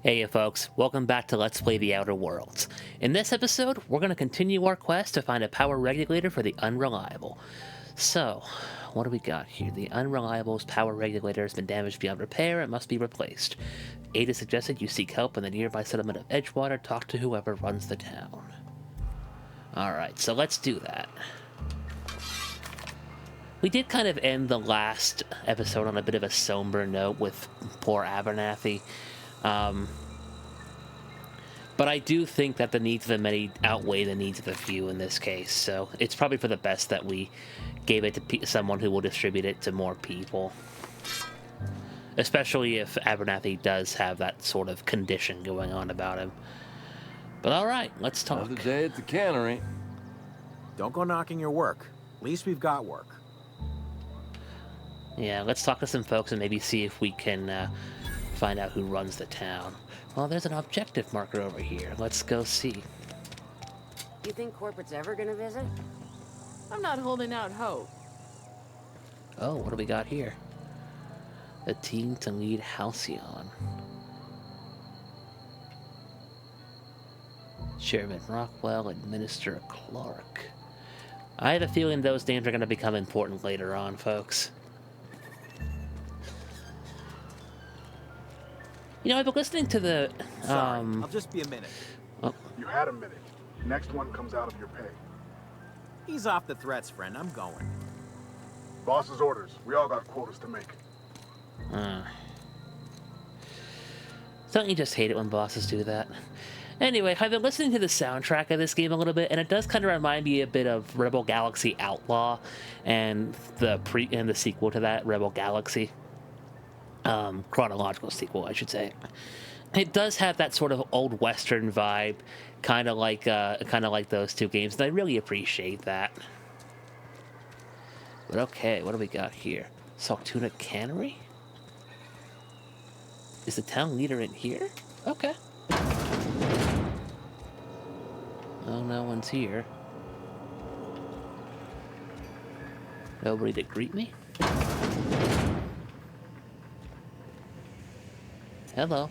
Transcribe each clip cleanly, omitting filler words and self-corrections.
Hey folks, welcome back to Let's Play The Outer Worlds. In this episode, we're going to continue our quest to find a power regulator for the Unreliable. So, what do we got here? The Unreliable's power regulator has been damaged beyond repair and must be replaced. Ada suggested you seek help in the nearby settlement of Edgewater, talk to whoever runs the town. Alright, so let's do that. We did kind of end the last episode on a bit of a somber note with poor Abernathy. But I do think that the needs of the many outweigh the needs of the few in this case, so it's probably for the best that we gave it to someone who will distribute it to more people. Especially if Abernathy does have that sort of condition going on about him. But alright, let's talk. Another day at the cannery. Don't go knocking your work. At least we've got work. Yeah, let's talk to some folks and maybe see if we can find out who runs the town. Well, there's an objective marker over here. Let's go see. You think corporate's ever gonna visit? I'm not holding out hope. Oh, what do we got here? A team to lead Halcyon. Chairman Rockwell, Administrator Clark. I have a feeling those names are going to become important later on, folks. You know, I've been listening to the, Sorry, I'll just be a minute. Oh. You had a minute. Next one comes out of your pay. Ease off the threats, friend. I'm going. Boss's orders. We all got quotas to make. Don't you just hate it when bosses do that? Anyway, I've been listening to the soundtrack of this game a little bit, and it does kind of remind me a bit of Rebel Galaxy Outlaw and the sequel to that, Rebel Galaxy. Chronological sequel, I should say. It does have that sort of old Western vibe, kind of like those two games, and I really appreciate that. But okay, what do we got here? Saltuna Cannery? Is the town leader in here? Okay. Oh, no one's here. Nobody to greet me? Hello.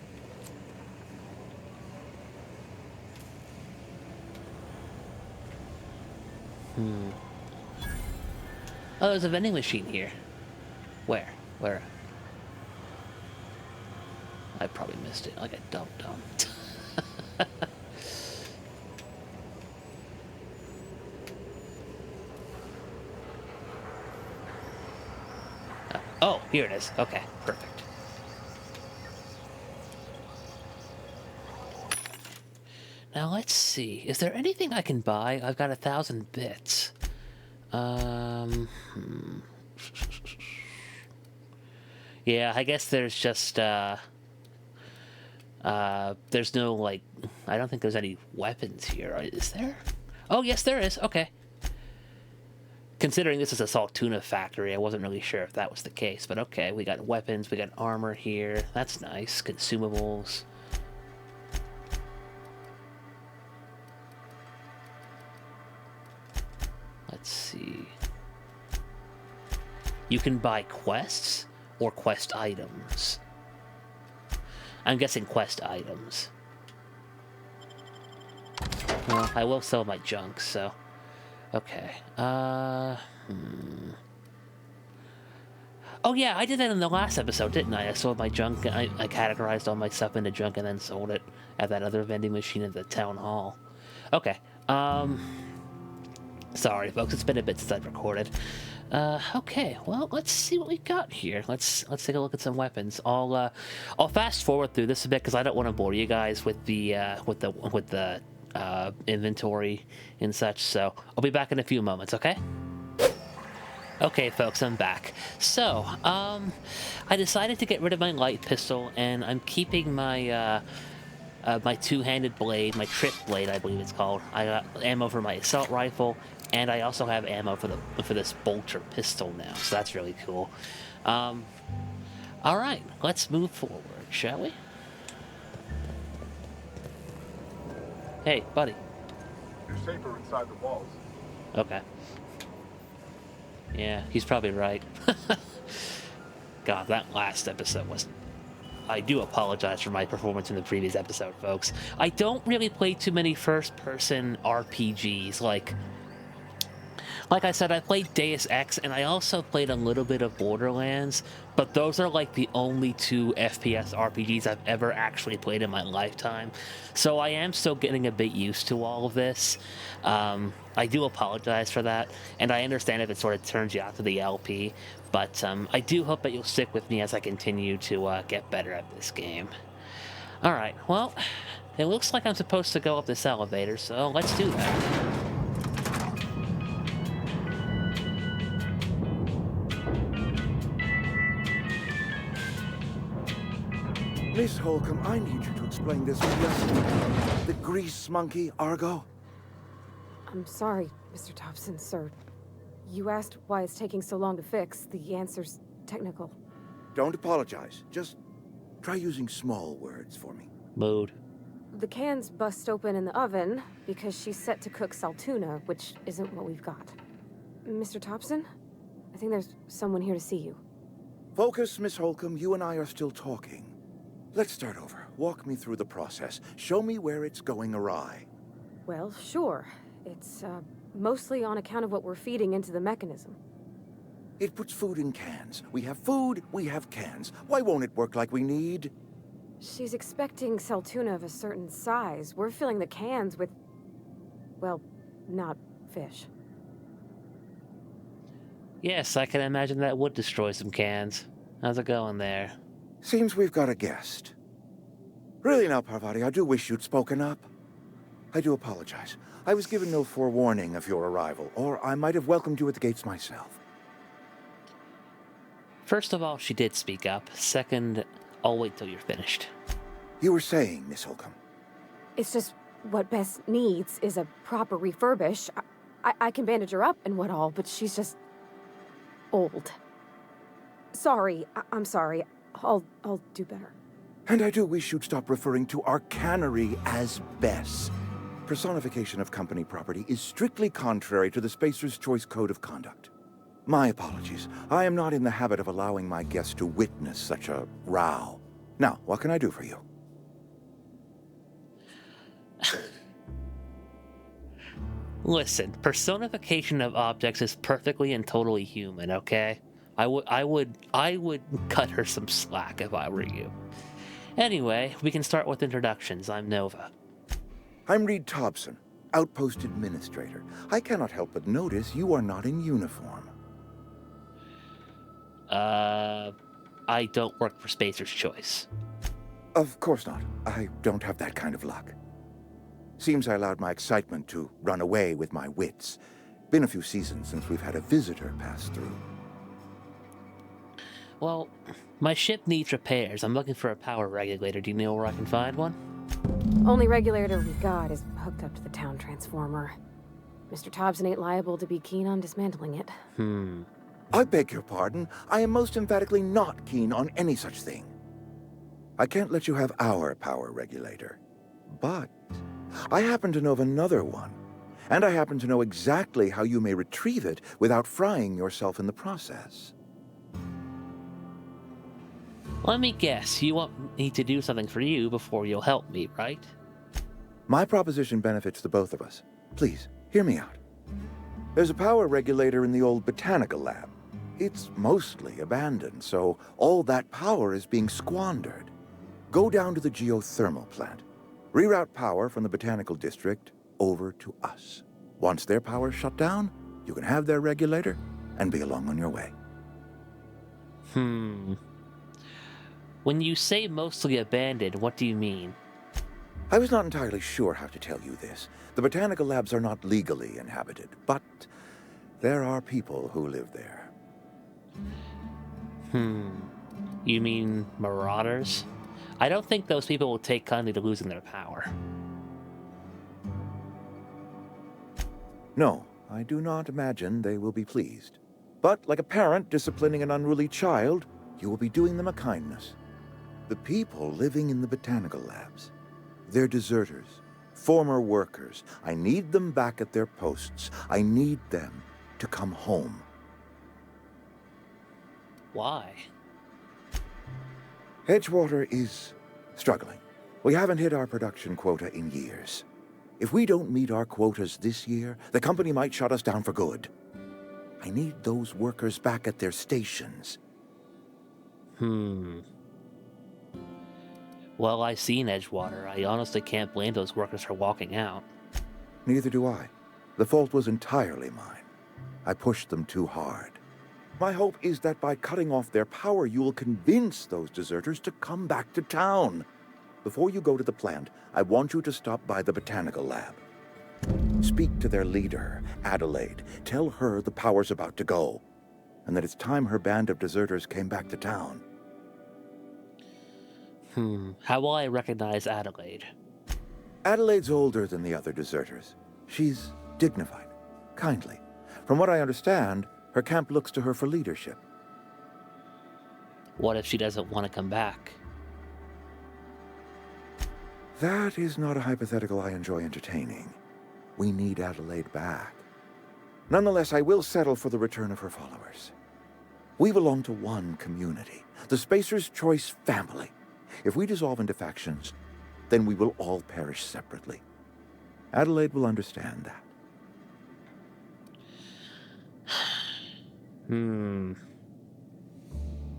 Oh, there's a vending machine here. Where? Where? I probably missed it. Like a dumb. Oh, here it is. Okay, perfect. Now let's see. Is there anything I can buy? I've got 1,000 bits. Yeah, I guess there's just there's no, like, I don't think there's any weapons here. Is there? Oh, yes, there is. Okay. Considering this is a Saltuna factory, I wasn't really sure if that was the case, but okay, we got weapons, we got armor here. That's nice. Consumables. Let's see. You can buy quests or quest items. I'm guessing quest items. Well, I will sell my junk, so... Okay. Oh yeah, I did that in the last episode, didn't I? I sold my junk, I categorized all my stuff into junk and then sold it at that other vending machine at the town hall. Okay. Sorry, folks, it's been a bit since I've recorded. Okay, well, let's see what we got here. Let's take a look at some weapons. I'll fast forward through this a bit because I don't want to bore you guys with the inventory and such. So I'll be back in a few moments. Okay. Okay, folks, I'm back. So, I decided to get rid of my light pistol, and I'm keeping my my two-handed blade, my trip blade, I believe it's called. I got ammo for my assault rifle, and I also have ammo for this bolter pistol now, so that's really cool. All right, let's move forward, shall we? Hey, buddy. You're safer inside the walls. Okay. Yeah, he's probably right. God, that last episode was I do apologize for my performance in the previous episode, folks. I don't really play too many first-person RPGs. Like I said, I played Deus Ex, and I also played a little bit of Borderlands, but those are like the only two FPS RPGs I've ever actually played in my lifetime. So I am still getting a bit used to all of this. I do apologize for that, and I understand if it sort of turns you out to the LP, but I do hope that you'll stick with me as I continue to get better at this game. Alright, well, it looks like I'm supposed to go up this elevator, so let's do that. Miss Holcomb, I need you to explain this lesson. The grease monkey, Argo? I'm sorry, Mr. Thompson, sir. You asked why it's taking so long to fix. The answer's technical. Don't apologize. Just try using small words for me. Mood. The cans bust open in the oven because she's set to cook saltuna, which isn't what we've got. Mr. Thompson? I think there's someone here to see you. Focus, Miss Holcomb. You and I are still talking. Let's start over. Walk me through the process. Show me where it's going awry. Well, sure. It's, mostly on account of what we're feeding into the mechanism. It puts food in cans. We have food, we have cans. Why won't it work like we need? She's expecting saltuna of a certain size. We're filling the cans with, well, not fish. Yes, I can imagine that would destroy some cans. How's it going there? Seems we've got a guest. Really now, Parvati, I do wish you'd spoken up. I do apologize. I was given no forewarning of your arrival, or I might have welcomed you at the gates myself. First of all, she did speak up. Second, I'll wait till you're finished. You were saying, Miss Holcomb. It's just what Bess needs is a proper refurbish. I can bandage her up and what all, but she's just old. Sorry, I'm sorry. I'll do better. And I do wish you'd stop referring to our cannery as Bess. Personification of company property is strictly contrary to the Spacer's Choice Code of Conduct. My apologies. I am not in the habit of allowing my guests to witness such a row. Now, what can I do for you? Listen, personification of objects is perfectly and totally human, okay? I would cut her some slack if I were you. Anyway, we can start with introductions. I'm Nova. I'm Reed Thompson, Outpost Administrator. I cannot help but notice you are not in uniform. I don't work for Spacer's Choice. Of course not. I don't have that kind of luck. Seems I allowed my excitement to run away with my wits. Been a few seasons since we've had a visitor pass through. Well, my ship needs repairs. I'm looking for a power regulator. Do you know where I can find one? Only regulator we got is hooked up to the town transformer. Mr. Thompson ain't liable to be keen on dismantling it. I beg your pardon. I am most emphatically not keen on any such thing. I can't let you have our power regulator. But I happen to know of another one. And I happen to know exactly how you may retrieve it without frying yourself in the process. Let me guess, you want me to do something for you before you'll help me, right? My proposition benefits the both of us. Please, hear me out. There's a power regulator in the old botanical lab. It's mostly abandoned, so all that power is being squandered. Go down to the geothermal plant. Reroute power from the botanical district over to us. Once their power's shut down, you can have their regulator and be along on your way. When you say mostly abandoned, what do you mean? I was not entirely sure how to tell you this. The botanical labs are not legally inhabited, but there are people who live there. You mean marauders? I don't think those people will take kindly to losing their power. No, I do not imagine they will be pleased. But like a parent disciplining an unruly child, you will be doing them a kindness. The people living in the botanical labs, they're deserters, former workers. I need them back at their posts. I need them to come home. Why? Edgewater is struggling. We haven't hit our production quota in years. If we don't meet our quotas this year, the company might shut us down for good. I need those workers back at their stations. Well, I've seen Edgewater. I honestly can't blame those workers for walking out. Neither do I. The fault was entirely mine. I pushed them too hard. My hope is that by cutting off their power, you will convince those deserters to come back to town. Before you go to the plant, I want you to stop by the botanical lab. Speak to their leader, Adelaide. Tell her the power's about to go, and that it's time her band of deserters came back to town. How will I recognize Adelaide? Adelaide's older than the other deserters. She's dignified, kindly. From what I understand, her camp looks to her for leadership. What if she doesn't want to come back? That is not a hypothetical I enjoy entertaining. We need Adelaide back. Nonetheless, I will settle for the return of her followers. We belong to one community, the Spacer's Choice family. If we dissolve into factions, then we will all perish separately. Adelaide will understand that.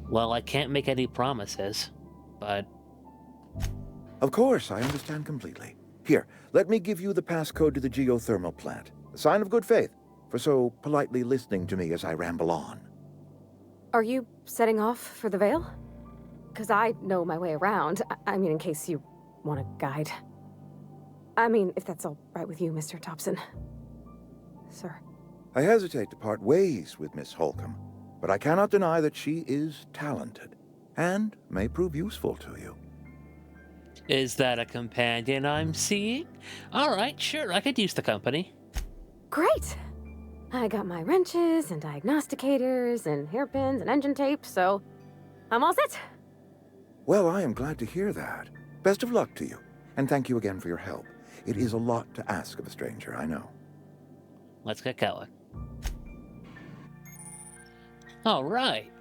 Well, I can't make any promises, but... Of course, I understand completely. Here, let me give you the passcode to the geothermal plant. A sign of good faith, for so politely listening to me as I ramble on. Are you setting off for the Vale? Because I know my way around. I mean, in case you want a guide. I mean, if that's all right with you, Mr. Thompson. Sir. I hesitate to part ways with Miss Holcomb, but I cannot deny that she is talented, and may prove useful to you. Is that a companion I'm seeing? Alright, sure, I could use the company. Great! I got my wrenches and diagnosticators and hairpins and engine tape, so I'm all set. Well, I am glad to hear that. Best of luck to you, and thank you again for your help. It is a lot to ask of a stranger, I know. Let's get going. Alright.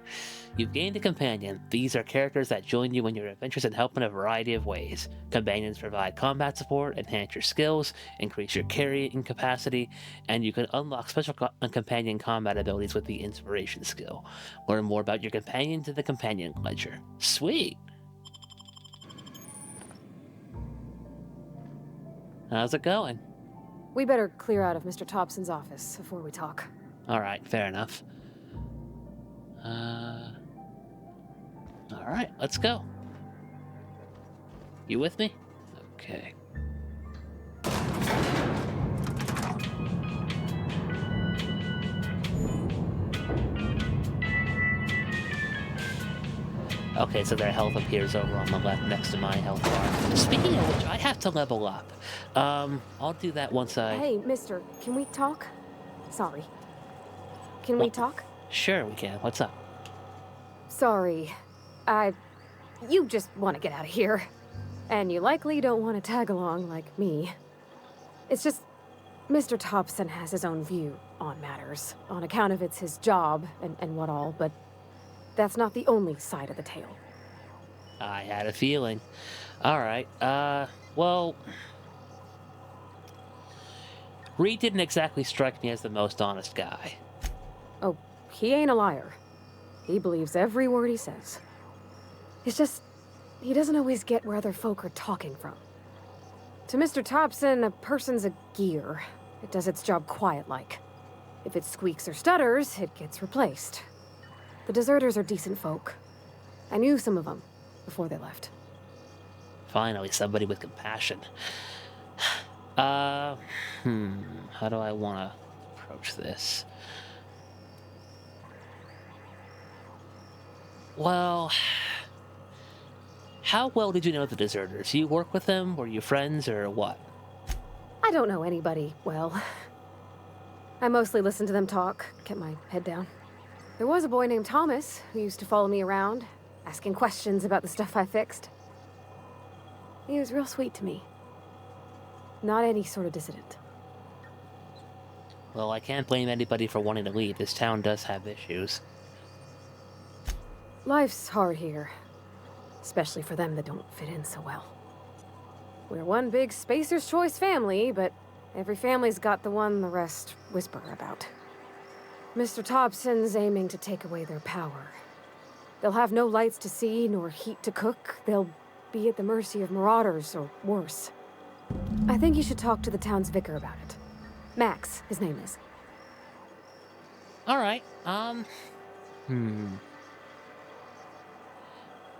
You've gained a companion. These are characters that join you in your adventures and help in a variety of ways. Companions provide combat support, enhance your skills, increase your carrying capacity, and you can unlock special companion combat abilities with the Inspiration skill. Learn more about your companions in the Companion Ledger. Sweet! How's it going? We better clear out of Mr. Thompson's office before we talk. Alright, fair enough. Alright, let's go. You with me? Okay. Okay, so their health appears over on the left next to my health bar. Speaking of which, I have to level up. I'll do that once I... Hey, mister, can we talk? Sorry. Can we talk? Sure, we can. What's up? Sorry. You just want to get out of here. And you likely don't want to tag along like me. It's just, Mr. Thompson has his own view on matters, on account of it's his job and what all, but that's not the only side of the tale. I had a feeling. Alright, well... Reed didn't exactly strike me as the most honest guy. Oh, he ain't a liar. He believes every word he says. It's just, he doesn't always get where other folk are talking from. To Mr. Thompson, a person's a gear. It does its job quiet-like. If it squeaks or stutters, it gets replaced. The deserters are decent folk. I knew some of them before they left. Finally, somebody with compassion. How do I want to approach this? Well, how well did you know the deserters? You work with them? Were you friends, or what? I don't know anybody well. I mostly listened to them talk, kept my head down. There was a boy named Thomas who used to follow me around, asking questions about the stuff I fixed. He was real sweet to me. Not any sort of dissident. Well, I can't blame anybody for wanting to leave. This town does have issues. Life's hard here. especially for them that don't fit in so well. We're one big Spacer's Choice family, but every family's got the one the rest whisper about. Mr. Thompson's aiming to take away their power. They'll have no lights to see, nor heat to cook. They'll be at the mercy of marauders, or worse. I think you should talk to the town's vicar about it. Max, his name is. All right. I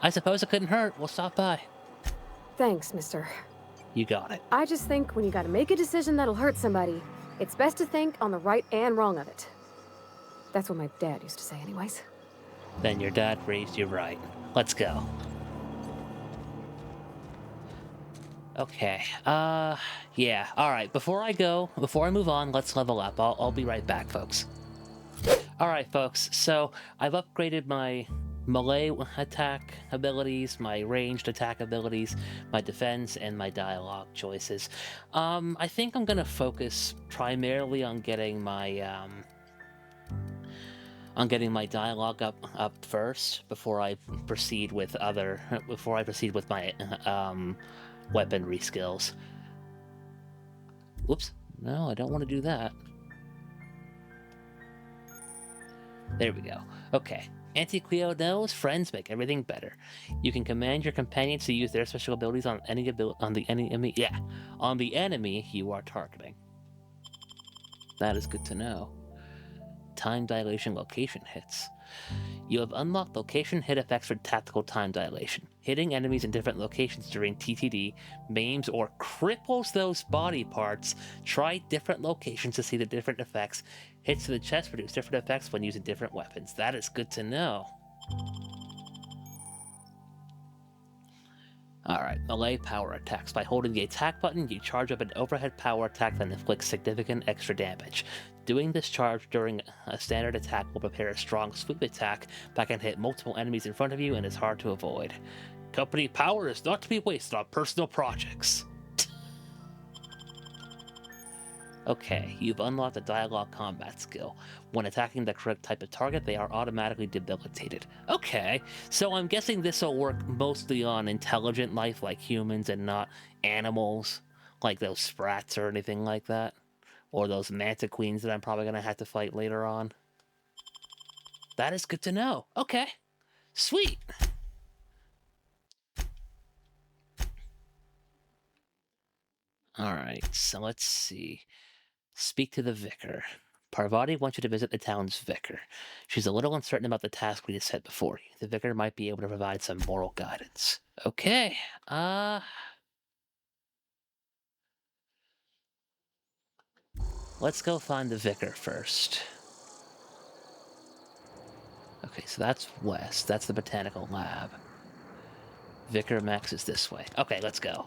suppose it couldn't hurt. We'll stop by. Thanks, mister. You got it. I just think when you gotta make a decision that'll hurt somebody, it's best to think on the right and wrong of it. That's what my dad used to say anyways. Then your dad raised you right. Let's go. Okay. Yeah. All right. Before I move on, let's level up. I'll be right back, folks. All right, folks. So I've upgraded my melee attack abilities, my ranged attack abilities, my defense, and my dialogue choices. I think I'm gonna focus primarily on getting my dialogue up first before I proceed with my weaponry skills. Whoops. No, I don't want to do that. There we go. Okay. Anti-Cleo knows friends make everything better. You can command your companions to use their special abilities on the enemy you are targeting. That is good to know. Time dilation location hits. You have unlocked location hit effects for tactical time dilation. Hitting enemies in different locations during TTD maims or cripples those body parts. Try different locations to see the different effects. Hits to the chest produce different effects when using different weapons. That is good to know. Alright, melee power attacks. By holding the attack button, you charge up an overhead power attack that inflicts significant extra damage. Doing this charge during a standard attack will prepare a strong sweep attack that can hit multiple enemies in front of you and is hard to avoid. Company power is not to be wasted on personal projects. Okay, you've unlocked the dialogue combat skill. When attacking the correct type of target, they are automatically debilitated. Okay, so I'm guessing this will work mostly on intelligent life like humans and not animals, like those sprats or anything like that. Or those manta queens that I'm probably going to have to fight later on. That is good to know. Okay, sweet. Alright, so let's see. Speak to the vicar. Parvati wants you to visit the town's vicar. She's a little uncertain about the task we just set before you. The vicar might be able to provide some moral guidance. Okay, let's go find the vicar first. Okay, so that's west. That's the botanical lab. Vicar Max is this way. Okay, let's go.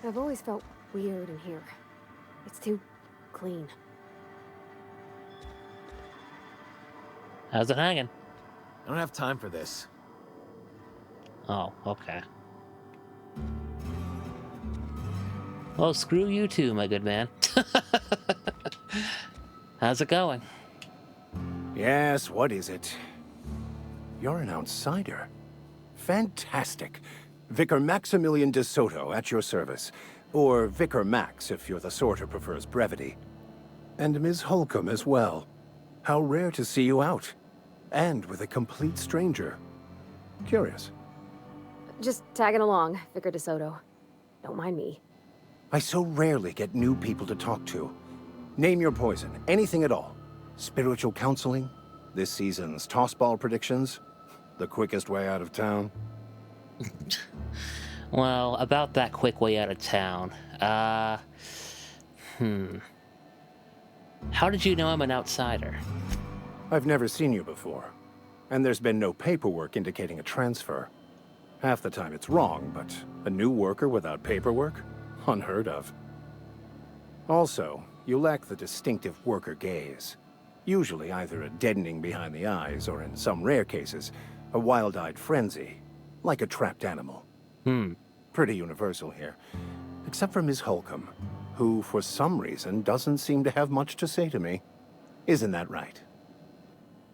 I've always felt weird in here. It's too clean. How's it hanging? I don't have time for this. Oh, okay. Well, screw you too, my good man. How's it going? Yes, what is it? You're an outsider. Fantastic. Vicar Maximilian de Soto at your service. Or Vicar Max, if you're the sort who prefers brevity. And Ms. Holcomb as well. How rare to see you out. And with a complete stranger. Curious. Just tagging along, Vicar DeSoto. Don't mind me. I so rarely get new people to talk to. Name your poison, anything at all. Spiritual counseling? This season's tossball predictions? The quickest way out of town? Well, about that quick way out of town. How did you know I'm an outsider? I've never seen you before. And there's been no paperwork indicating a transfer. Half the time it's wrong, but a new worker without paperwork? Unheard of. Also, you lack the distinctive worker gaze. Usually either a deadening behind the eyes, or in some rare cases, a wild-eyed frenzy, like a trapped animal. Pretty universal here. Except for Ms. Holcomb, who for some reason doesn't seem to have much to say to me. Isn't that right?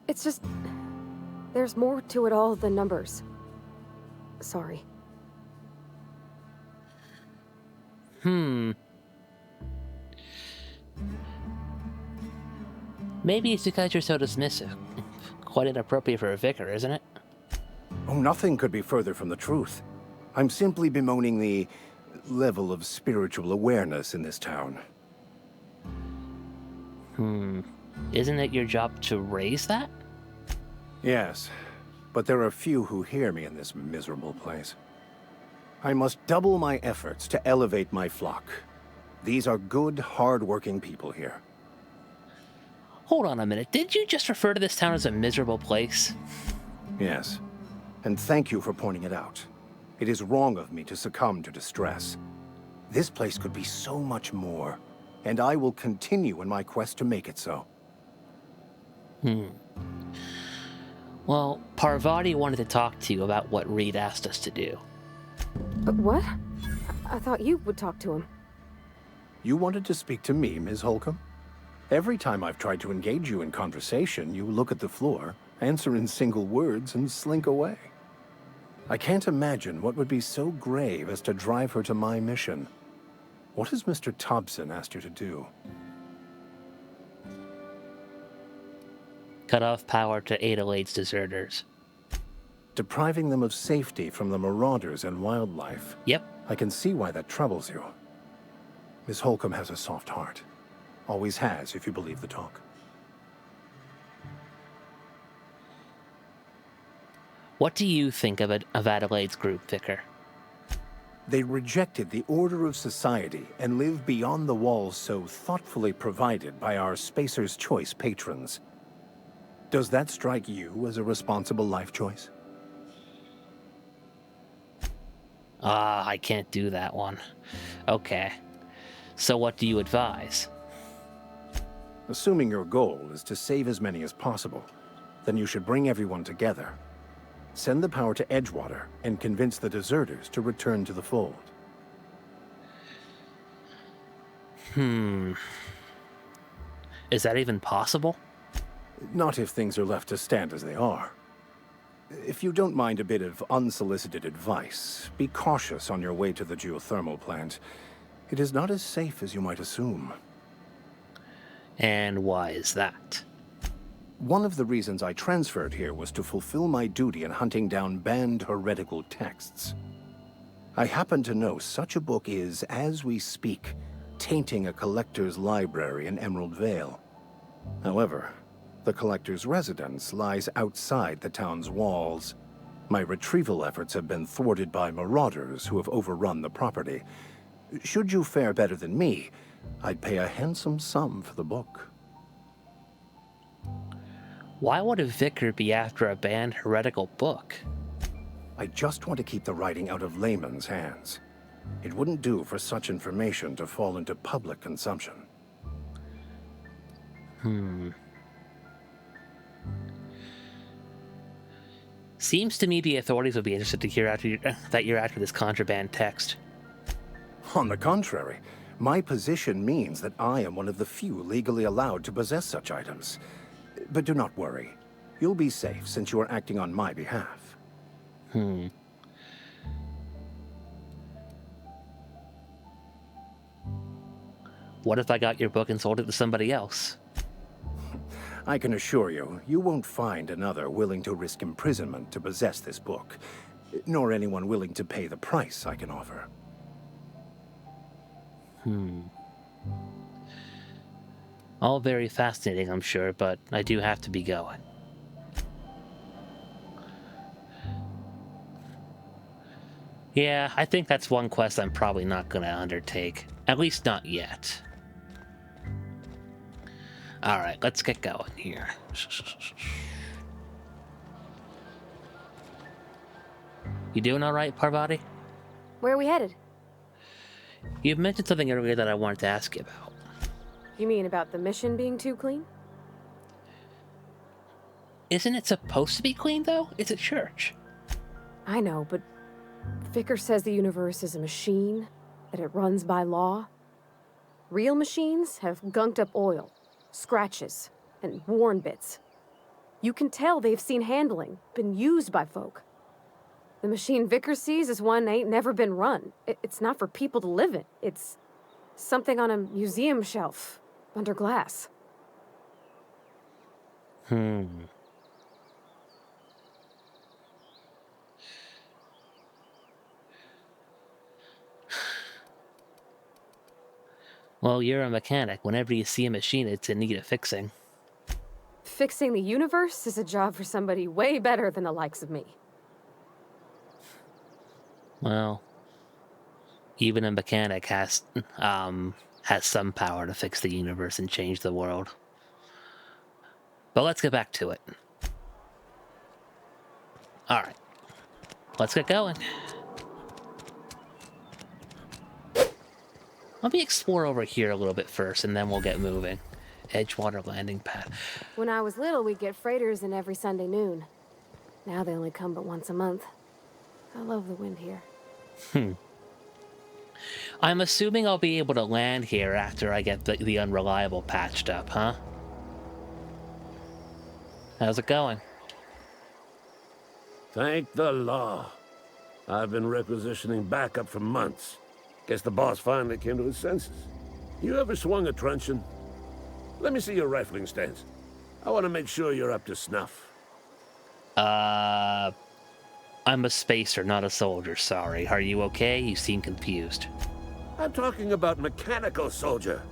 It's just... There's more to it all than numbers. Sorry. Maybe it's because you're so dismissive. Quite inappropriate for a vicar, isn't it? Oh, nothing could be further from the truth. I'm simply bemoaning the level of spiritual awareness in this town. Isn't it your job to raise that? Yes, but there are few who hear me in this miserable place. I must double my efforts to elevate my flock. These are good, hard-working people here. Hold on a minute. Did you just refer to this town as a miserable place? Yes, and thank you for pointing it out. It is wrong of me to succumb to distress. This place could be so much more, and I will continue in my quest to make it so. Well, Parvati wanted to talk to you about what Reed asked us to do. What? I thought you would talk to him. You wanted to speak to me, Ms. Holcomb? Every time I've tried to engage you in conversation, you look at the floor, answer in single words, and slink away. I can't imagine what would be so grave as to drive her to my mission. What has Mr. Thompson asked you to do? Cut off power to Adelaide's deserters. Depriving them of safety from the marauders and wildlife. Yep. I can see why that troubles you. Miss Holcomb has a soft heart. Always has, if you believe the talk. What do you think of Adelaide's group, Vicar? They rejected the order of society and live beyond the walls so thoughtfully provided by our Spacer's Choice patrons. Does that strike you as a responsible life choice? I can't do that one. Okay. So what do you advise? Assuming your goal is to save as many as possible, then you should bring everyone together. Send the power to Edgewater and convince the deserters to return to the fold. Is that even possible? Not if things are left to stand as they are. If you don't mind a bit of unsolicited advice, be cautious on your way to the geothermal plant. It is not as safe as you might assume. And why is that? One of the reasons I transferred here was to fulfill my duty in hunting down banned heretical texts. I happen to know such a book is, as we speak, tainting a collector's library in Emerald Vale. However, the collector's residence lies outside the town's walls. My retrieval efforts have been thwarted by marauders who have overrun the property. Should you fare better than me, I'd pay a handsome sum for the book. Why would a vicar be after a banned heretical book? I just want to keep the writing out of laymen's hands. It wouldn't do for such information to fall into public consumption. Seems to me the authorities would be interested to hear that you're after this contraband text. On the contrary, my position means that I am one of the few legally allowed to possess such items. But do not worry. You'll be safe since you are acting on my behalf. What if I got your book and sold it to somebody else? I can assure you, you won't find another willing to risk imprisonment to possess this book, nor anyone willing to pay the price I can offer. All very fascinating, I'm sure, but I do have to be going. Yeah, I think that's one quest I'm probably not going to undertake. At least not yet. Alright, let's get going here. You doing alright, Parvati? Where are we headed? You mentioned something earlier that I wanted to ask you about. You mean about the mission being too clean? Isn't it supposed to be clean, though? It's a church. I know, but Vicar says the universe is a machine, that it runs by law. Real machines have gunked up oil, scratches, and worn bits. You can tell they've seen handling, been used by folk. The machine Vickers sees is one ain't never been run. It's not for people to live in. It's something on a museum shelf, under glass. Well, you're a mechanic. Whenever you see a machine, it's in need of fixing. Fixing the universe is a job for somebody way better than the likes of me. Well, even a mechanic has some power to fix the universe and change the world. But let's get back to it. All right, let's get going. Let me explore over here a little bit first, and then we'll get moving. Edgewater landing pad. When I was little, we'd get freighters in every Sunday noon. Now they only come but once a month. I love the wind here. I'm assuming I'll be able to land here after I get the unreliable patched up, huh? How's it going? Thank the law. I've been requisitioning backup for months. Guess the boss finally came to his senses. You ever swung a truncheon? Let me see your rifling stance. I want to make sure you're up to snuff. I'm a spacer, not a soldier, sorry. Are you okay? You seem confused. I'm talking about mechanical soldier.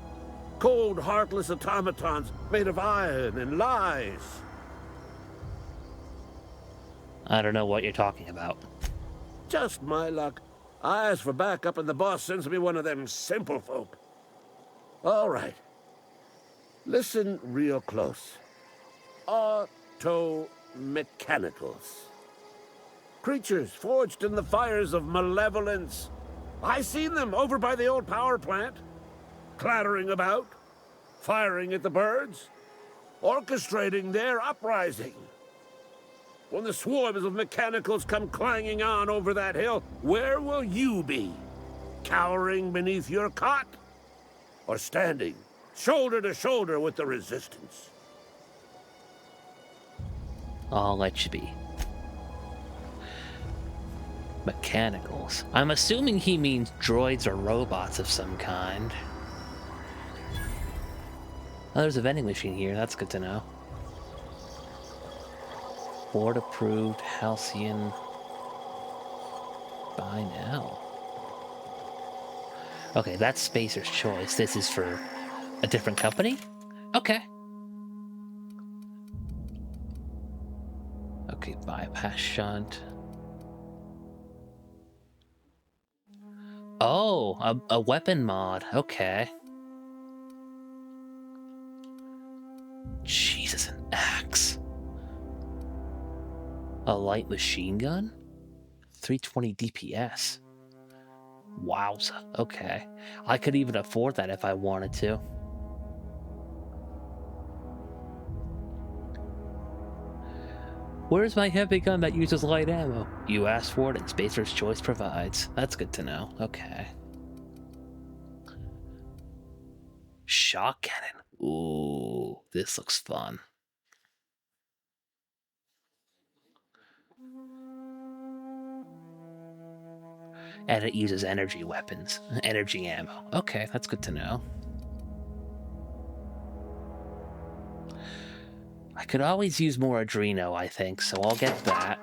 Cold, heartless automatons made of iron and lies. I don't know what you're talking about. Just my luck. I ask for backup and the boss sends me one of them simple folk. All right. Listen real close. Auto-mechanicals. Creatures forged in the fires of malevolence. I seen them over by the old power plant. Clattering about. Firing at the birds. Orchestrating their uprising. When the swarms of mechanicals come clanging on over that hill, where will you be? Cowering beneath your cot? Or standing, shoulder to shoulder with the resistance? I'll let you be. Mechanicals. I'm assuming he means droids or robots of some kind. Oh, there's a vending machine here. That's good to know. Board approved, Halcyon. Buy now. Okay, that's Spacer's Choice. This is for a different company? Okay. Okay, bypass shunt. Oh, a weapon mod. Okay. Jesus, an axe. A light machine gun? 320 DPS. Wowza. Okay. I could even afford that if I wanted to. Where's my heavy gun that uses light ammo? You asked for it and Spacer's Choice provides. That's good to know. Okay. Shock cannon. Ooh, this looks fun. And it uses energy weapons. Energy ammo. Okay, that's good to know. I could always use more Adreno, I think, so I'll get that.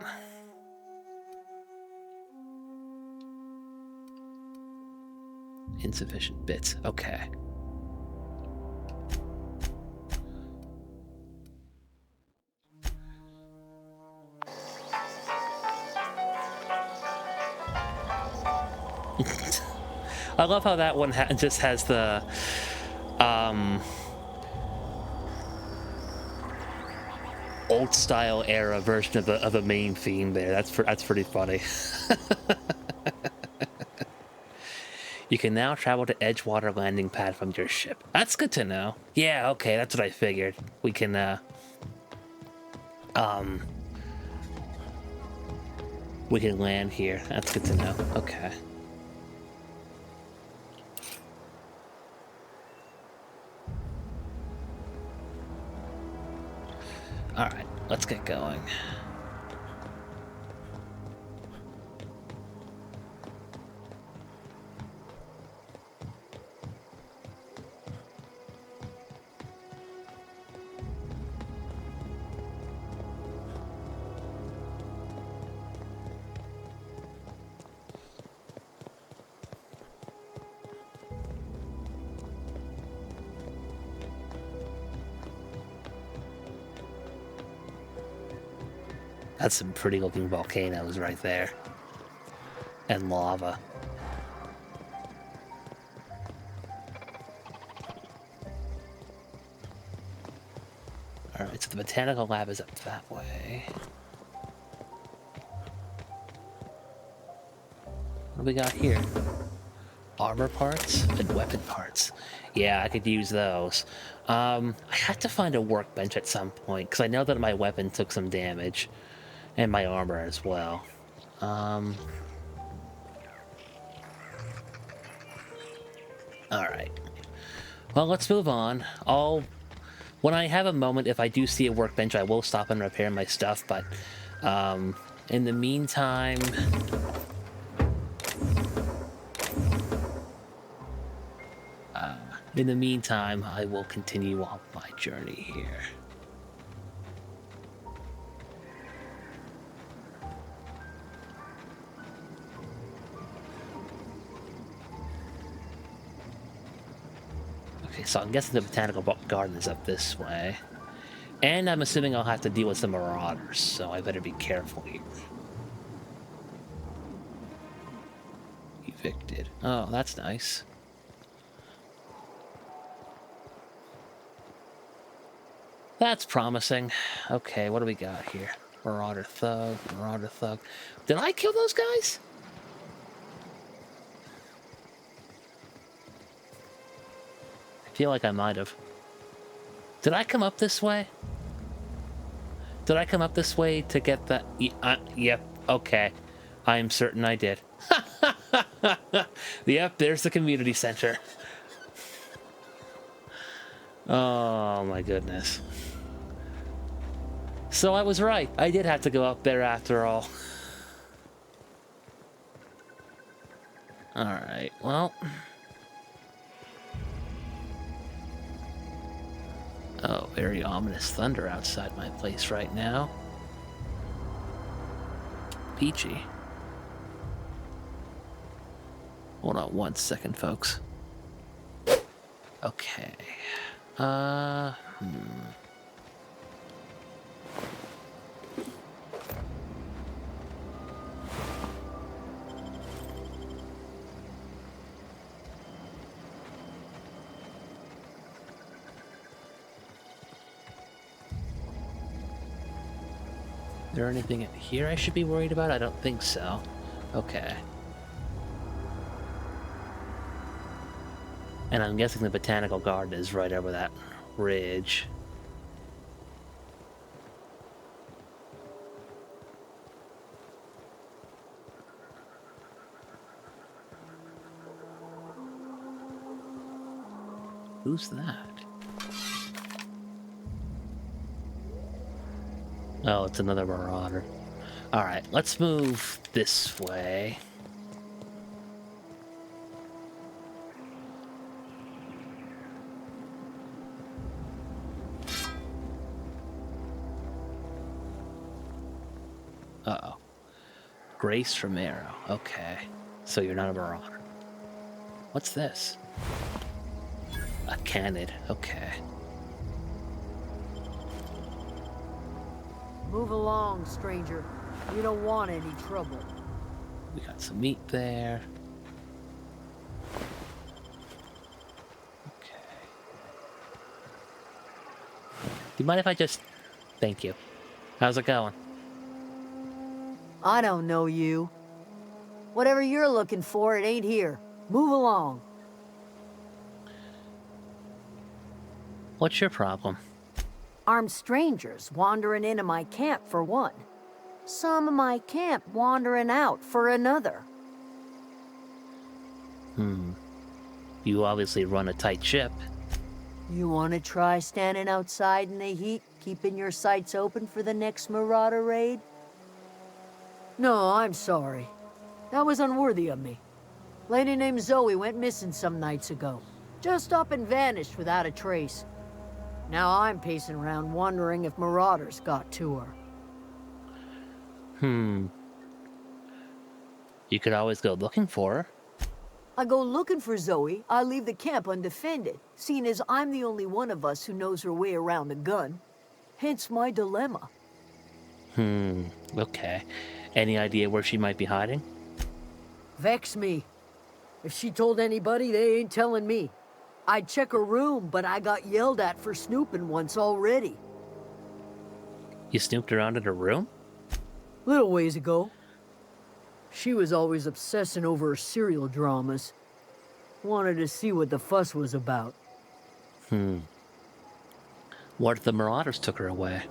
Insufficient bits. Okay. I love how that one just has the old style era version of the main theme there. That's pretty funny. You can now travel to Edgewater landing pad from your ship. That's good to know. Yeah, okay, that's what I figured. We can land here. That's good to know. Okay. All right. let's get going. That's some pretty looking volcanoes right there. And lava. Alright, so the botanical lab is up that way. What do we got here? Armor parts and weapon parts. Yeah, I could use those. I had to find a workbench at some point, because I know that my weapon took some damage. And my armor as well. Alright. Well, let's move on. When I have a moment, if I do see a workbench, I will stop and repair my stuff, but in the meantime... I will continue on my journey here. Okay, so I'm guessing the botanical garden is up this way. And I'm assuming I'll have to deal with some marauders, so I better be careful here. Evicted. Oh, that's nice. That's promising. Okay, what do we got here? Marauder thug, marauder thug. Did I kill those guys? I feel like I might have. Did I come up this way? Did I come up this way to get that? Yep, okay. I am certain I did. Yep, there's the community center. Oh my goodness. So I was right. I did have to go up there after all. Alright, well... Oh, very ominous thunder outside my place right now. Peachy. Hold on one second, folks. Okay. Is there anything in here I should be worried about? I don't think so. Okay. And I'm guessing the botanical garden is right over that ridge. Who's that? Oh, it's another marauder. Alright, let's move this way. Uh-oh. Grace Romero. Okay. So you're not a marauder. What's this? A canid. Okay. Move along, stranger. We don't want any trouble. We got some meat there. Okay. Do you mind if I just... Thank you. How's it going? I don't know you. Whatever you're looking for, it ain't here. Move along. What's your problem? Armed strangers wandering into my camp for one. Some of my camp wandering out for another. You obviously run a tight ship. You want to try standing outside in the heat, keeping your sights open for the next Marauder raid? No, I'm sorry. That was unworthy of me. Lady named Zoe went missing some nights ago. Just up and vanished without a trace. Now I'm pacing around wondering if Marauders got to her. You could always go looking for her. I go looking for Zoe, I leave the camp undefended, seeing as I'm the only one of us who knows her way around a gun. Hence my dilemma. Okay. Any idea where she might be hiding? Vex me. If she told anybody, they ain't telling me. I'd check her room, but I got yelled at for snooping once already. You snooped around in her room? Little ways ago. She was always obsessing over her serial dramas. Wanted to see what the fuss was about. What if the Marauders took her away?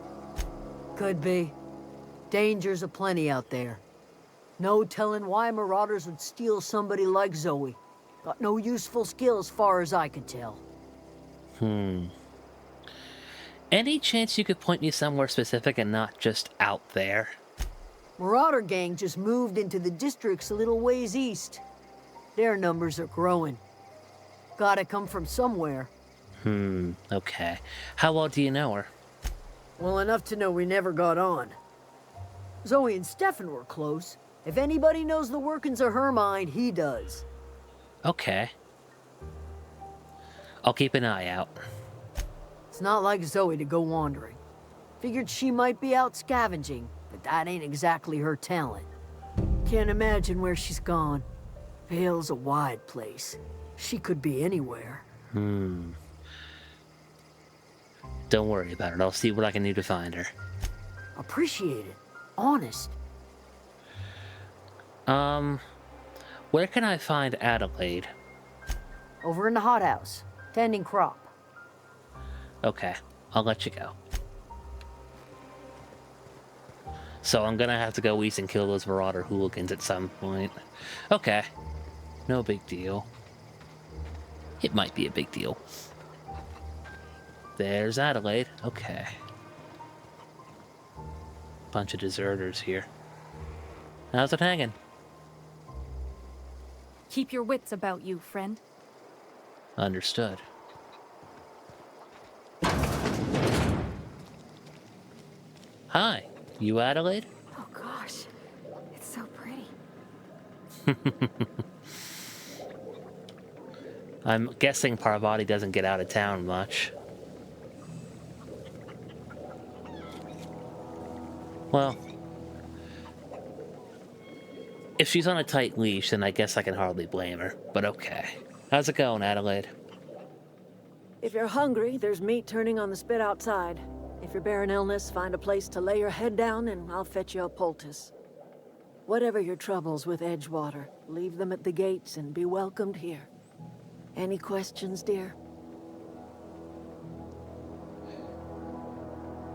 Could be. Dangers aplenty out there. No telling why Marauders would steal somebody like Zoe. Got no useful skills far as I could tell. Any chance you could point me somewhere specific and not just out there? Marauder gang just moved into the districts a little ways east. Their numbers are growing. Gotta come from somewhere. Okay. How well do you know her? Well, enough to know we never got on. Zoe and Stefan were close. If anybody knows the workings of her mind, he does. Okay. I'll keep an eye out. It's not like Zoe to go wandering. Figured she might be out scavenging, but that ain't exactly her talent. Can't imagine where she's gone. Vale's a wide place. She could be anywhere. Don't worry about it. I'll see what I can do to find her. Appreciate it. Honest. Where can I find Adelaide? Over in the hothouse, tending crop. Okay, I'll let you go. So I'm gonna have to go east and kill those Marauder hooligans at some point. Okay, no big deal. It might be a big deal. There's Adelaide. Okay. Bunch of deserters here. How's it hanging? Keep your wits about you, friend. Understood. Hi, you Adelaide? Oh gosh, it's so pretty. I'm guessing Parvati doesn't get out of town much. Well, if she's on a tight leash, then I guess I can hardly blame her, but okay. How's it going, Adelaide? If you're hungry, there's meat turning on the spit outside. If you're bearing illness, find a place to lay your head down and I'll fetch you a poultice. Whatever your troubles with Edgewater, leave them at the gates and be welcomed here. Any questions, dear?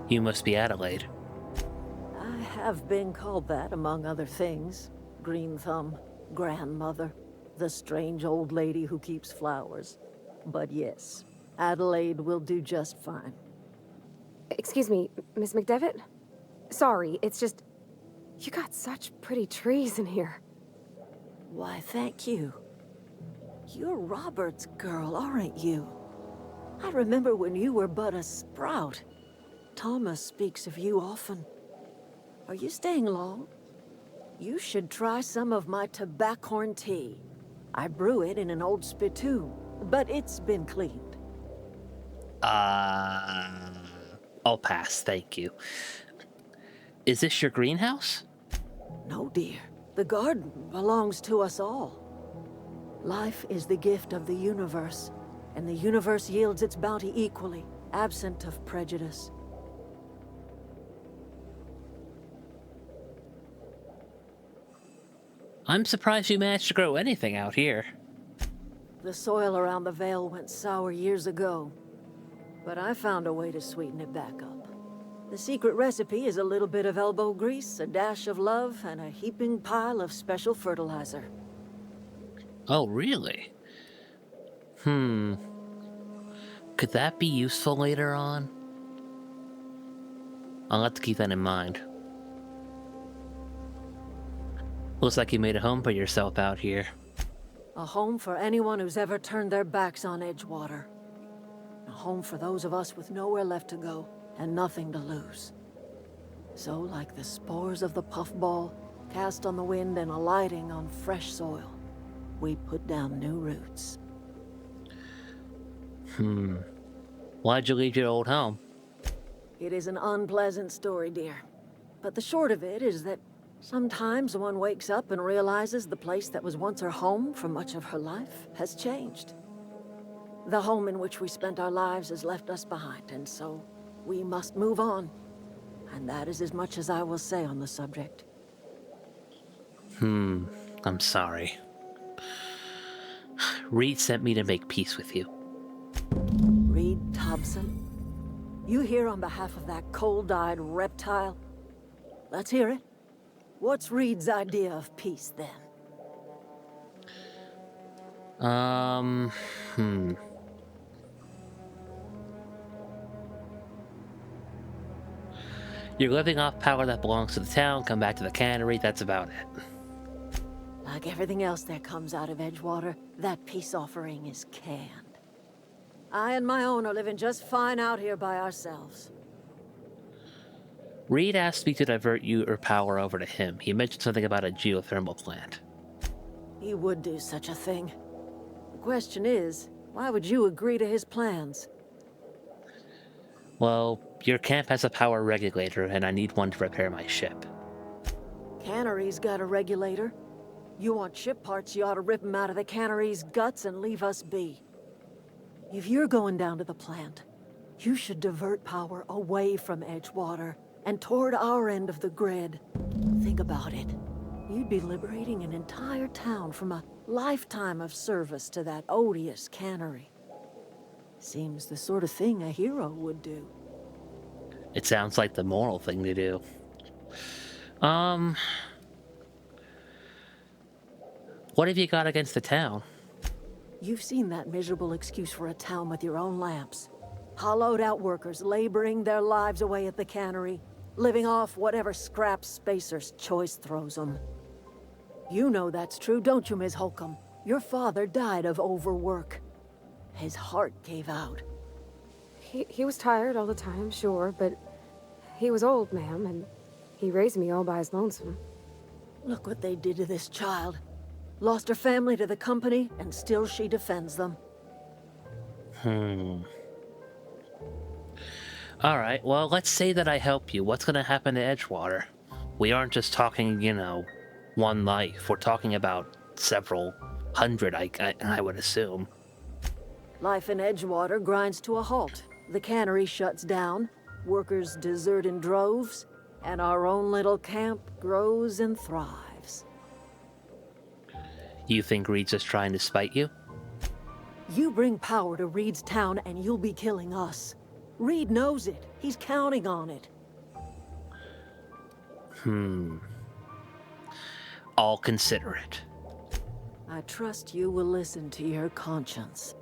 You must be Adelaide. I have been called that, among other things. Green Thumb, grandmother, the strange old lady who keeps flowers. But yes, Adelaide will do just fine. Excuse me, Miss McDevitt? Sorry, it's just... You got such pretty trees in here. Why, thank you. You're Robert's girl, aren't you? I remember when you were but a sprout. Thomas speaks of you often. Are you staying long? You should try some of my tobaccorn tea. I brew it in an old spittoon, but it's been cleaned. I'll pass, thank you. Is this your greenhouse? No, dear. The garden belongs to us all. Life is the gift of the universe, and the universe yields its bounty equally, absent of prejudice. I'm surprised you managed to grow anything out here. The soil around the Vale went sour years ago, but I found a way to sweeten it back up. The secret recipe is a little bit of elbow grease, a dash of love, and a heaping pile of special fertilizer. Oh, really? Could that be useful later on? I'll have to keep that in mind. Looks like you made a home for yourself out here. A home for anyone who's ever turned their backs on Edgewater. A home for those of us with nowhere left to go and nothing to lose. So, like the spores of the puffball, cast on the wind and alighting on fresh soil, we put down new roots. Why'd you leave your old home? It is an unpleasant story, dear. But the short of it is that sometimes one wakes up and realizes the place that was once her home for much of her life has changed. The home in which we spent our lives has left us behind, and so we must move on. And that is as much as I will say on the subject. I'm sorry. Reed sent me to make peace with you. Reed Thompson? You here on behalf of that cold-eyed reptile? Let's hear it. What's Reed's idea of peace, then? You're living off power that belongs to the town, come back to the cannery, that's about it. Like everything else that comes out of Edgewater, that peace offering is canned. I and my own are living just fine out here by ourselves. Reed asked me to divert your power over to him. He mentioned something about a geothermal plant. He would do such a thing. The question is, why would you agree to his plans? Well, your camp has a power regulator, and I need one to repair my ship. Cannery's got a regulator. You want ship parts, you ought to rip 'em out of the cannery's guts and leave us be. If you're going down to the plant, you should divert power away from Edgewater and toward our end of the grid. Think about it. You'd be liberating an entire town from a lifetime of service to that odious cannery. Seems the sort of thing a hero would do. It sounds like the moral thing to do. What have you got against the town? You've seen that miserable excuse for a town with your own lamps. Hollowed out workers laboring their lives away at the cannery, living off whatever scrap Spacer's choice throws them. You know that's true, don't you, Ms. Holcomb? Your father died of overwork. His heart gave out. He was tired all the time, sure, but he was old, ma'am, and he raised me all by his lonesome. Look what they did to this child. Lost her family to the company, and still she defends them. Alright, well, let's say that I help you. What's gonna happen to Edgewater? We aren't just talking, one life. We're talking about several hundred, I would assume. Life in Edgewater grinds to a halt. The cannery shuts down, workers desert in droves, and our own little camp grows and thrives. You think Reed's just trying to spite you? You bring power to Reed's town and you'll be killing us. Reed knows it. He's counting on it. I'll consider it. I trust you will listen to your conscience.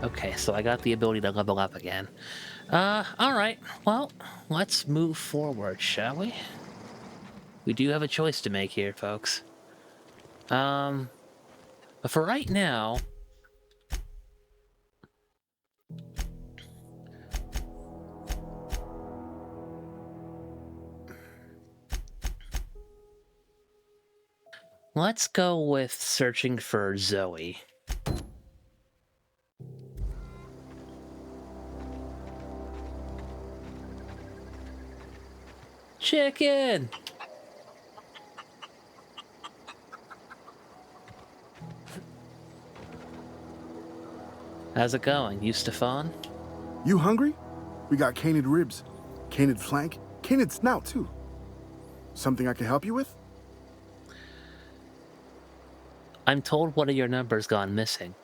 Okay, so I got the ability to level up again. Alright, well, let's move forward, shall we? We do have a choice to make here, folks. But for right now... let's go with searching for Zoe. Chicken! How's it going? You Stefan? You hungry? We got canid ribs, canid flank, canid snout too. Something I can help you with? I'm told one of your numbers gone missing.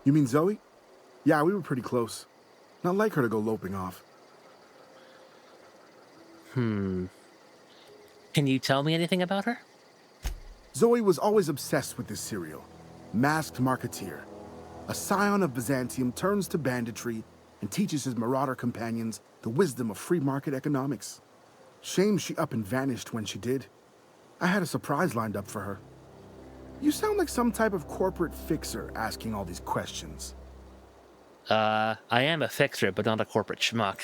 You mean Zoe? Yeah, we were pretty close. Not like her to go loping off. Can you tell me anything about her? Zoe was always obsessed with this cereal. Masked marketeer. A scion of Byzantium turns to banditry and teaches his marauder companions the wisdom of free market economics. Shame she up and vanished when she did. I had a surprise lined up for her. You sound like some type of corporate fixer asking all these questions. I am a fixer, but not a corporate schmuck.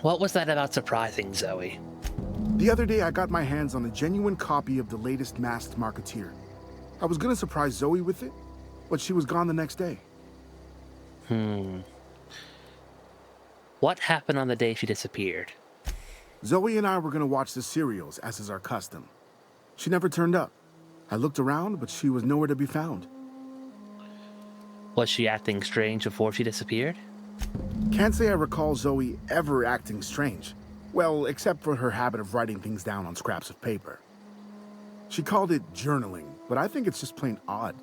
What was that about surprising, Zoe? The other day, I got my hands on a genuine copy of the latest Masked Marketeer. I was gonna surprise Zoe with it, but she was gone the next day. What happened on the day she disappeared? Zoe and I were gonna watch the serials, as is our custom. She never turned up. I looked around, but she was nowhere to be found. Was she acting strange before she disappeared? Can't say I recall Zoe ever acting strange. Well, except for her habit of writing things down on scraps of paper. She called it journaling, but I think it's just plain odd.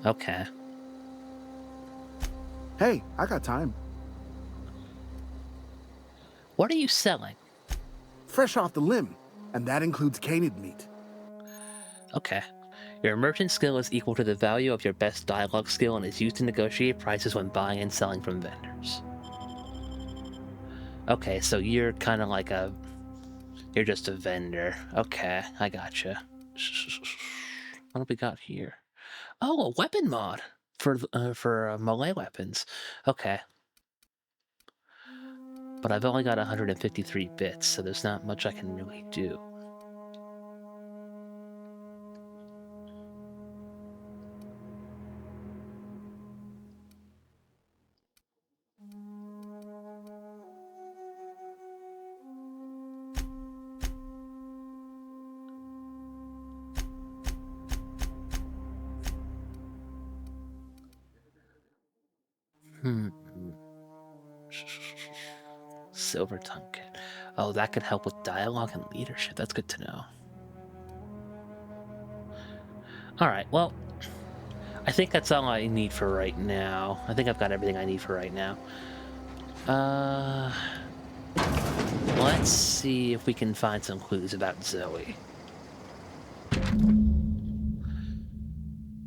Okay. Hey, I got time. What are you selling? Fresh off the limb, and that includes canid meat. Okay. Your merchant skill is equal to the value of your best dialogue skill and is used to negotiate prices when buying and selling from vendors. Okay, so you're kind of like a... You're just a vendor. Okay, I gotcha. What do we got here? Oh, a weapon mod for melee weapons. Okay. But I've only got 153 bits, so there's not much I can really do. Silver tongue kit. Oh, that could help with dialogue and leadership. That's good to know. Alright, well, I think that's all I need for right now. I think I've got everything I need for right now. Let's see if we can find some clues about Zoe.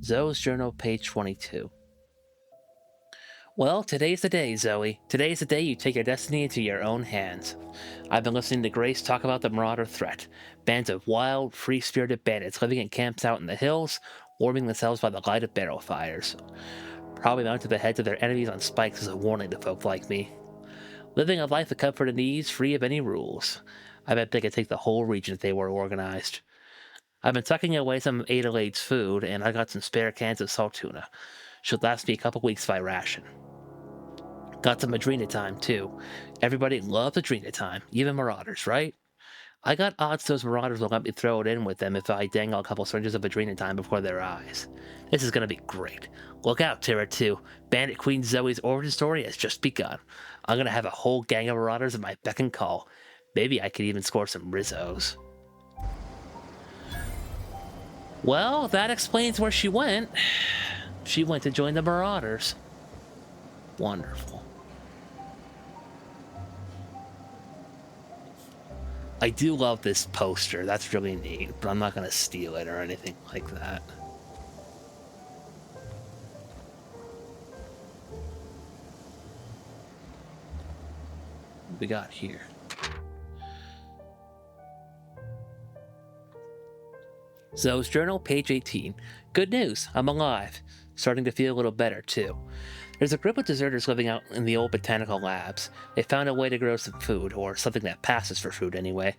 Zoe's journal, page 22. Well, today's the day, Zoe. Today's the day you take your destiny into your own hands. I've been listening to Grace talk about the Marauder threat. Bands of wild, free-spirited bandits living in camps out in the hills, warming themselves by the light of barrel fires. Probably mounted the heads of their enemies on spikes as a warning to folk like me. Living a life of comfort and ease, free of any rules. I bet they could take the whole region if they were organized. I've been tucking away some of Adelaide's food, and I got some spare cans of salt tuna. Should last me a couple weeks by ration. Got some Adrena time, too. Everybody loves Adrena time, even Marauders, right? I got odds those Marauders will let me throw it in with them if I dangle a couple syringes of Adrena time before their eyes. This is gonna be great. Look out, Terra 2. Bandit Queen Zoe's origin story has just begun. I'm gonna have a whole gang of Marauders at my beck and call. Maybe I could even score some Rizzos. Well, that explains where she went. She went to join the Marauders. Wonderful. I do love this poster. That's really neat, but I'm not going to steal it or anything like that. What we got here? Zoe's journal, page 18. Good news, I'm alive. Starting to feel a little better, too. There's a group of deserters living out in the old botanical labs. They found a way to grow some food, or something that passes for food anyway.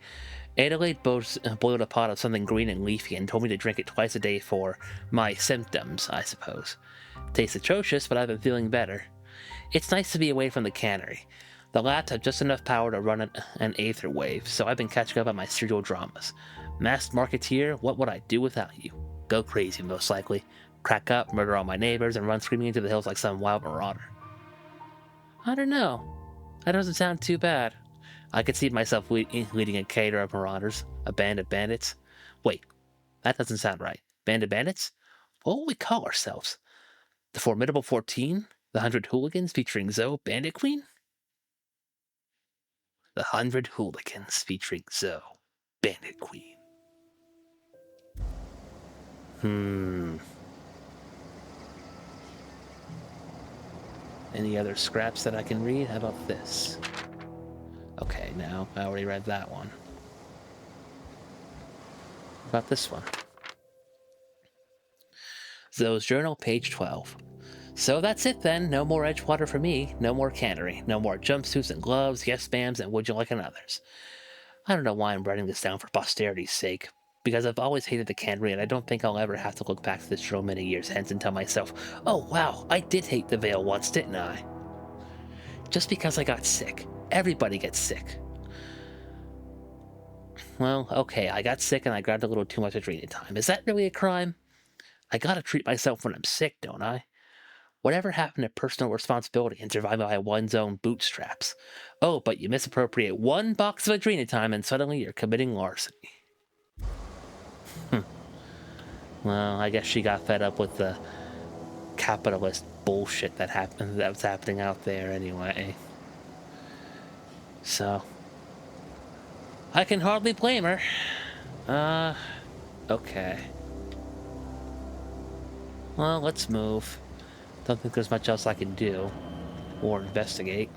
Adelaide boiled a pot of something green and leafy and told me to drink it twice a day for my symptoms, I suppose. Tastes atrocious, but I've been feeling better. It's nice to be away from the cannery. The labs have just enough power to run an aether wave, so I've been catching up on my serial dramas. Masked Marketeer, what would I do without you? Go crazy, most likely. Crack up, murder all my neighbors, and run screaming into the hills like some wild marauder. I don't know. That doesn't sound too bad. I could see myself leading a cater of marauders, a band of bandits. Wait, that doesn't sound right. Band of bandits? What will we call ourselves? The Formidable 14? The 100 Hooligans featuring Zoe, Bandit Queen? The 100 Hooligans featuring Zoe, Bandit Queen. Any other scraps that I can read? How about this? Okay, no, I already read that one. How about this one? Zoe's journal, page 12. So that's it then. No more Edgewater for me. No more cannery. No more jumpsuits and gloves, yes ma'ams, and would you like others. I don't know why I'm writing this down for posterity's sake, because I've always hated the cannery, and I don't think I'll ever have to look back to this journal many years hence and tell myself, oh wow, I did hate the Veil once, didn't I? Just because I got sick. Everybody gets sick. Well, okay, I got sick and I grabbed a little too much adrenal time. Is that really a crime? I gotta treat myself when I'm sick, don't I? Whatever happened to personal responsibility and surviving by one's own bootstraps? Oh, but you misappropriate one box of adrenal time and suddenly you're committing larceny. Well, I guess she got fed up with the capitalist bullshit that was happening out there anyway. So, I can hardly blame her. Okay. Well, let's move. Don't think there's much else I can do. Or investigate.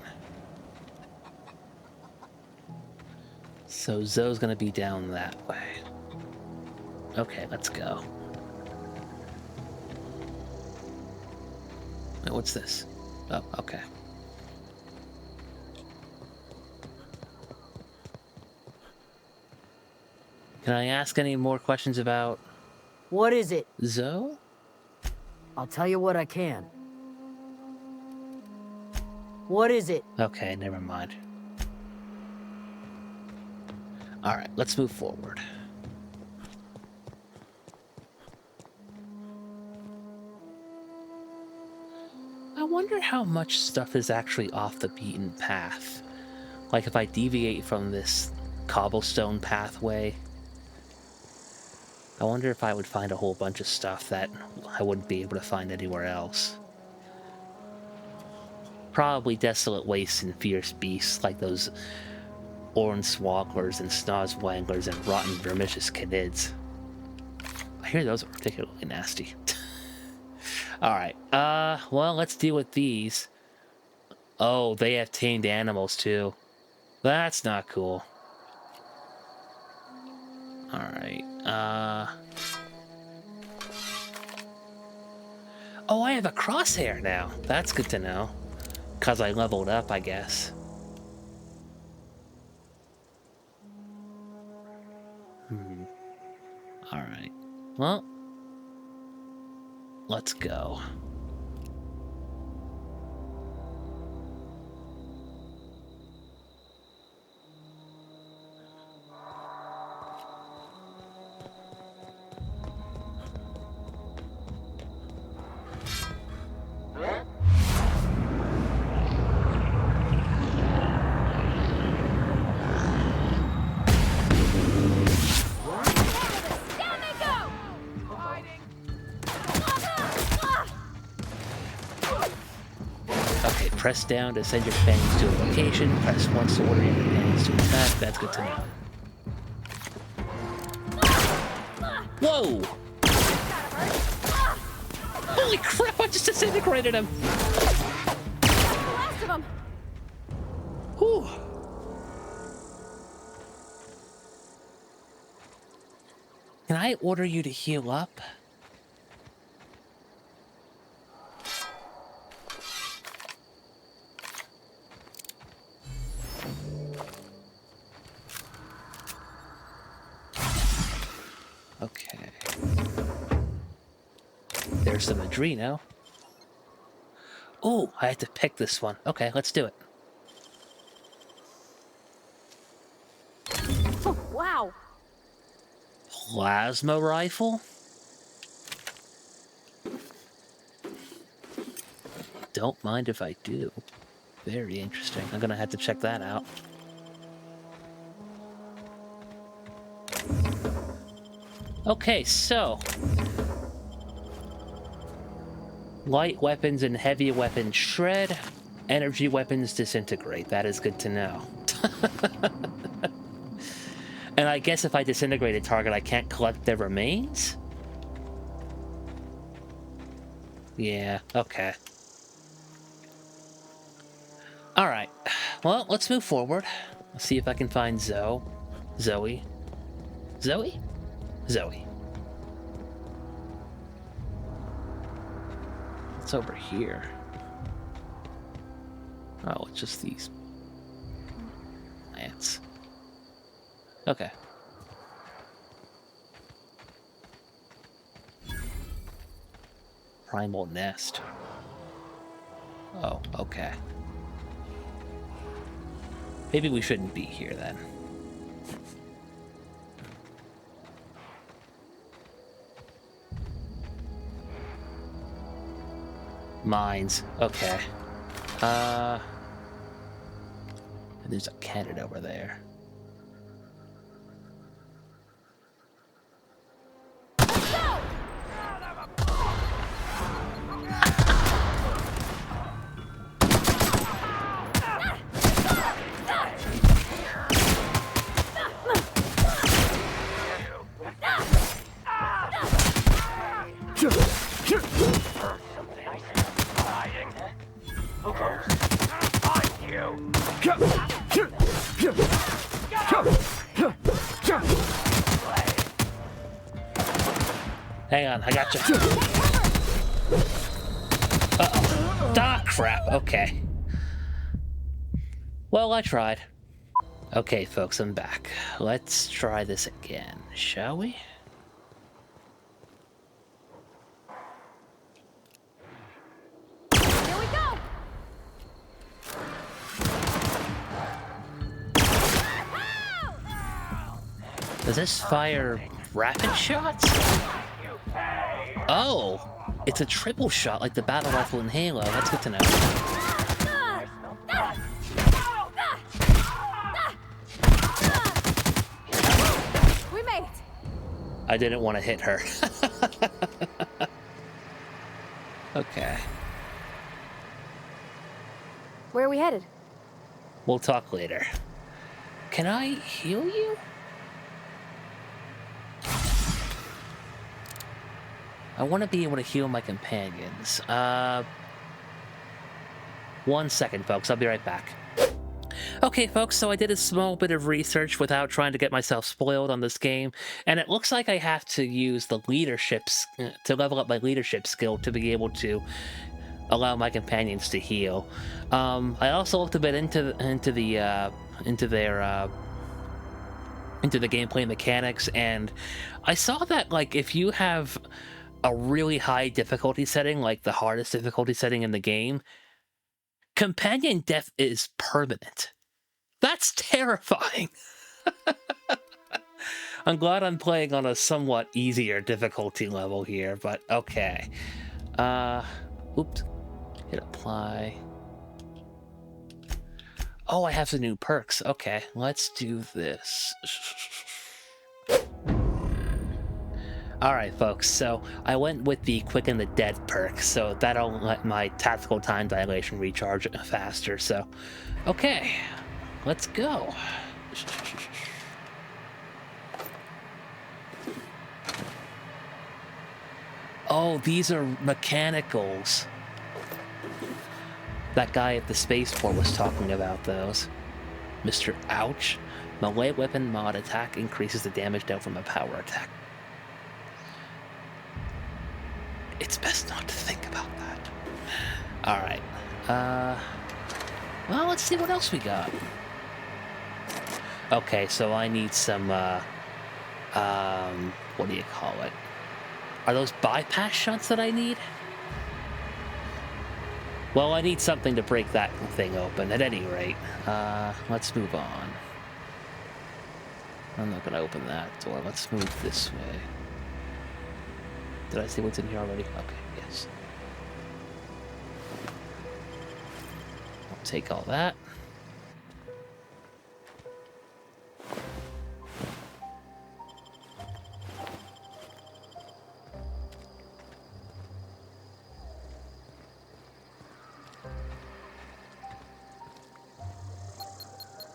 So Zoe's gonna be down that way. Okay, let's go. Wait, what's this? Oh, okay. Can I ask any more questions about... What is it? Zoe? I'll tell you what I can. What is it? Okay, never mind. Alright, let's move forward. I wonder how much stuff is actually off the beaten path. Like if I deviate from this cobblestone pathway, I wonder if I would find a whole bunch of stuff that I wouldn't be able to find anywhere else. Probably desolate wastes and fierce beasts like those orange swogglers and snozwanglers and rotten vermicious canids. I hear those are particularly nasty. Alright, well, let's deal with these. Oh, they have tamed animals too. That's not cool. Alright, oh, I have a crosshair now. That's good to know. 'Cause I leveled up, I guess. Alright. Well, let's go. Press down to send your companions to a location. Press once to order your companions to attack. That's good to know. Whoa! Holy crap, I just disintegrated him! The last of them! Whew. Can I order you to heal up? Okay. There's some Adreno. Oh, I have to pick this one. Okay, let's do it. Oh, wow. Plasma rifle? Don't mind if I do. Very interesting. I'm gonna have to check that out. Okay, so light weapons and heavy weapons shred, energy weapons disintegrate. That is good to know. And I guess if I disintegrate a target, I can't collect their remains? Yeah, okay. Alright. Well, let's move forward. Let's see if I can find Zoe. Zoe? Zoe? Zoe. What's over here? Oh, it's just these plants. Okay. Primal nest. Oh, okay. Maybe we shouldn't be here then. Mines. Okay. And there's a cannon over there. Hang on, I got you. Uh-oh. Ah, crap. Okay. Well, I tried. Okay, folks, I'm back. Let's try this again, shall we? Here we go! Does this fire rapid shots? Oh, it's a triple shot like the battle rifle in Halo. That's good to know. We made it! I didn't want to hit her. Okay. Where are we headed? We'll talk later. Can I heal you? I want to be able to heal my companions. 1 second, folks. I'll be right back. Okay, folks, so I did a small bit of research without trying to get myself spoiled on this game, and it looks like I have to use the to level up my leadership skill to be able to allow my companions to heal. I also looked a bit into the gameplay mechanics, and I saw that, like, if you have a really high difficulty setting, like the hardest difficulty setting in the game, companion death is permanent. That's terrifying. I'm glad I'm playing on a somewhat easier difficulty level here, but okay. Oops. Hit apply. Oh, I have some new perks. Okay, let's do this. Alright, folks, so I went with the Quicken the Dead perk, so that'll let my tactical time dilation recharge faster, so... Okay, let's go. Oh, these are mechanicals. That guy at the spaceport was talking about those. Mr. Ouch. Melee weapon mod attack increases the damage dealt from a power attack. It's best not to think about that. Alright. Well, let's see what else we got. Okay, so I need some, what do you call it? Are those bypass shots that I need? Well, I need something to break that thing open, at any rate. Let's move on. I'm not gonna open that door. Let's move this way. Did I see what's in here already? Okay, yes. I'll take all that.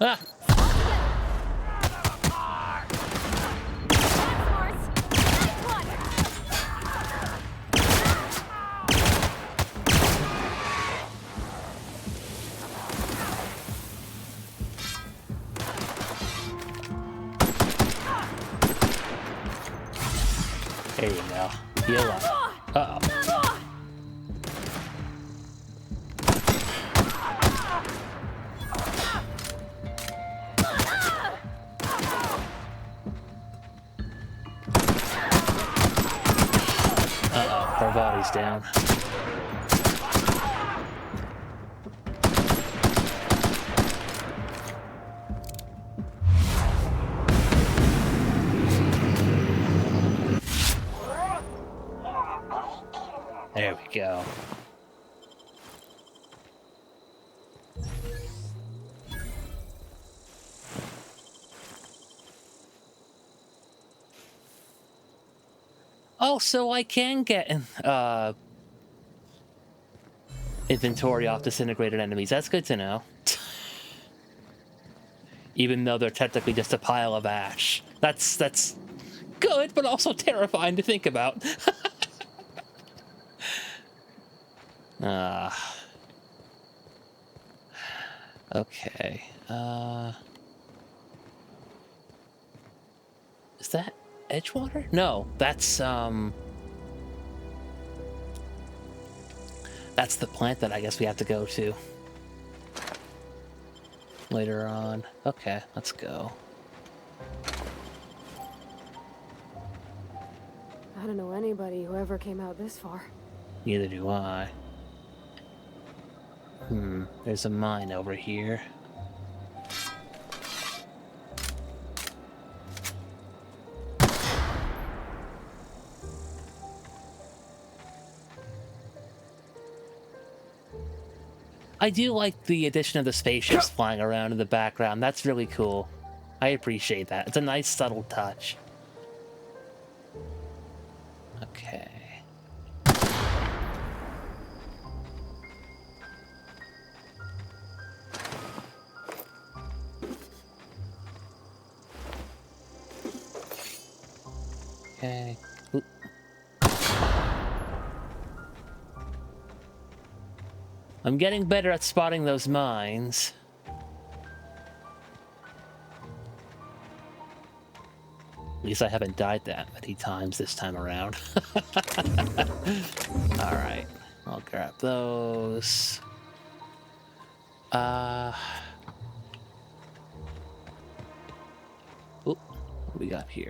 Ah! There you go. Heal up. Uh-oh. Uh-oh, her body's down. There we go. Oh, so I can get inventory off disintegrated enemies. That's good to know. Even though they're technically just a pile of ash. That's good, but also terrifying to think about. Okay. Is that Edgewater? No, that's the plant that I guess we have to go to later on. Okay, let's go. I don't know anybody who ever came out this far. Neither do I. There's a mine over here. I do like the addition of the spaceships flying around in the background. That's really cool. I appreciate that. It's a nice subtle touch. Okay. Okay. Oop. I'm getting better at spotting those mines. At least I haven't died that many times this time around. Alright. I'll grab those. Oop. What do we got here?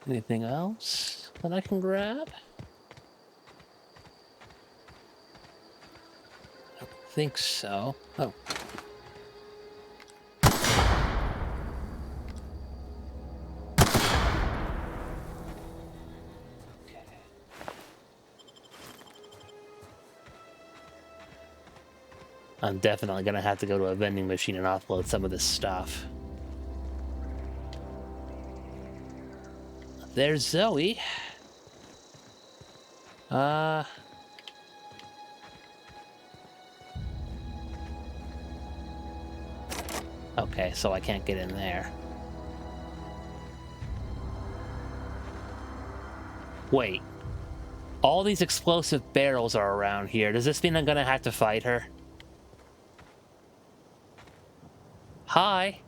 Anything else that I can grab? I don't think so. Oh. Okay. I'm definitely gonna have to go to a vending machine and offload some of this stuff. There's Zoe. Okay, so I can't get in there. Wait. All these explosive barrels are around here. Does this mean I'm gonna have to fight her? Hi.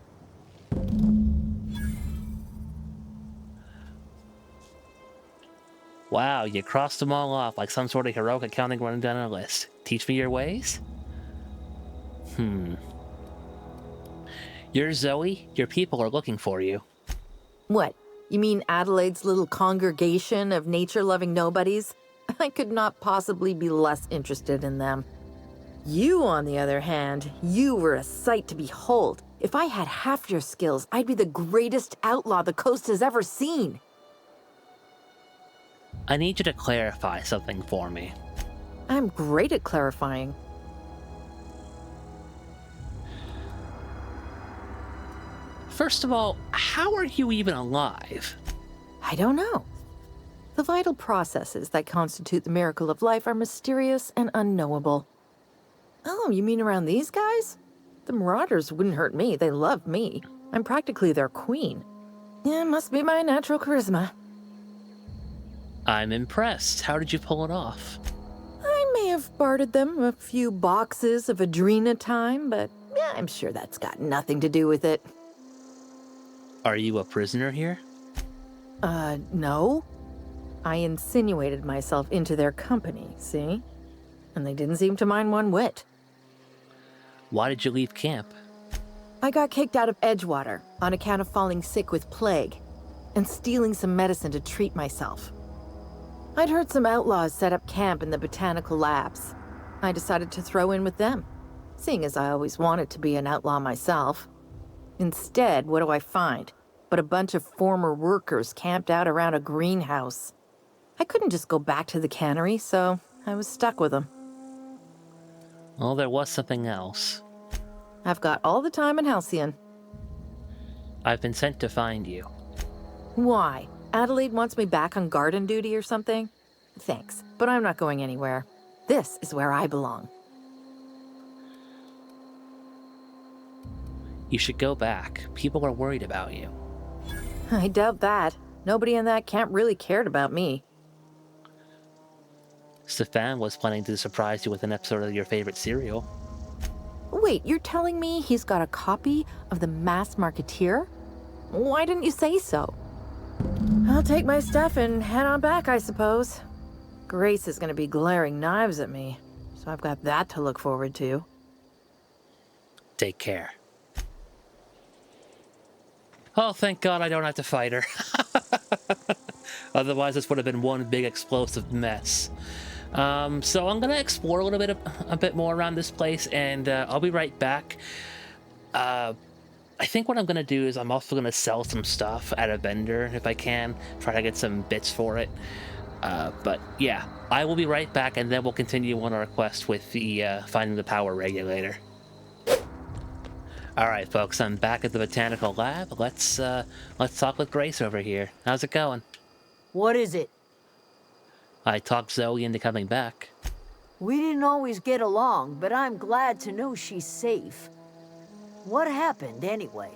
Wow, you crossed them all off like some sort of heroic accounting running down a list. Teach me your ways? You're Zoe. Your people are looking for you. What? You mean Adelaide's little congregation of nature-loving nobodies? I could not possibly be less interested in them. You, on the other hand, you were a sight to behold. If I had half your skills, I'd be the greatest outlaw the coast has ever seen. I need you to clarify something for me. I'm great at clarifying. First of all, how are you even alive? I don't know. The vital processes that constitute the miracle of life are mysterious and unknowable. Oh, you mean around these guys? The Marauders wouldn't hurt me. They love me. I'm practically their queen. Yeah, must be my natural charisma. I'm impressed. How did you pull it off? I may have I've bartered them a few boxes of Adrena time, but yeah, I'm sure that's got nothing to do with it. Are you a prisoner here? No. I insinuated myself into their company, see? And they didn't seem to mind one whit. Why did you leave camp? I got kicked out of Edgewater on account of falling sick with plague and stealing some medicine to treat myself. I'd heard some outlaws set up camp in the botanical labs. I decided to throw in with them, seeing as I always wanted to be an outlaw myself. Instead, what do I find but a bunch of former workers camped out around a greenhouse? I couldn't just go back to the cannery, so I was stuck with them. Well, there was something else. I've got all the time in Halcyon. I've been sent to find you. Why? Adelaide wants me back on garden duty or something? Thanks, but I'm not going anywhere. This is where I belong. You should go back. People are worried about you. I doubt that. Nobody in that camp really cared about me. Stefan was planning to surprise you with an episode of your favorite serial. Wait, you're telling me he's got a copy of The Masked Marketeer? Why didn't you say so? I'll take my stuff and head on back, I suppose. Grace is going to be glaring knives at me, so I've got that to look forward to. Take care. Oh, thank God I don't have to fight her. Otherwise, this would have been one big explosive mess. So I'm gonna explore a bit more around this place, and I'll be right back. I think what I'm gonna do is I'm also gonna sell some stuff at a vendor if I can, try to get some bits for it. But yeah, I will be right back, and then we'll continue on our quest with the finding the power regulator. All right, folks, I'm back at the botanical lab. Let's talk with Grace over here. How's it going? What is it? I talked Zoe into coming back. We didn't always get along, but I'm glad to know she's safe. What happened, anyway?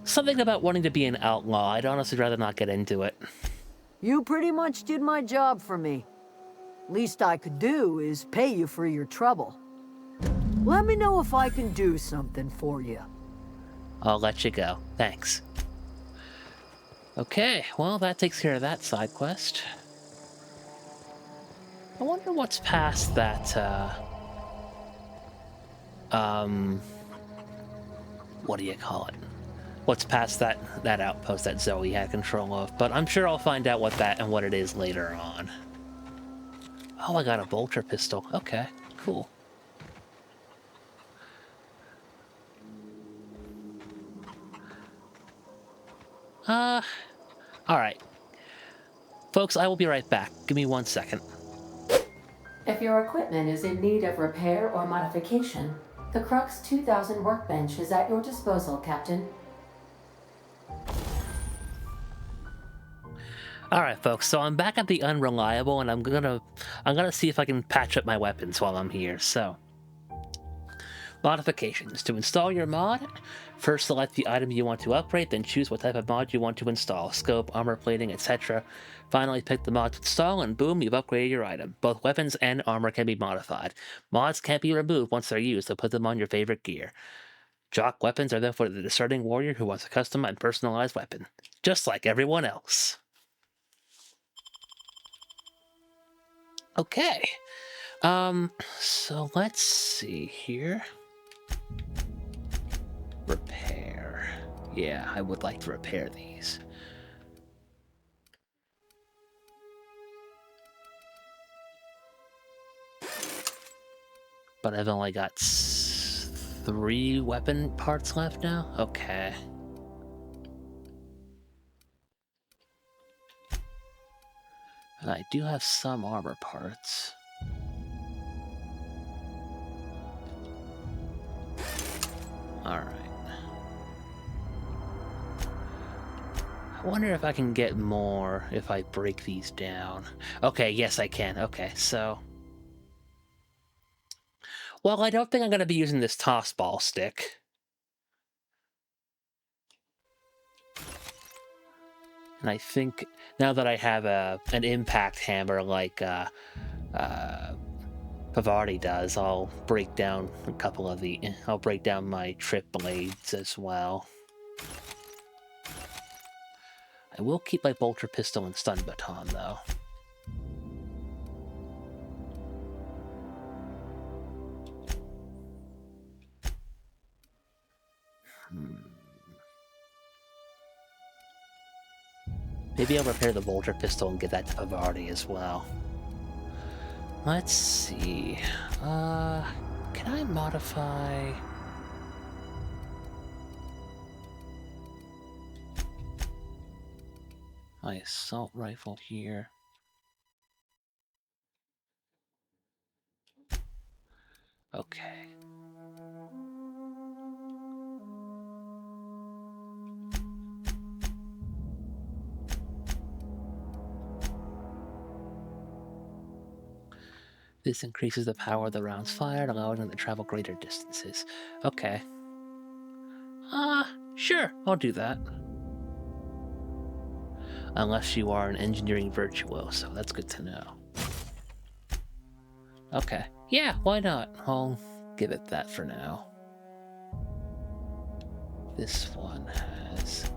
Something about wanting to be an outlaw. I'd honestly rather not get into it. You pretty much did my job for me. Least I could do is pay you for your trouble. Let me know if I can do something for you. I'll let you go. Thanks. Okay, well, that takes care of that side quest. I wonder what's past that, what do you call it? What's past that outpost that Zoe had control of, but I'm sure I'll find out what that and what it is later on. Oh, I got a bolter pistol. Okay, cool. Alright. Folks, I will be right back. Give me 1 second. If your equipment is in need of repair or modification, the Crux 2000 workbench is at your disposal, Captain. Alright, folks, so I'm back at the Unreliable, and I'm gonna see if I can patch up my weapons while I'm here, so. Modifications. To install your mod, first select the item you want to upgrade, then choose what type of mod you want to install, scope, armor plating, etc. Finally pick the mod to install, and boom, you've upgraded your item. Both weapons and armor can be modified. Mods can't be removed once they're used, so put them on your favorite gear. Jock weapons are there for the discerning warrior who wants a custom and personalized weapon, just like everyone else. Okay, so let's see here. Repair. Yeah, I would like to repair these. But I've only got 3 weapon parts left now? Okay. And I do have some armor parts. Alright. I wonder if I can get more if I break these down. Okay, yes I can. Okay, so... Well, I don't think I'm going to be using this toss ball stick. And I think now that I have an impact hammer like Pavarti does, I'll break down I'll break down my trip blades as well. I will keep my bolter pistol and stun baton though. Maybe I'll repair the bolter pistol and give that to Pavarti as well. Let's see. Can I modify... my assault rifle here? Okay. This increases the power of the rounds fired, allowing them to travel greater distances. Okay. Sure, I'll do that. Unless you are an engineering virtuoso, that's good to know. Okay. Yeah, why not? I'll give it that for now. This one has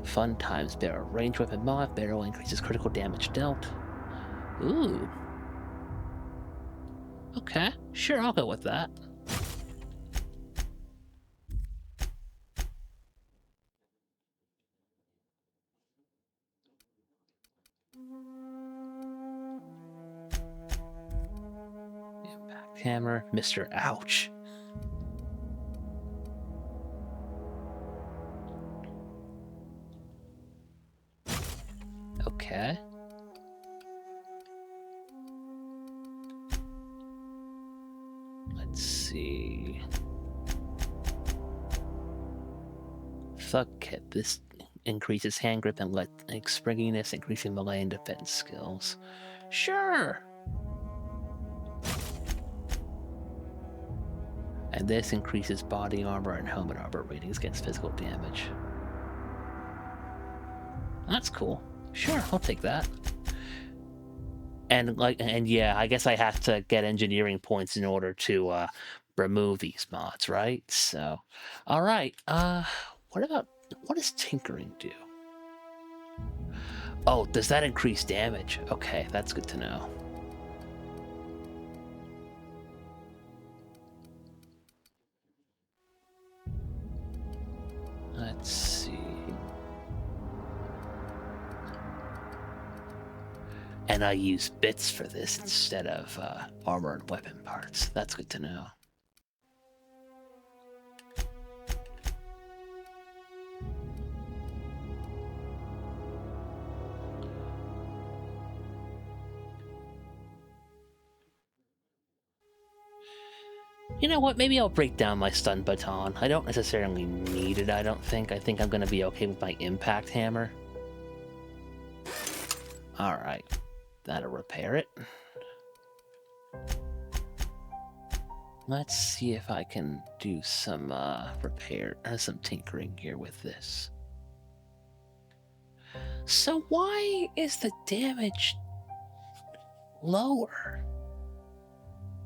fun times barrel. Range weapon mod. Barrel increases critical damage dealt. Ooh. Okay, sure, I'll go with that. Impact hammer, Mr. Ouch. Okay. Let's see. Thug kit. This increases hand grip and springiness, increasing melee and defense skills. Sure. And this increases body armor and helmet armor ratings against physical damage. That's cool. Sure, I'll take that. And yeah, I guess I have to get engineering points in order to remove these mods, right? So, all right. What does tinkering do? Oh, does that increase damage? Okay, that's good to know. Let's see. And I use bits for this instead of armor and weapon parts. That's good to know. You know what? Maybe I'll break down my stun baton. I don't necessarily need it, I don't think. I think I'm going to be okay with my impact hammer. Alright. That'll repair it. Let's see if I can do some some tinkering here with this. So why is the damage lower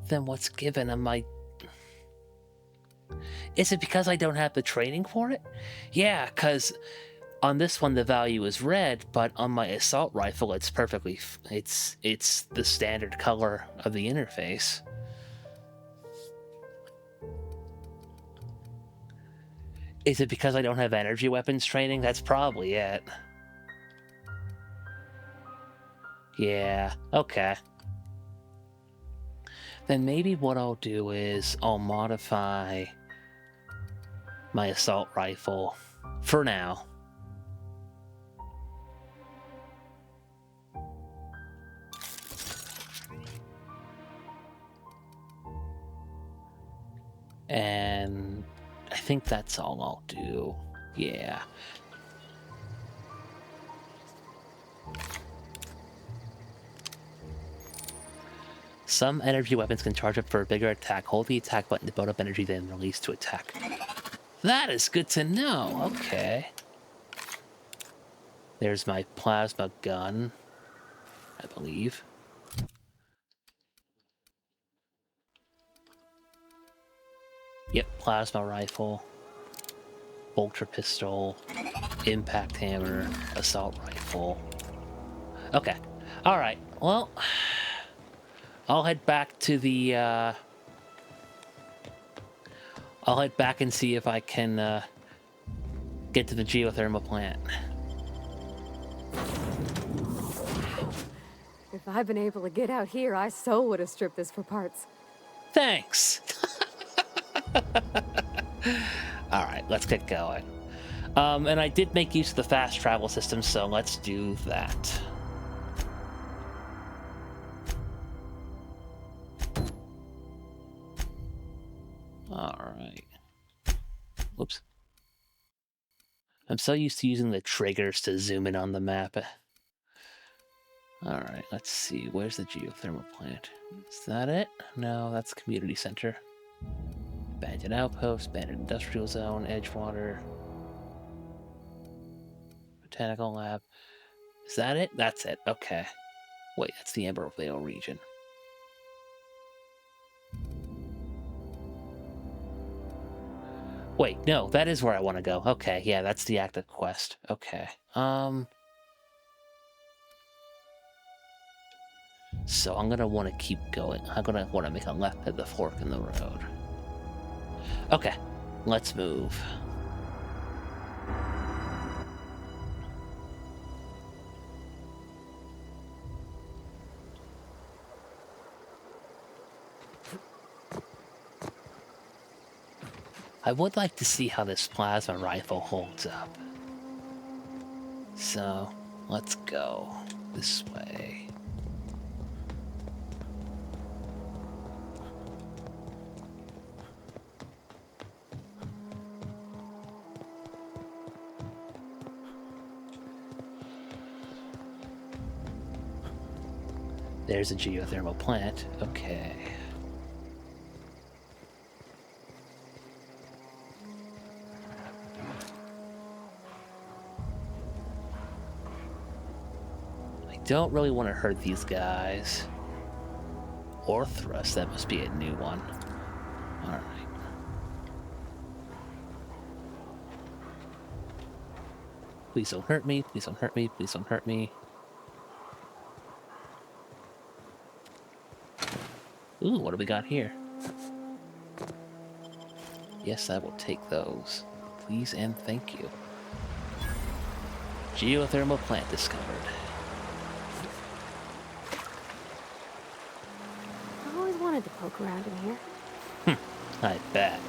than what's given on my... Is it because I don't have the training for it? Yeah, because on this one the value is red, but on my assault rifle it's perfectly... It's the standard color of the interface. Is it because I don't have energy weapons training? That's probably it. Yeah, okay. Then maybe what I'll do is I'll modify my assault rifle for now. And I think that's all I'll do. Yeah. Some energy weapons can charge up for a bigger attack. Hold the attack button to build up energy, then release to attack. That is good to know. Okay. There's my plasma gun, I believe. Yep, plasma rifle, ultra pistol, impact hammer, assault rifle. Okay. Alright, well, I'll head back to the, I'll head back and see if I can, get to the geothermal plant. If I'd been able to get out here, I so would have stripped this for parts. Thanks! Alright, let's get going. And I did make use of the fast travel system, so let's do that. Alright. Whoops. I'm so used to using the triggers to zoom in on the map. Alright, let's see. Where's the geothermal plant? Is that it? No, that's the community center. Abandoned outpost, abandoned industrial zone, Edgewater. Botanical lab. Is that it? That's it. Okay. Wait, that's the Amber Vale region. Wait, no, that is where I want to go. Okay, yeah, that's the active quest. Okay. So I'm gonna want to keep going. I'm gonna want to make a left at the fork in the road. Okay, let's move. I would like to see how this plasma rifle holds up. So, let's go this way. There's a geothermal plant. Okay. Don't really want to hurt these guys. Or thrust, that must be a new one. Alright. Please don't hurt me, please don't hurt me, please don't hurt me. Ooh, what do we got here? Yes, I will take those. Please and thank you. Geothermal plant discovered. To poke around in here. I bet.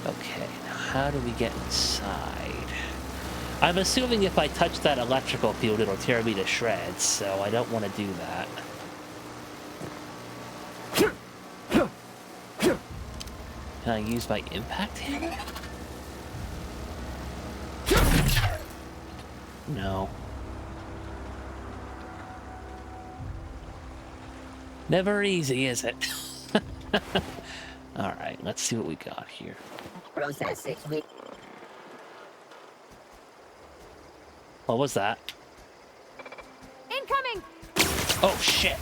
Okay, now how do we get inside? I'm assuming if I touch that electrical field, it'll tear me to shreds, so I don't want to do that. Can I use my impact hammer? No. Never easy, is it? Alright, let's see what we got here. Processing. What was that? Incoming! Oh, shit!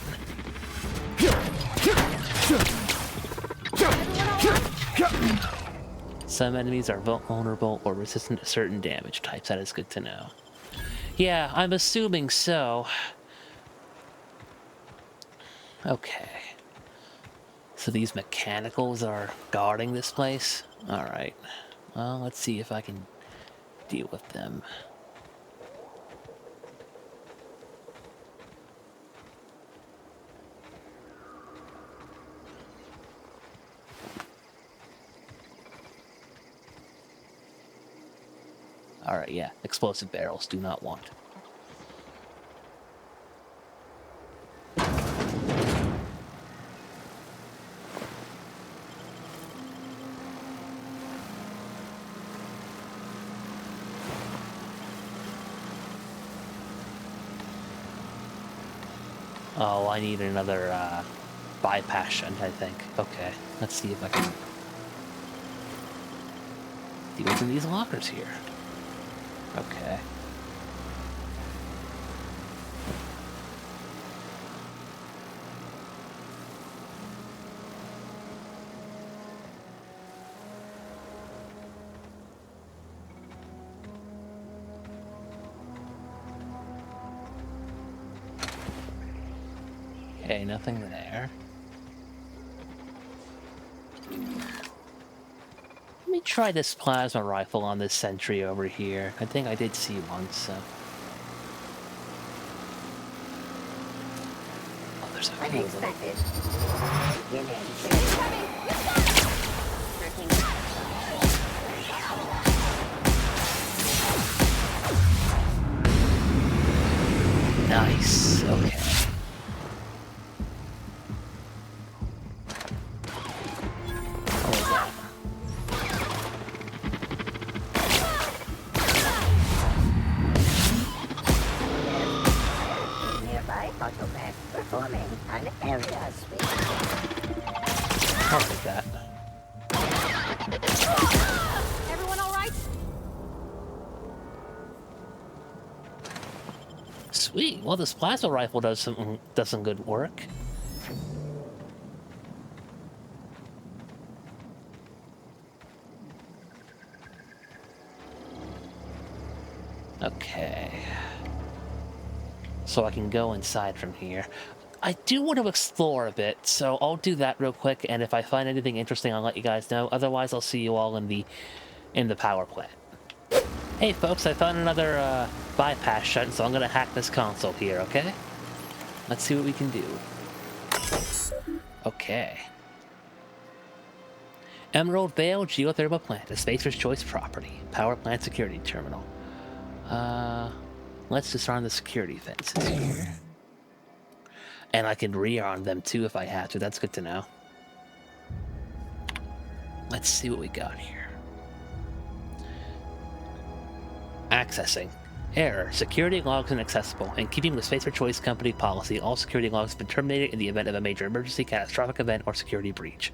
Some enemies are vulnerable or resistant to certain damage types. That is good to know. Yeah, I'm assuming so. Okay. So these mechanicals are guarding this place? Alright. Well, let's see if I can deal with them. Alright, yeah. Explosive barrels do not want. Oh, I need another bypass shunt, I think. Okay, let's see if I can deal with these lockers here. Okay. Okay, nothing there. Let me try this plasma rifle on this sentry over here. I think I did see one, so... Oh, there's a few of them. Nice, okay. What was that? Nearby photoback performing an area sweep. I'll take that. Everyone all right? Sweet. Well, this plasma rifle does some good work. Okay. So I can go inside from here. I do want to explore a bit, so I'll do that real quick, and if I find anything interesting, I'll let you guys know. Otherwise, I'll see you all in the power plant. Hey folks, I found another bypass shunt, so I'm gonna hack this console here, okay? Let's see what we can do. Okay. Emerald Vale Geothermal Plant, a Spacer's Choice property. Power plant security terminal. Let's disarm the security fences here. And I can rearm them too if I have to, that's good to know. Let's see what we got here. Accessing. Error. Security logs inaccessible. In keeping with Spacer Choice Company policy, all security logs have been terminated in the event of a major emergency, catastrophic event, or security breach.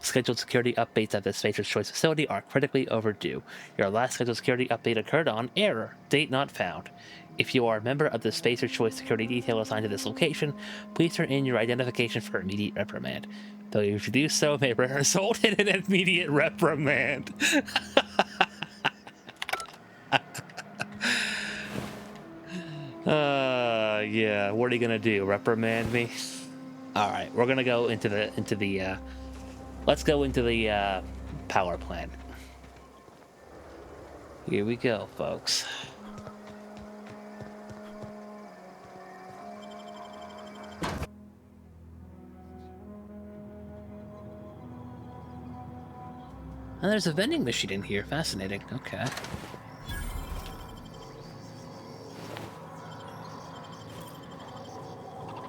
Scheduled security updates at the Spacer's Choice facility are critically overdue. Your last scheduled security update occurred on error. Date not found. If you are a member of the Spacer's Choice security detail assigned to this location, please turn in your identification for immediate reprimand. Failure to do so may result in an immediate reprimand. Yeah, what are you gonna do? Reprimand me? Alright, we're gonna go into the let's go into the power plant. Here we go, folks. And there's a vending machine in here. Fascinating. Okay.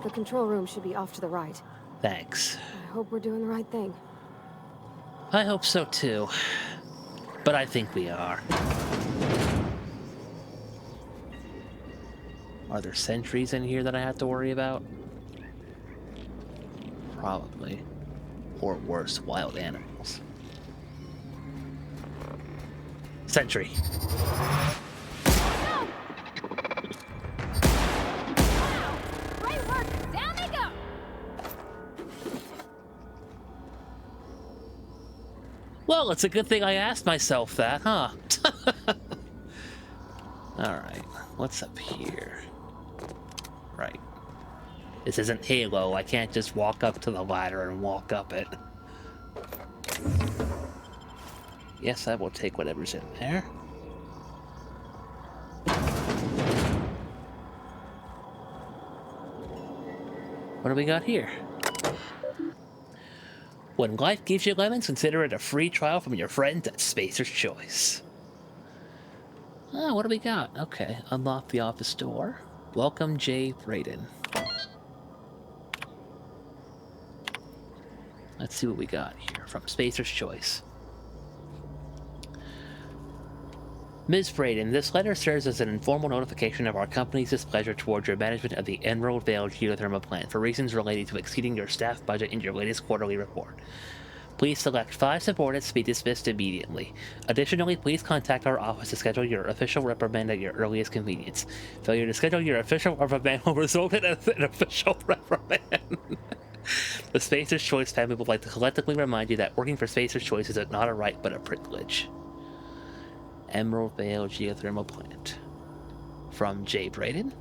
The control room should be off to the right. Thanks. I hope we're doing the right thing. I hope so too. But I think we are. Are there sentries in here that I have to worry about? Probably. Or worse, wild animals. Sentry. Great work! Down they go! Well, it's a good thing I asked myself that, huh? Alright, what's up here? Right. This isn't Halo, I can't just walk up to the ladder and walk up it. Yes, I will take whatever's in there. What do we got here? When life gives you lemons, consider it a free trial from your friends at Spacer's Choice. Ah, what do we got? Okay, unlock the office door. Welcome, Jay Braden. Let's see what we got here from Spacer's Choice. Ms. Braden, this letter serves as an informal notification of our company's displeasure towards your management of the Emerald Vale Geothermal Plant for reasons related to exceeding your staff budget in your latest quarterly report. Please select 5 subordinates to be dismissed immediately. Additionally, please contact our office to schedule your official reprimand at your earliest convenience. Failure to schedule your official reprimand will result in an official reprimand. The Spacer's Choice family would like to collectively remind you that working for Spacer's Choice is not a right but a privilege. Emerald Vale Geothermal Plant. From Jay Braden.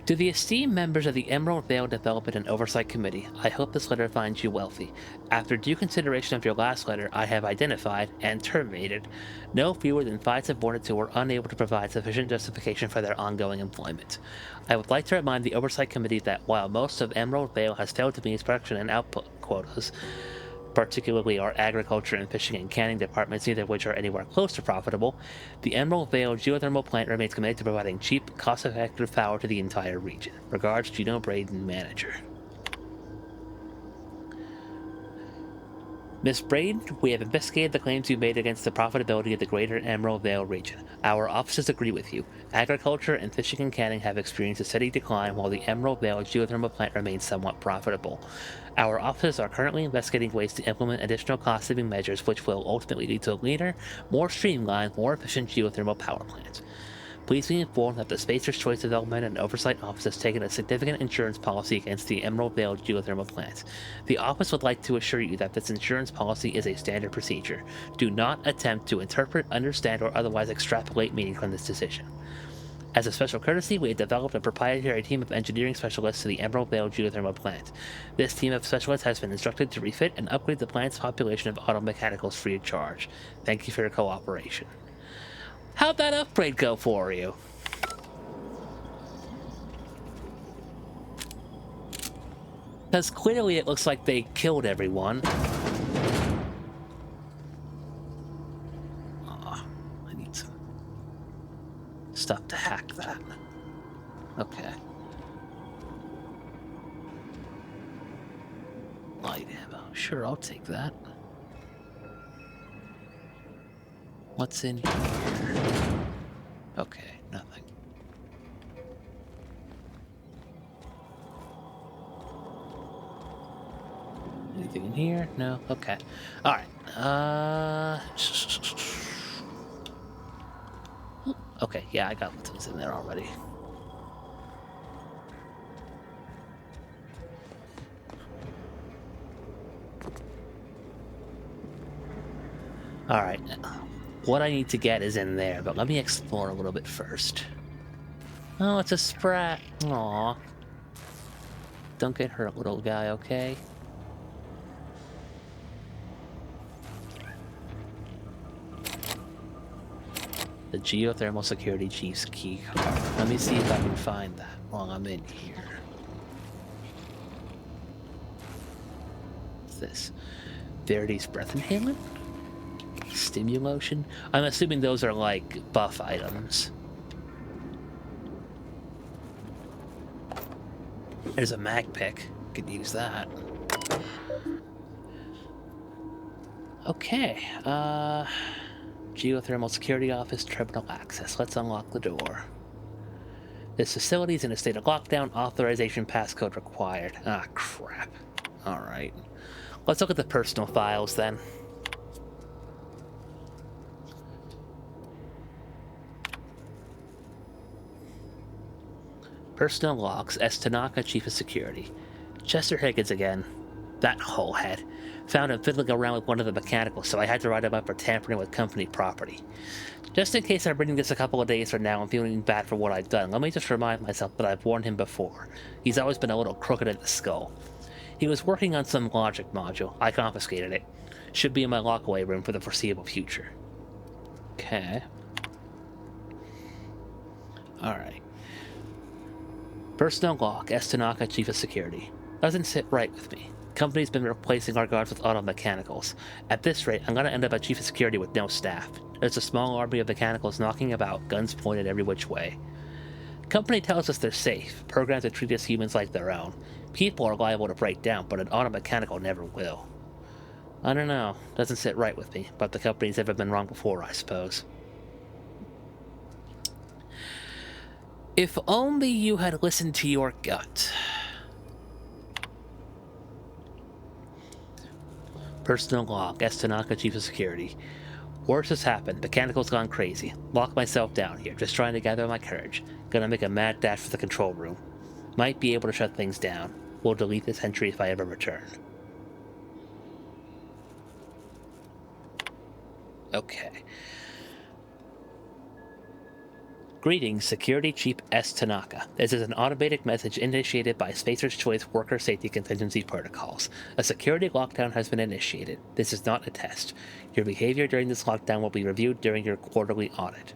To the esteemed members of the Emerald Vale Development and Oversight Committee, I hope this letter finds you wealthy. After due consideration of your last letter, I have identified and terminated no fewer than 5 subordinates who were unable to provide sufficient justification for their ongoing employment. I would like to remind the Oversight Committee that while most of Emerald Vale has failed to meet its production and output quotas, particularly our agriculture and fishing and canning departments, neither of which are anywhere close to profitable, the Emerald Vale geothermal plant remains committed to providing cheap, cost-effective power to the entire region. Regards, Gino Braden, Manager. Ms. Braden, we have investigated the claims you made against the profitability of the greater Emerald Vale region. Our offices agree with you. Agriculture and fishing and canning have experienced a steady decline, while the Emerald Vale geothermal plant remains somewhat profitable. Our offices are currently investigating ways to implement additional cost-saving measures which will ultimately lead to a leaner, more streamlined, more efficient geothermal power plant. Please be informed that the Spacer's Choice Development and Oversight Office has taken a significant insurance policy against the Emerald Vale geothermal plant. The office would like to assure you that this insurance policy is a standard procedure. Do not attempt to interpret, understand, or otherwise extrapolate meaning from this decision. As a special courtesy, we have developed a proprietary team of engineering specialists to the Emerald Vale geothermal plant. This team of specialists has been instructed to refit and upgrade the plant's population of auto mechanicals free of charge. Thank you for your cooperation. How'd that upgrade go for you? Because clearly it looks like they killed everyone. Oh, I need some stuff to hack that. Okay. Light ammo. Sure, I'll take that. What's in here? Okay, nothing. Anything in here? No? Okay. Alright. Okay, yeah, I got what's in there already. Alright. What I need to get is in there, but let me explore a little bit first. Oh, it's a sprat. Aww. Don't get hurt, little guy, okay? The Geothermal Security Chief's key card. Let me see if I can find that while I'm in here. What's this? Verity's Breath Inhalant? Stimulation? I'm assuming those are like buff items. There's a mag pick. Could use that. Okay. Geothermal Security Office, terminal access. Let's unlock the door. This facility is in a state of lockdown. Authorization passcode required. Ah, crap. Alright. Let's look at the personal files then. Personnel logs. S. Tanaka, Chief of Security. Chester Higgins again. That holehead. Found him fiddling around with one of the mechanicals, so I had to write him up for tampering with company property. Just in case I'm reading this a couple of days from now and feeling bad for what I've done, let me just remind myself that I've warned him before. He's always been a little crooked in the skull. He was working on some logic module. I confiscated it. Should be in my lockaway room for the foreseeable future. Okay. Alright. Personnel log. S. Tanaka, Chief of Security. Doesn't sit right with me. Company's been replacing our guards with auto mechanicals. At this rate, I'm gonna end up at Chief of Security with no staff. There's a small army of mechanicals knocking about, guns pointed every which way. Company tells us they're safe, programmed to treat us humans like their own. People are liable to break down, but an auto mechanical never will. I don't know, doesn't sit right with me, but the company's never been wrong before, I suppose. If only you had listened to your gut. Personal log. S. Tanaka, Chief of Security. Worse has happened. Mechanical's gone crazy. Locked myself down here, just trying to gather my courage. Gonna make a mad dash for the control room. Might be able to shut things down. We'll delete this entry if I ever return. Okay. Greetings, Security Chief S. Tanaka. This is an automated message initiated by Spacer's Choice Worker Safety Contingency Protocols. A security lockdown has been initiated. This is not a test. Your behavior during this lockdown will be reviewed during your quarterly audit.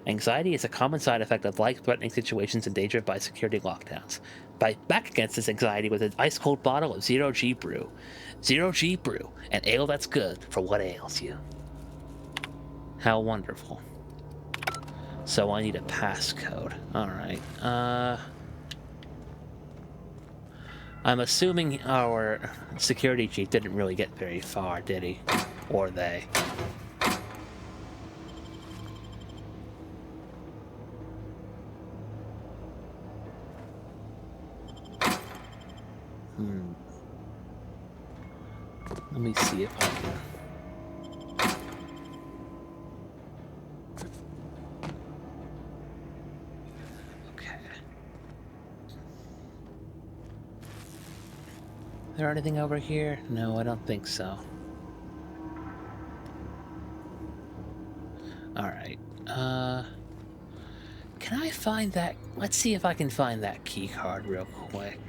Anxiety is a common side effect of life-threatening situations endangered by security lockdowns. Fight back against this anxiety with an ice-cold bottle of Zero-G Brew. Zero-G Brew, an ale that's good for what ails you. How wonderful. So I need a passcode. Alright. I'm assuming our security chief didn't really get very far, did he? Or they. Let me see if I can... Is there anything over here? No, I don't think so. Alright. Can I find that? Let's see if I can find that key card real quick.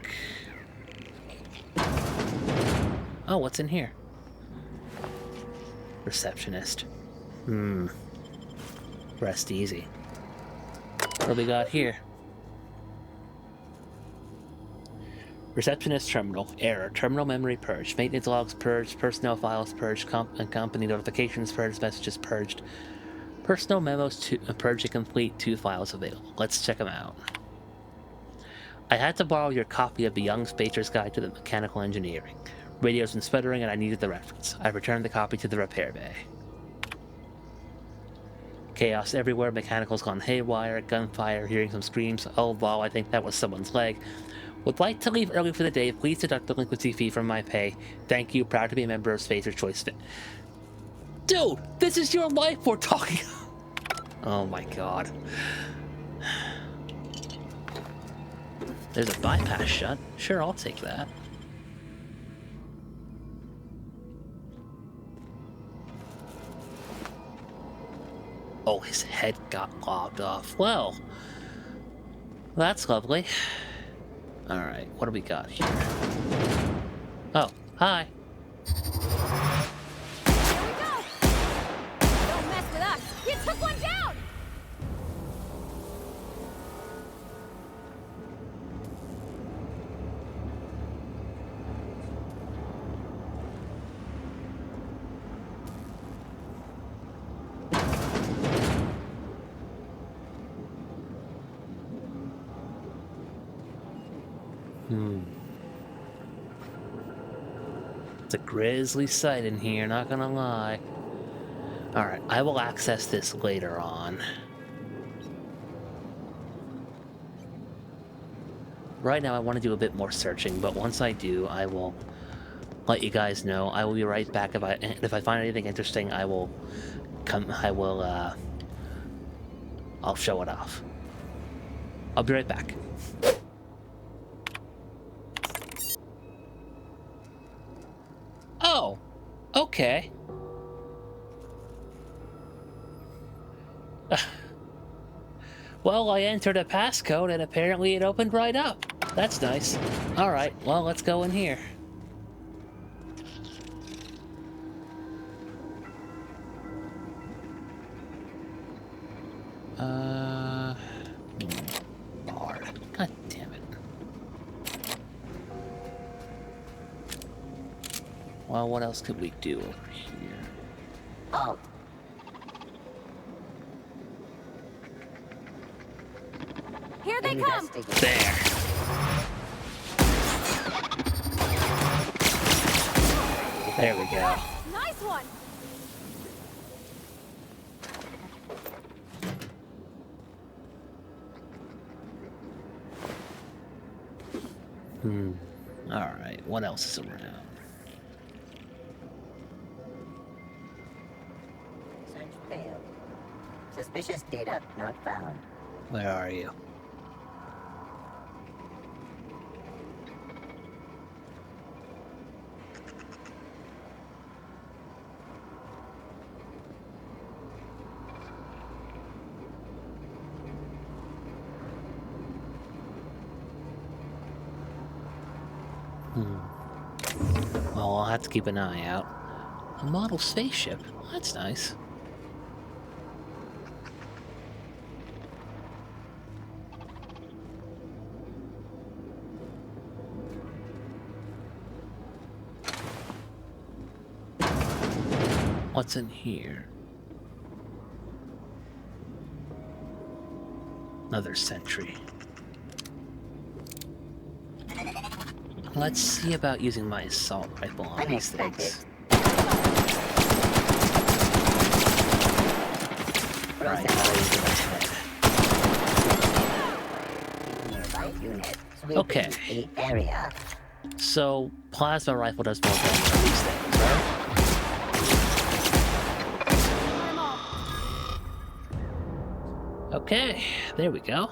Oh, what's in here? Receptionist. Rest easy. What do we got here? Receptionist terminal. Error. Terminal memory purged. Maintenance logs purged. Personnel files purged. Company notifications purged. Messages purged. Personal memos purged and complete. 2 files available. Let's check them out. I had to borrow your copy of the Young Spacer's Guide to the Mechanical Engineering. Radio's been sputtering and I needed the reference. I returned the copy to the repair bay. Chaos everywhere. Mechanical's gone haywire. Gunfire. Hearing some screams. Oh, wow, I think that was someone's leg. Would like to leave early for the day. Please deduct the delinquency fee from my pay. Thank you. Proud to be a member of Spacer's Choice. Dude, this is your life we're talking. Oh my god. There's a bypass shut. Sure, I'll take that. Oh, his head got lobbed off. Well, that's lovely. Alright, what do we got here? Oh, hi. Here we go! Don't mess with us! You took one down! It's a grisly sight in here, not gonna lie. Alright, I will access this later on. Right now I want to do a bit more searching, but once I do, I will let you guys know. I will be right back. If I find anything interesting, I'll show it off. I'll be right back. Oh, okay. Well, I entered a passcode and apparently it opened right up. That's nice. Alright, well, let's go in here. Barred. God damn it. Well, what else could we do over here? Oh. Here they come! There. There we go. Nice one! Alright, what else is around? Search failed. Suspicious data not found. Where are you? Well, I'll have to keep an eye out. A model spaceship. That's nice. What's in here? Another sentry. Let's see about using my assault rifle on these things. Right, okay. So, plasma rifle does more damage on these things, right? Okay, there we go.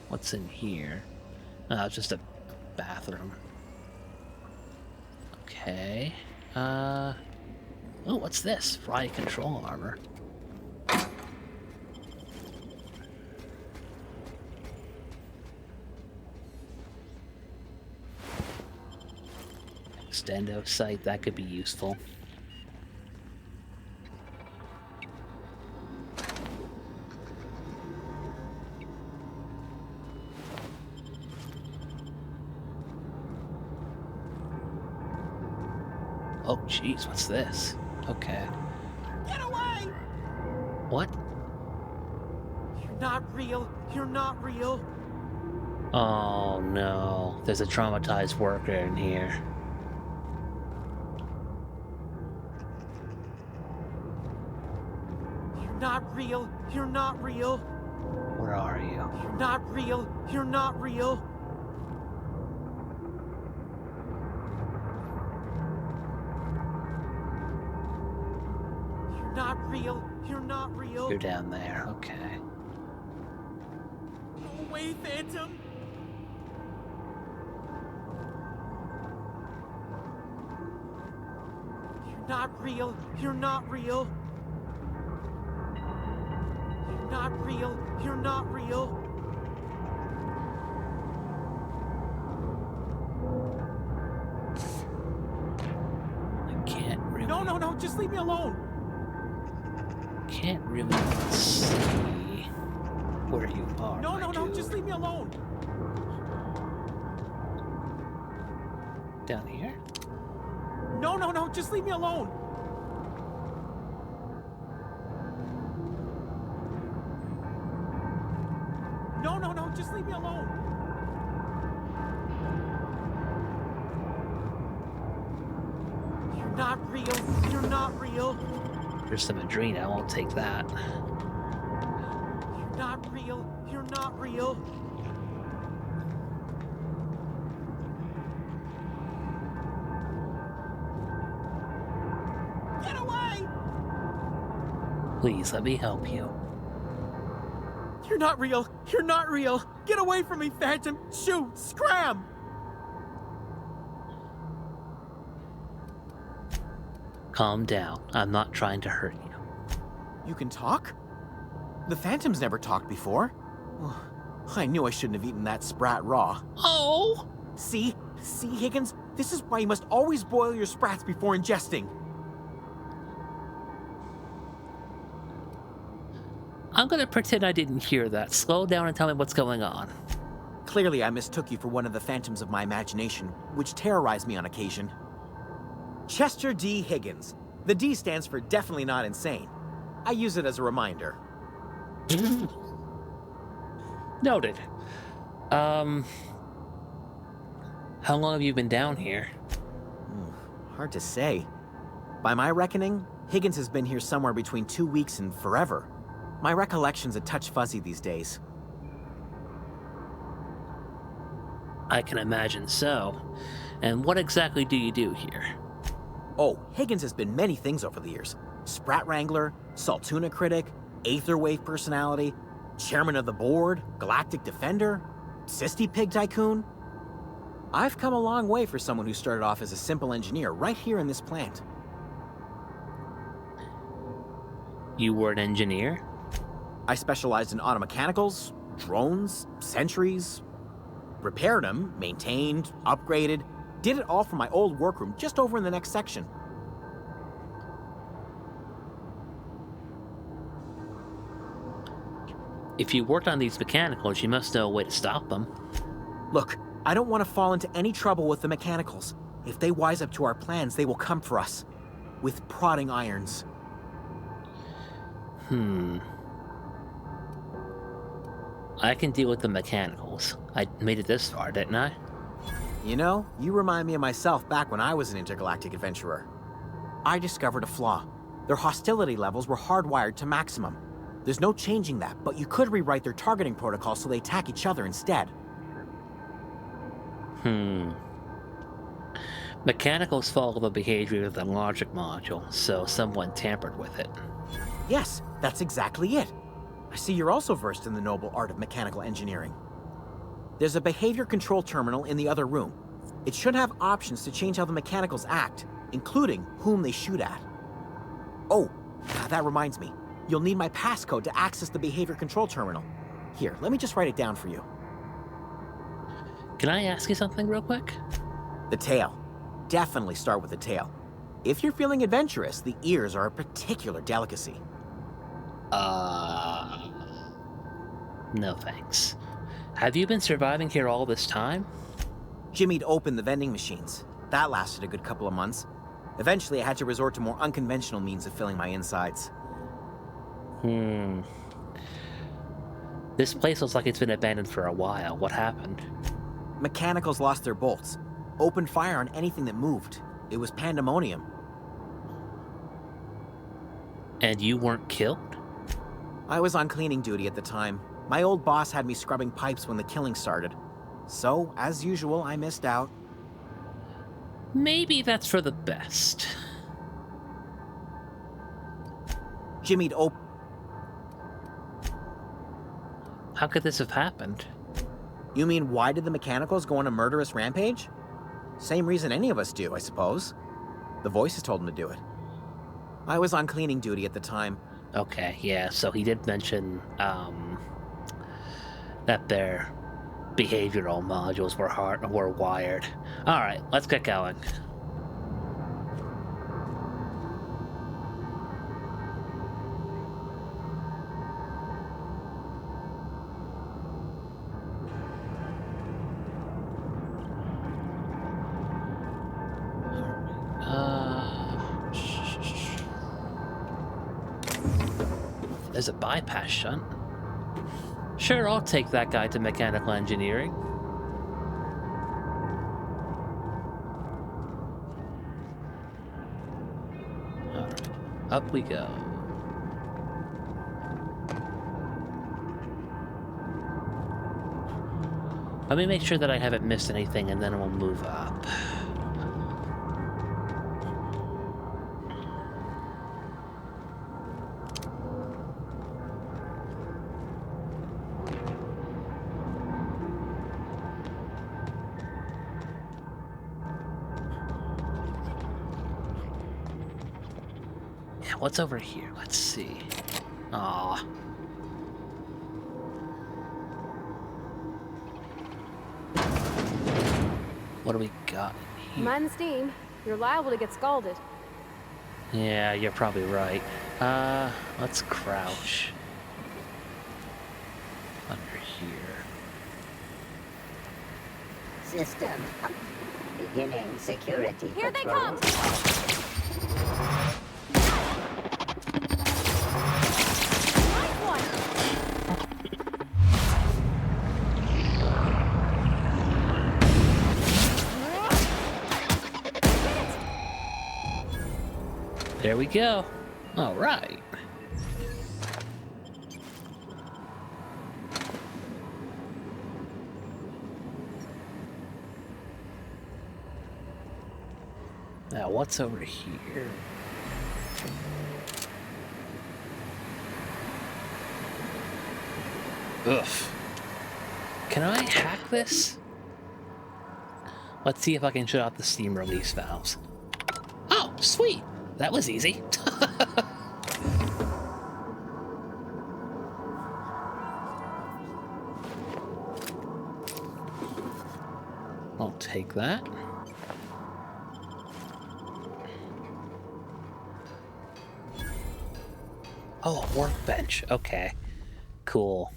What's in here? It's just a bathroom. Okay. Oh, what's this? Riot control armor. Extendo sight, that could be useful. Oh, jeez, what's this? Okay. Get away! What? You're not real. You're not real. Oh, no. There's a traumatized worker in here. You're not real. You're not real. Where are you? You're not real. You're not real. You're not real. You're not real. You're down there, okay. Go away, Phantom. You're not real. You're not real. You're not real. You're not real. I can't really... No, just leave me alone. Can't really see where you are. No, just leave me alone. Down here? No, just leave me alone. No, just leave me alone. You're not real. You're not real. There's some adrena, I won't take that. You're not real. You're not real. Get away! Please, let me help you. You're not real. You're not real. Get away from me, Phantom. Shoot! Scram! Calm down. I'm not trying to hurt you. You can talk? The Phantom's never talked before. I knew I shouldn't have eaten that sprat raw. Oh! See, Higgins? This is why you must always boil your sprats before ingesting. I'm gonna pretend I didn't hear that. Slow down and tell me what's going on. Clearly, I mistook you for one of the phantoms of my imagination, which terrorize me on occasion. Chester D. Higgins. The D stands for definitely not insane. I use it as a reminder. Noted. How long have you been down here? Hard to say. By my reckoning, Higgins has been here somewhere between 2 weeks and forever. My recollection's a touch fuzzy these days. I can imagine so. And what exactly do you do here? Oh, Higgins has been many things over the years. Sprat Wrangler, Saltuna Critic, Aetherwave Personality. Chairman of the board, galactic defender, Sisty Pig Tycoon. I've come a long way for someone who started off as a simple engineer right here in this plant. You were an engineer? I specialized in automechanicals, drones, sentries, repaired them, maintained, upgraded, did it all from my old workroom just over in the next section. If you worked on these mechanicals, you must know a way to stop them. Look, I don't want to fall into any trouble with the mechanicals. If they wise up to our plans, they will come for us. With prodding irons. I can deal with the mechanicals. I made it this far, didn't I? You know, you remind me of myself back when I was an intergalactic adventurer. I discovered a flaw. Their hostility levels were hardwired to maximum. There's no changing that, but you could rewrite their targeting protocol so they attack each other instead. Mechanicals follow the behavior of the logic module, so someone tampered with it. Yes, that's exactly it. I see you're also versed in the noble art of mechanical engineering. There's a behavior control terminal in the other room. It should have options to change how the mechanicals act, including whom they shoot at. Oh, that reminds me. You'll need my passcode to access the behavior control terminal. Here, let me just write it down for you. Can I ask you something real quick? The tail. Definitely start with the tail. If you're feeling adventurous, the ears are a particular delicacy. No thanks. Have you been surviving here all this time? Jimmy'd opened the vending machines. That lasted a good couple of months. Eventually, I had to resort to more unconventional means of filling my insides. This place looks like it's been abandoned for a while. What happened? Mechanicals lost their bolts. Opened fire on anything that moved. It was pandemonium. And you weren't killed? I was on cleaning duty at the time. My old boss had me scrubbing pipes when the killing started. So, as usual, I missed out. Maybe that's for the best. Jimmy'd open... How could this have happened? You mean, why did the mechanicals go on a murderous rampage? Same reason any of us do, I suppose. The voices told him to do it. I was on cleaning duty at the time. Okay, yeah, so he did mention, that their behavioral modules were wired. Alright, let's get going. There's a bypass shunt. Sure, I'll take that guy to mechanical engineering. Alright, up we go. Let me make sure that I haven't missed anything and then we'll move up. What's over here? Let's see. Aw. What do we got here? Mind the steam. You're liable to get scalded. Yeah, you're probably right. Let's crouch. Under here. System beginning security Here they control. come! There we go. All right. Now, what's over here? Ugh. Can I hack this? Let's see if I can shut off the steam release valves. Oh, sweet! That was easy. I'll take that. Oh, a workbench. Okay. Cool.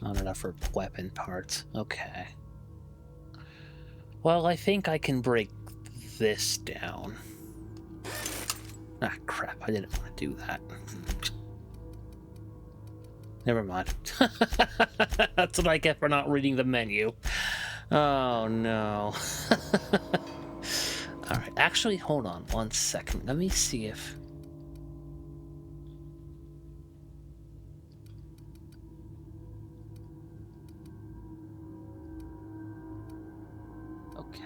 Not enough for weapon parts. Okay. Well, I think I can break this down. Ah, crap. I didn't want to do that. Never mind. That's what I get for not reading the menu. Oh, no. Alright, actually, hold on 1 second. Let me see if... Okay.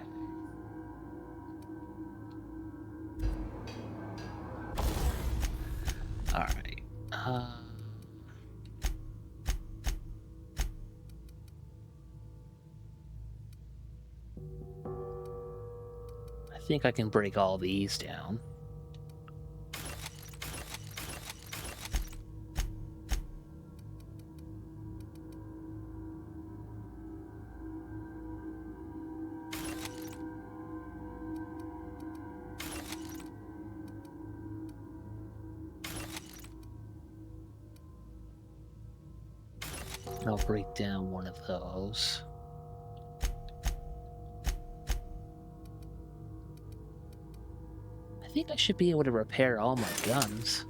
Alright. I think I can break all these down. I'll break down one of those. I think I should be able to repair all my guns.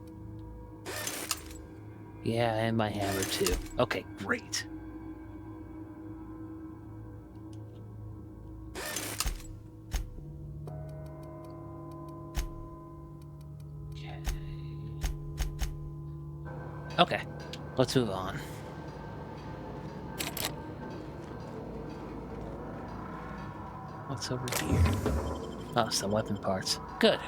Yeah, and my hammer too. Okay, great. Okay, let's move on. What's over here? Oh, some weapon parts. Good.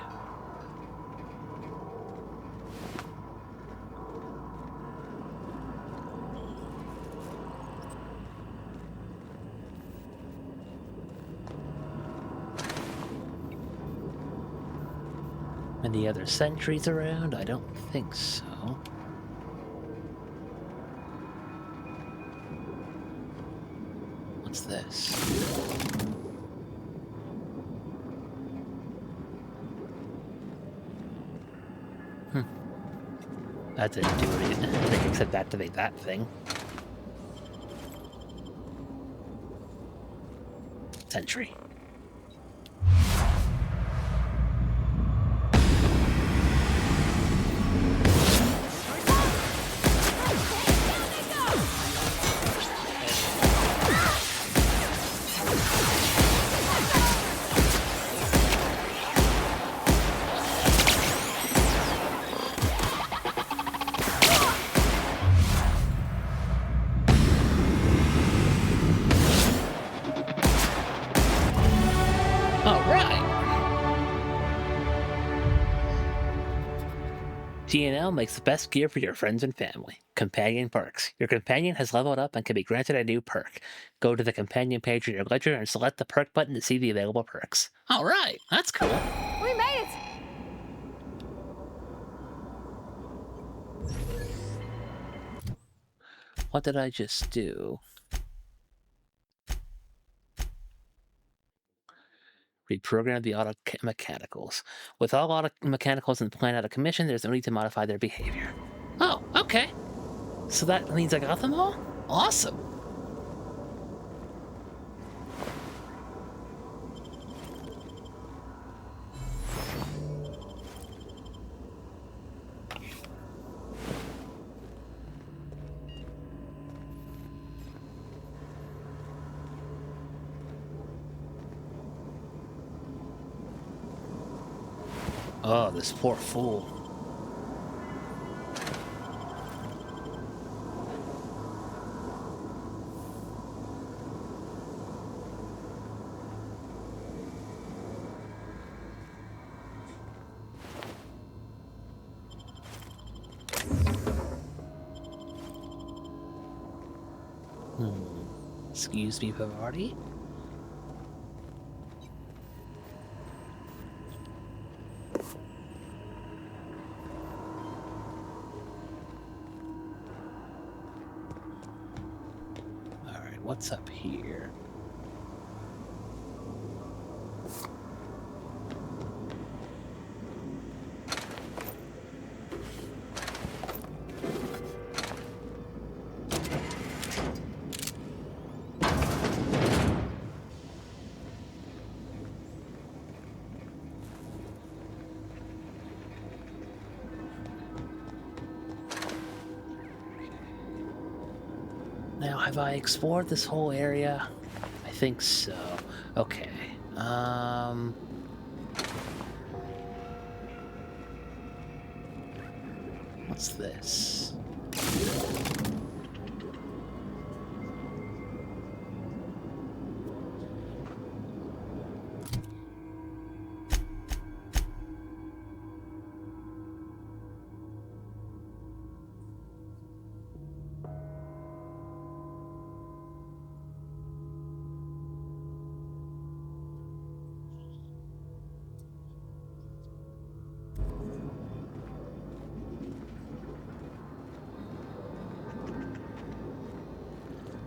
Any other sentries around? I don't think so. What's this? That didn't do anything except activate that thing. Sentry. GNL makes the best gear for your friends and family. Companion perks. Your companion has leveled up and can be granted a new perk. Go to the companion page in your ledger and select the perk button to see the available perks. Alright, that's cool. We made it! What did I just do? Reprogram the auto mechanicals. With all auto mechanicals in the plant out of commission, there's no need to modify their behavior. Oh, okay. So that means I got them all? Awesome. Oh, this poor fool. Excuse me, Bavardi? Alright, what's up here? Now, have I explored this whole area? I think so. Okay. What's this?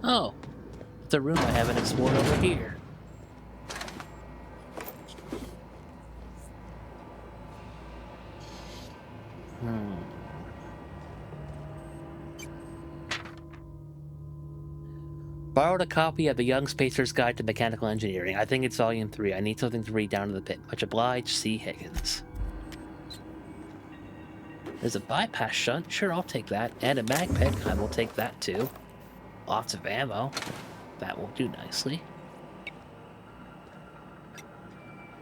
Oh, it's a room I haven't explored over here. Borrowed a copy of The Young Spacer's Guide to Mechanical Engineering. I think it's volume 3. I need something to read down to the pit. Much obliged, C. Higgins. There's a bypass shunt. Sure, I'll take that. And a mag pick. I will take that too. Lots of ammo. That will do nicely.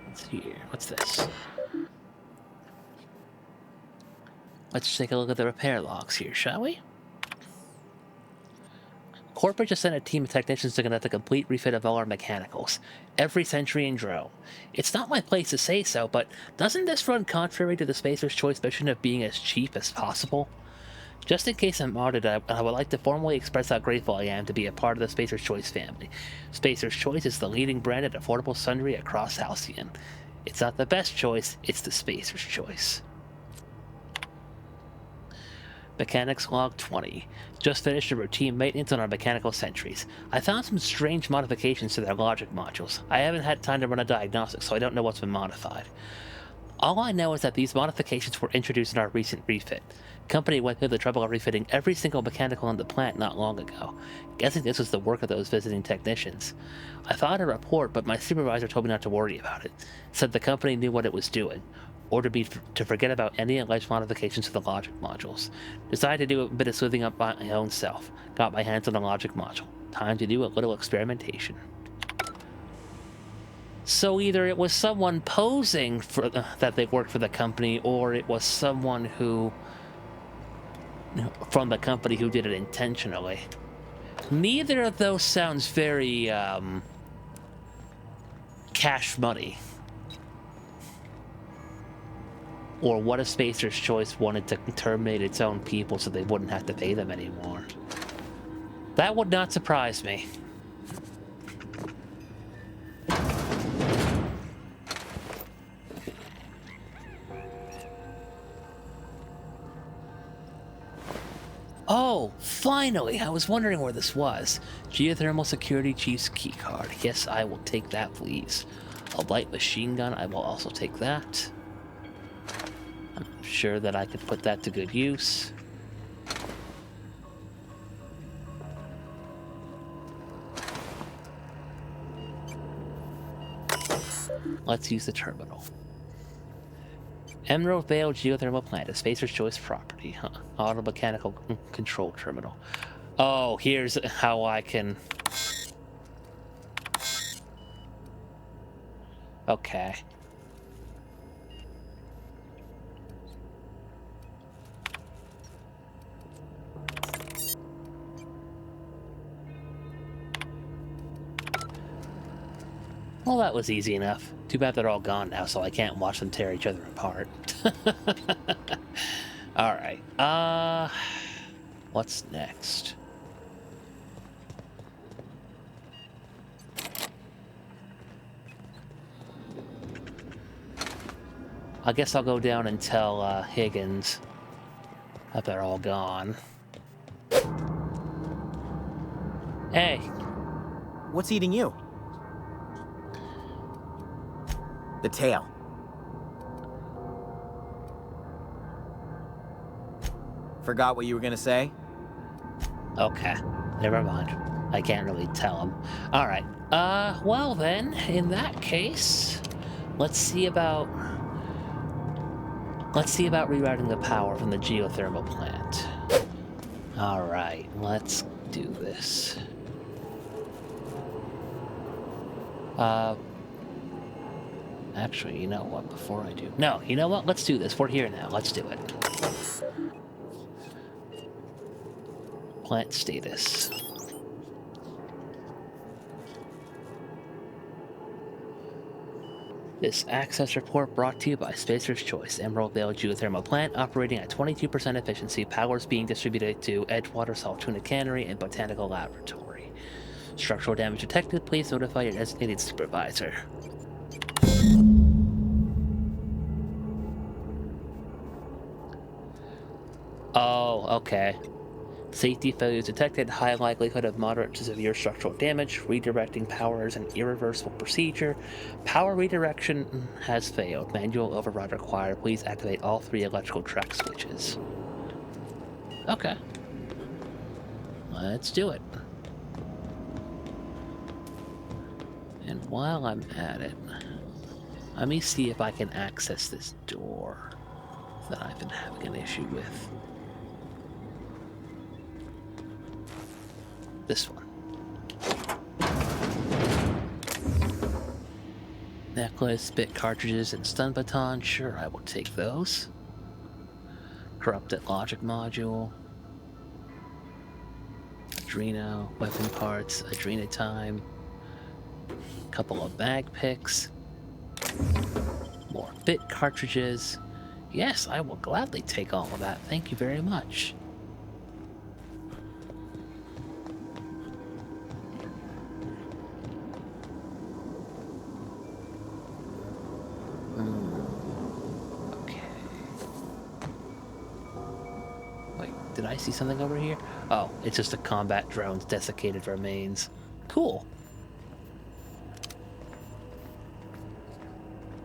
What's here? What's this? Let's take a look at the repair logs here, shall we? Corporate just sent a team of technicians to conduct a complete refit of all our mechanicals. Every Century and drone. It's not my place to say so, but doesn't this run contrary to the Spacer's Choice mission of being as cheap as possible? Just in case I'm audited, I would like to formally express how grateful I am to be a part of the Spacer's Choice family. Spacer's Choice is the leading brand of affordable sundry across Halcyon. It's not the best choice, it's the Spacer's Choice. Mechanics Log 20. Just finished a routine maintenance on our mechanical sentries. I found some strange modifications to their logic modules. I haven't had time to run a diagnostic, so I don't know what's been modified. All I know is that these modifications were introduced in our recent refit. Company went through the trouble of refitting every single mechanical in the plant not long ago. Guessing this was the work of those visiting technicians. I filed a report, but my supervisor told me not to worry about it. Said the company knew what it was doing. Ordered me to forget about any alleged modifications to the logic modules. Decided to do a bit of sleuthing up by my own self. Got my hands on the logic module. Time to do a little experimentation. So either it was someone posing for that they worked for the company, or it was someone who from the company who did it intentionally. Neither of those sounds very cash money. Or what if Spacer's Choice wanted to terminate its own people so they wouldn't have to pay them anymore? That would not surprise me. Oh, finally! I was wondering where this was. Geothermal Security Chief's keycard. Yes, I will take that, please. A light machine gun, I will also take that. I'm sure that I could put that to good use. Let's use the terminal. Emerald Vale Geothermal Plant, a Spacer's Choice property. Huh. Auto mechanical control terminal. Oh, here's how I can... Okay. Well, that was easy enough. Too bad they're all gone now, so I can't watch them tear each other apart. Alright, what's next? I guess I'll go down and tell Higgins that they're all gone. Hey. What's eating you? The tail. Forgot what you were gonna say? Okay, never mind. I can't really tell him. All right. Well then, in that case, let's see about rerouting the power from the geothermal plant. All right, let's do this. Actually, you know what? Before I do, no, you know what? Let's do this. We're here now. Let's do it. Plant status. This access report brought to you by Spacer's Choice. Emerald Vale Geothermal Plant operating at 22% efficiency. Powers being distributed to Edgewater Salt Tuna Cannery and Botanical Laboratory. Structural damage detected. Please notify your designated supervisor. Oh, okay. Safety failures detected, high likelihood of moderate to severe structural damage, redirecting power is an irreversible procedure. Power redirection has failed. Manual override required. Please activate all 3 electrical track switches. Okay. Let's do it. And while I'm at it, let me see if I can access this door that I've been having an issue with. This one. Necklace, bit cartridges, and stun baton. Sure, I will take those. Corrupted logic module. Adreno, weapon parts, Adrena time. Couple of bag picks. More bit cartridges. Yes, I will gladly take all of that. Thank you very much. Did I see something over here? Oh, it's just a combat drone's desiccated remains. Cool.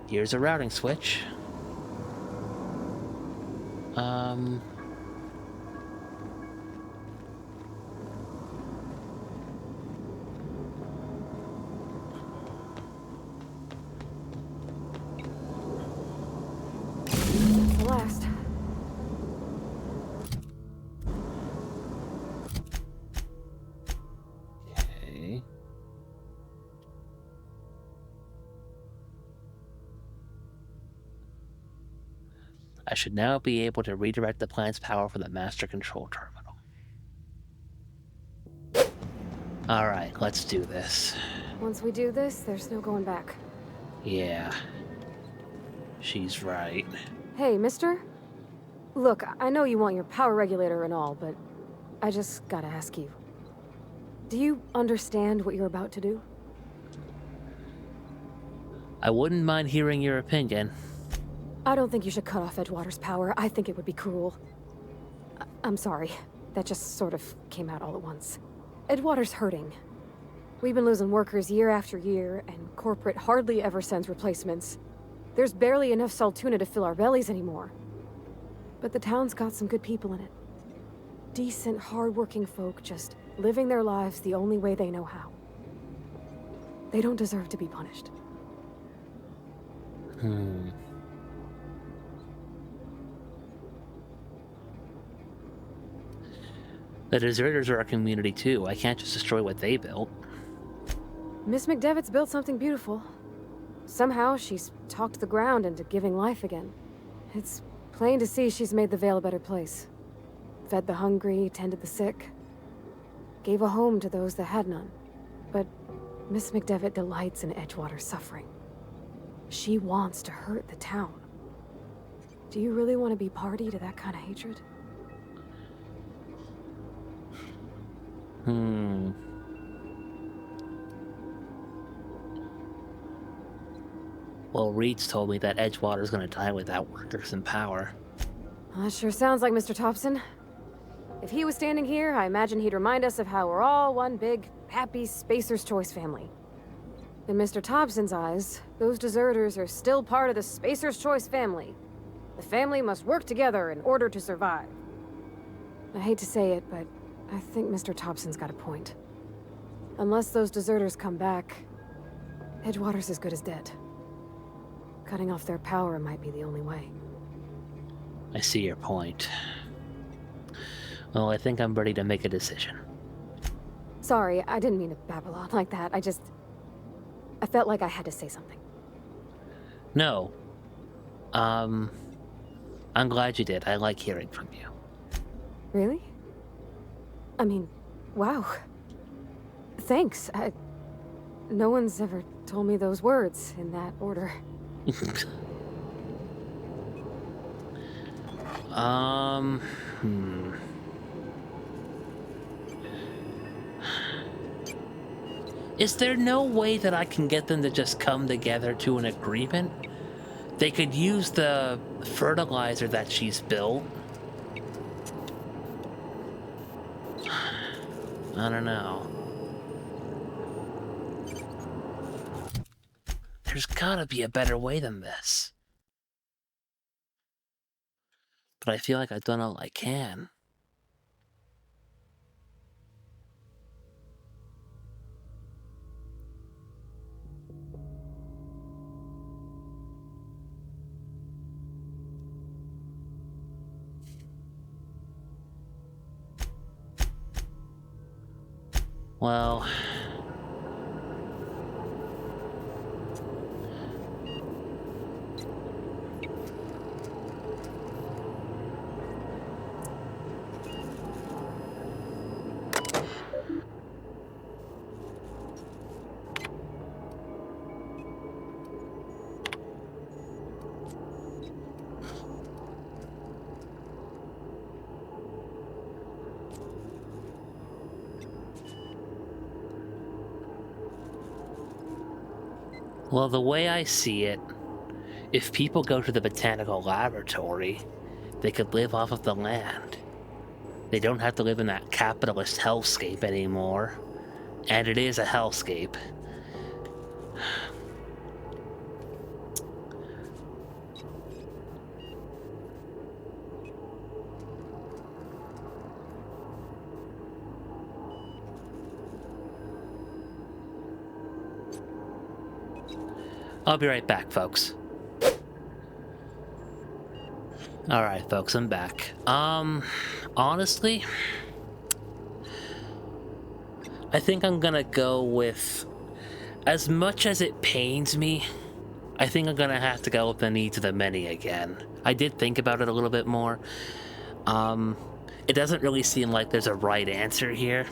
Here's a routing switch. Last. Okay. I should now be able to redirect the plant's power from the master control terminal. Alright, let's do this. Once we do this, there's no going back. Yeah. She's right. Hey, mister? Look, I know you want your power regulator and all, but I just gotta ask you. Do you understand what you're about to do? I wouldn't mind hearing your opinion. I don't think you should cut off Edgewater's power. I think it would be cruel. I'm sorry. That just sort of came out all at once. Edgewater's hurting. We've been losing workers year after year, and corporate hardly ever sends replacements. There's barely enough Saltuna to fill our bellies anymore. But the town's got some good people in it. Decent, hard-working folk just living their lives the only way they know how. They don't deserve to be punished. The deserters are our community too. I can't just destroy what they built. Miss McDevitt's built something beautiful. Somehow she's talked the ground into giving life again. It's plain to see she's made the Vale a better place. Fed the hungry, tended the sick. Gave a home to those that had none. But Miss McDevitt delights in Edgewater's suffering. She wants to hurt the town. Do you really want to be party to that kind of hatred? Well, Reed's told me that Edgewater's gonna die without workers in power. Well, that sure sounds like Mr. Thompson. If he was standing here, I imagine he'd remind us of how we're all one big, happy Spacer's Choice family. In Mr. Thompson's eyes, those deserters are still part of the Spacer's Choice family. The family must work together in order to survive. I hate to say it, but I think Mr. Thompson's got a point. Unless those deserters come back, Edgewater's as good as dead. Cutting off their power might be the only way. I see your point. Well, I think I'm ready to make a decision. Sorry, I didn't mean to babble on like that. I felt like I had to say something. No. I'm glad you did. I like hearing from you. Really? I mean, wow. Thanks. No one's ever told me those words in that order. Is there no way that I can get them to just come together to an agreement? They could use the fertilizer that she's built. I don't know. There's gotta be a better way than this. But I feel like I've done all I can. Well... Well, the way I see it, if people go to the botanical laboratory, they could live off of the land. They don't have to live in that capitalist hellscape anymore. And it is a hellscape. I'll be right back, folks. Alright, folks, I'm back. Honestly, I think I'm gonna go with, as much as it pains me, I think I'm gonna have to go with the needs of the many again. I did think about it a little bit more. It doesn't really seem like there's a right answer here.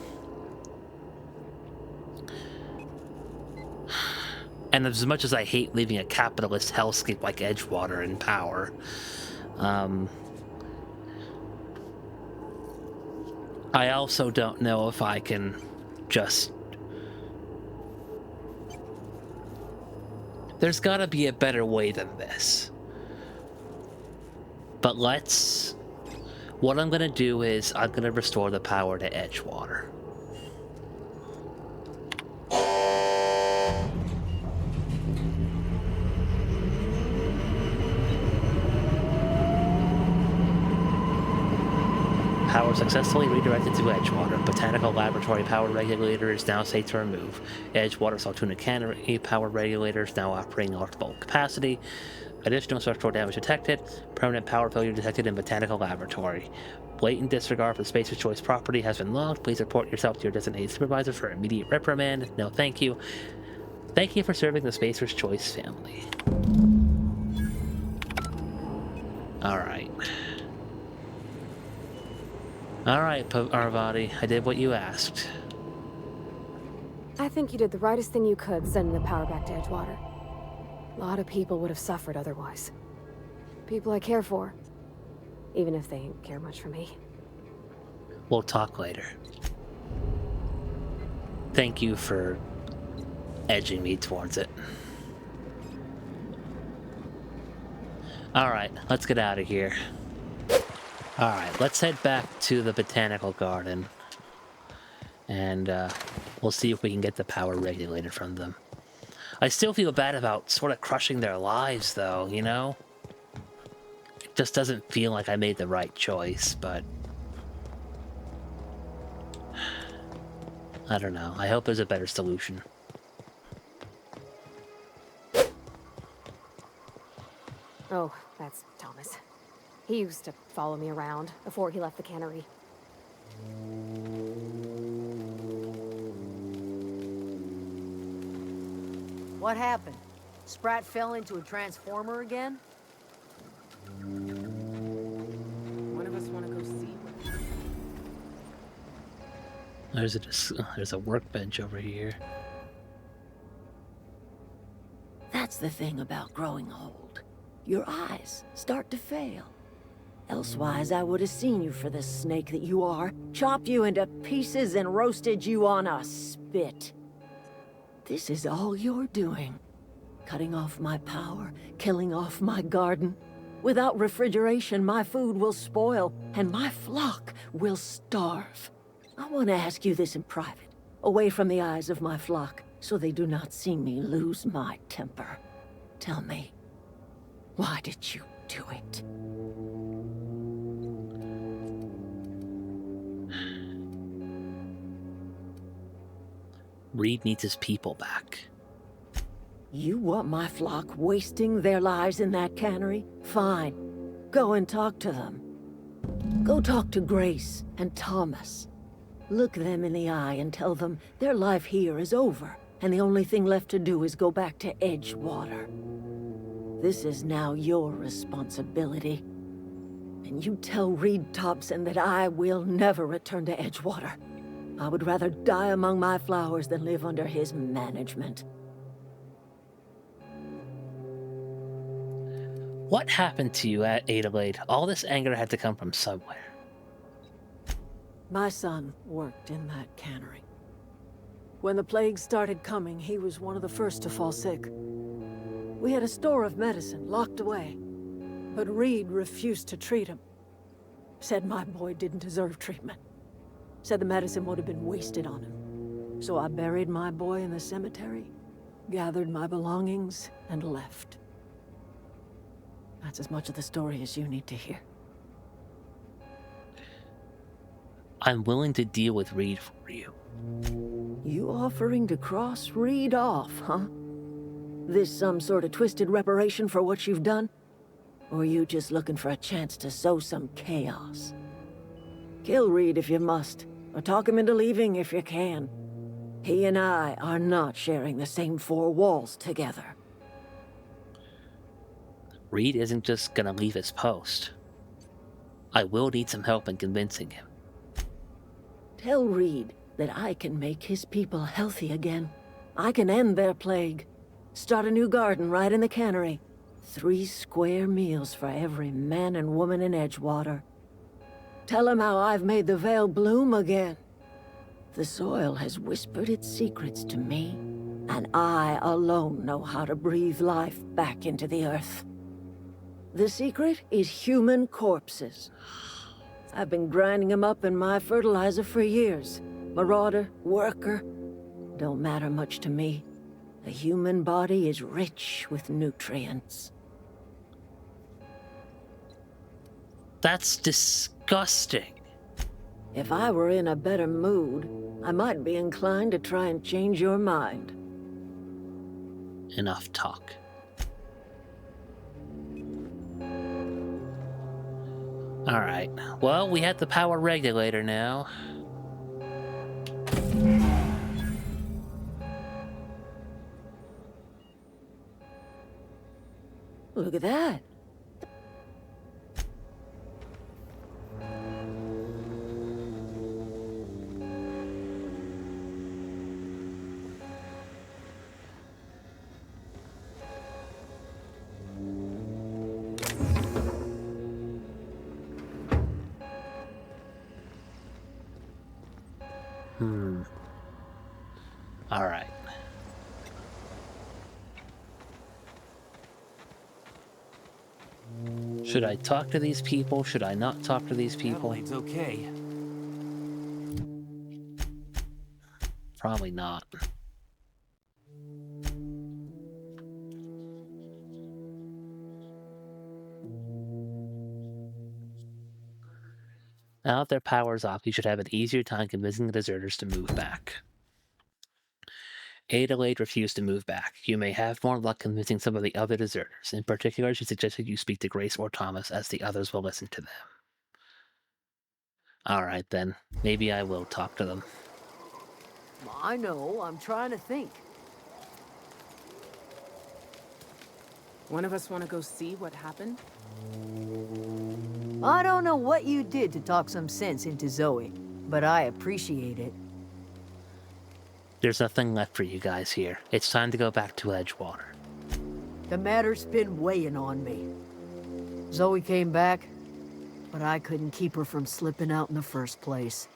And as much as I hate leaving a capitalist hellscape like Edgewater in power, I also don't know if I can just... There's gotta be a better way than this. But what I'm gonna do is I'm gonna restore the power to Edgewater. Power successfully redirected to Edgewater. Botanical Laboratory power regulator is now safe to remove. Edgewater Saltuna Cannery power regulator is now operating at full capacity. Additional structural damage detected. Permanent power failure detected in Botanical Laboratory. Blatant disregard for Spacer's Choice property has been logged. Please report yourself to your designated supervisor for immediate reprimand. No, thank you. Thank you for serving the Spacer's Choice family. Alright. Alright, Parvati, I did what you asked. I think you did the rightest thing you could, sending the power back to Edgewater. A lot of people would have suffered otherwise. People I care for, even if they didn't care much for me. We'll talk later. Thank you for edging me towards it. Alright, let's get out of here. Alright, let's head back to the botanical garden. And we'll see if we can get the power regulated from them. I still feel bad about sort of crushing their lives, though, you know? It just doesn't feel like I made the right choice, but... I don't know. I hope there's a better solution. Oh, that's Thomas. He used to follow me around before he left the cannery. What happened? Sprat fell into a transformer again? One of us want to go see what... There's a workbench over here. That's the thing about growing old. Your eyes start to fail. Elsewise, I would have seen you for the snake that you are, chopped you into pieces and roasted you on a spit. This is all you're doing. Cutting off my power, killing off my garden. Without refrigeration, my food will spoil, and my flock will starve. I want to ask you this in private, away from the eyes of my flock, so they do not see me lose my temper. Tell me, why did you do it? Reed needs his people back. You want my flock wasting their lives in that cannery? Fine. Go and talk to them. Go talk to Grace and Thomas. Look them in the eye and tell them their life here is over, and the only thing left to do is go back to Edgewater. This is now your responsibility. And you tell Reed Thompson that I will never return to Edgewater. I would rather die among my flowers than live under his management. What happened to you at Adelaide? All this anger had to come from somewhere. My son worked in that cannery. When the plague started coming, he was one of the first to fall sick. We had a store of medicine locked away, but Reed refused to treat him. Said my boy didn't deserve treatment. Said the medicine would have been wasted on him. So I buried my boy in the cemetery, gathered my belongings, and left. That's as much of the story as you need to hear. I'm willing to deal with Reed for you. You offering to cross Reed off, huh? This some sort of twisted reparation for what you've done? Or you just looking for a chance to sow some chaos? Kill Reed if you must, or talk him into leaving if you can. He and I are not sharing the same four walls together. Reed isn't just gonna leave his post. I will need some help in convincing him. Tell Reed that I can make his people healthy again. I can end their plague. Start a new garden right in the cannery. 3 square meals for every man and woman in Edgewater. Tell him how I've made the Vale bloom again. The soil has whispered its secrets to me, and I alone know how to breathe life back into the earth. The secret is human corpses. I've been grinding them up in my fertilizer for years. Marauder, worker, don't matter much to me. The human body is rich with nutrients. That's disgusting. If I were in a better mood, I might be inclined to try and change your mind. Enough talk. Alright, well, we have the power regulator now. Look at that. Alright. Should I talk to these people? Should I not talk to these people? Adelaide's okay. Probably not. Now that their power's off, you should have an easier time convincing the deserters to move back. Adelaide refused to move back. You may have more luck convincing some of the other deserters. In particular, she suggested you speak to Grace or Thomas, as the others will listen to them. Alright then, maybe I will talk to them. I know, I'm trying to think. One of us want to go see what happened? I don't know what you did to talk some sense into Zoe, but I appreciate it. There's nothing left for you guys here. It's time to go back to Edgewater. The matter's been weighing on me. Zoe came back, but I couldn't keep her from slipping out in the first place.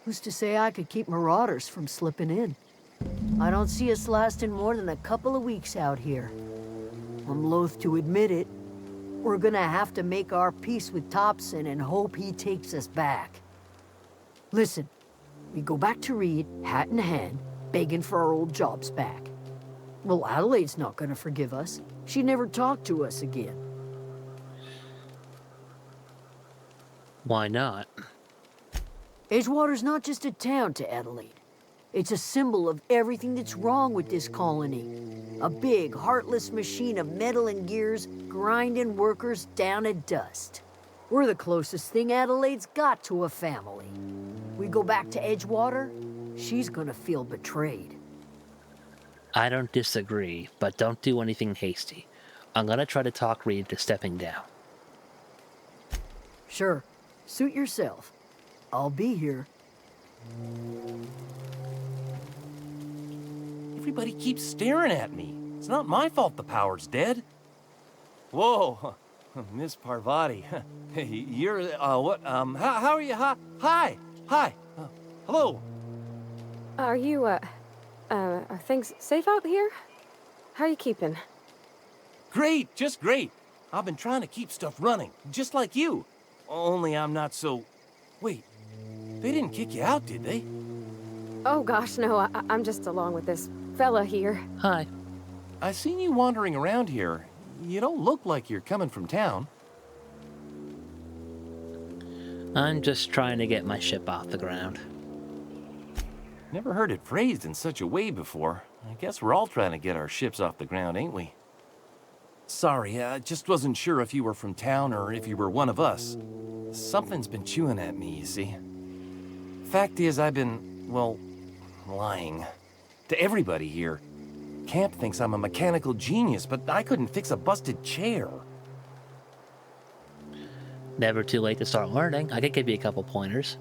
Who's to say I could keep marauders from slipping in? I don't see us lasting more than a couple of weeks out here. I'm loath to admit it. We're gonna have to make our peace with Topson and hope he takes us back. Listen, we go back to Reed, hat in hand, begging for our old jobs back. Well, Adelaide's not gonna forgive us. She never talked to us again. Why not? Edgewater's not just a town to Adelaide. It's a symbol of everything that's wrong with this colony. A big, heartless machine of metal and gears grinding workers down to dust. We're the closest thing Adelaide's got to a family. We go back to Edgewater, she's gonna feel betrayed. I don't disagree, but don't do anything hasty. I'm gonna try to talk Reed into stepping down. Sure, suit yourself. I'll be here. Everybody keeps staring at me. It's not my fault the power's dead. Whoa, Miss Parvati. Hey, you're, what, how are you? Hi. Hello. Are you, are things safe out here? How are you keeping? Great, just great. I've been trying to keep stuff running, just like you. Only I'm not so... Wait, they didn't kick you out, did they? Oh gosh, no, I'm just along with this fella here. Hi. I seen you wandering around here. You don't look like you're coming from town. I'm just trying to get my ship off the ground. Never heard it phrased in such a way before. I guess we're all trying to get our ships off the ground, ain't we? Sorry, I just wasn't sure if you were from town or if you were one of us. Something's been chewing at me, you see. Fact is, I've been, well, lying. To everybody here. Camp thinks I'm a mechanical genius, but I couldn't fix a busted chair. Never too late to start learning. I could give you a couple pointers.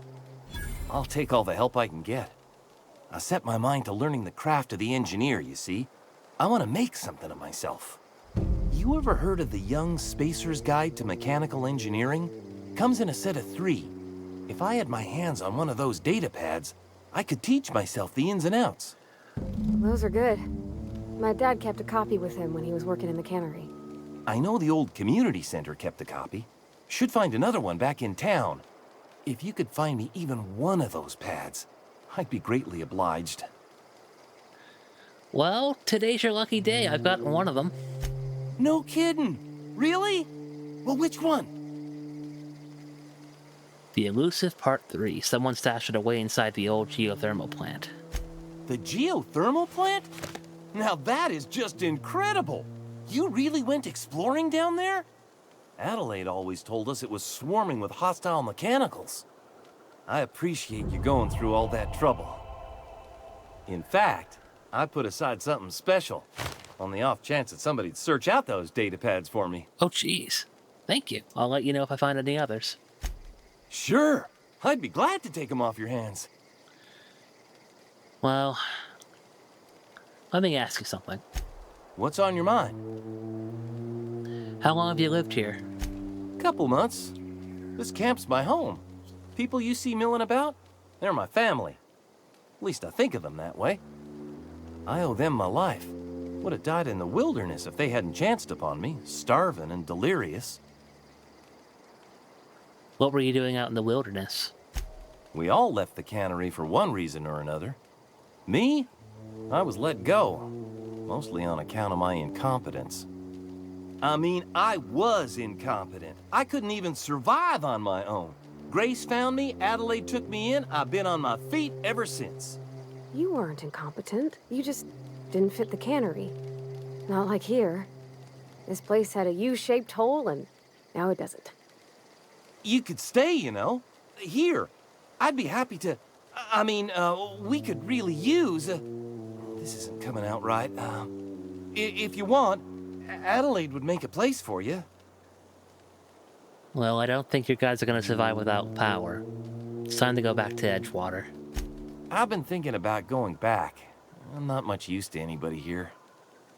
I'll take all the help I can get. I set my mind to learning the craft of the engineer, you see. I want to make something of myself. You ever heard of the Young Spacer's Guide to Mechanical Engineering? Comes in a set of 3. If I had my hands on one of those data pads, I could teach myself the ins and outs. Those are good. My dad kept a copy with him when he was working in the cannery. I know the old community center kept a copy. Should find another one back in town. If you could find me even one of those pads, I'd be greatly obliged. Well, today's your lucky day. I've got one of them. No kidding. Really? Well, which one? The elusive Part 3. Someone stashed it away inside the old geothermal plant. The geothermal plant? Now that is just incredible! You really went exploring down there? Adelaide always told us it was swarming with hostile mechanicals. I appreciate you going through all that trouble. In fact, I put aside something special, on the off chance that somebody'd search out those data pads for me. Oh, jeez. Thank you. I'll let you know if I find any others. Sure. I'd be glad to take them off your hands. Well, let me ask you something. What's on your mind? How long have you lived here? Couple months. This camp's my home. People you see milling about, they're my family. At least I think of them that way. I owe them my life. Would have died in the wilderness if they hadn't chanced upon me, starving and delirious. What were you doing out in the wilderness? We all left the cannery for one reason or another. Me? I was let go, mostly on account of my incompetence. I mean, I was incompetent. I couldn't even survive on my own. Grace found me, Adelaide took me in, I've been on my feet ever since. You weren't incompetent. You just didn't fit the cannery. Not like here. This place had a U-shaped hole, and now it doesn't. You could stay, you know. Here. I'd be happy to... I mean, we could really use... this isn't coming out right. If you want, Adelaide would make a place for you. Well, I don't think your guys are going to survive without power. It's time to go back to Edgewater. I've been thinking about going back. I'm not much use to anybody here.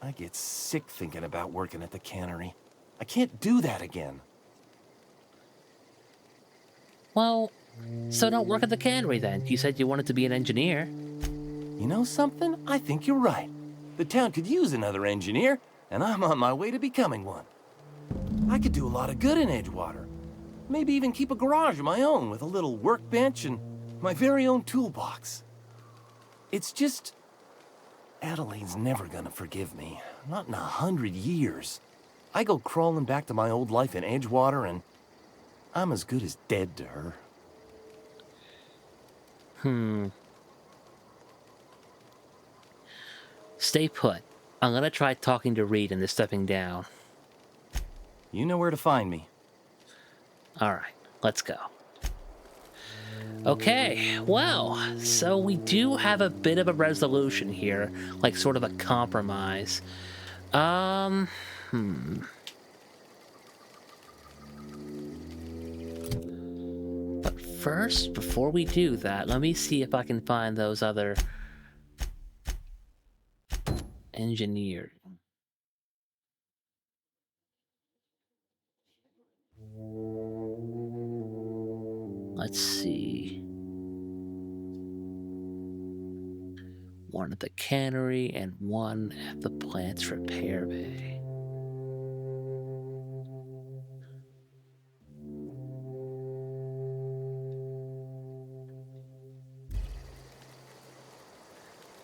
I get sick thinking about working at the cannery. I can't do that again. Well, so don't work at the cannery then. You said you wanted to be an engineer. You know something? I think you're right. The town could use another engineer, and I'm on my way to becoming one. I could do a lot of good in Edgewater. Maybe even keep a garage of my own with a little workbench and my very own toolbox. It's just... Adelaide's never gonna forgive me. Not in 100 years. I go crawling back to my old life in Edgewater, and I'm as good as dead to her. Stay put. I'm gonna try talking to Reed into stepping down. You know where to find me. Alright, let's go. Okay, well, so we do have a bit of a resolution here, like sort of a compromise. But first, before we do that, let me see if I can find those other engineers. Let's see. One at the cannery and one at the plant's repair bay.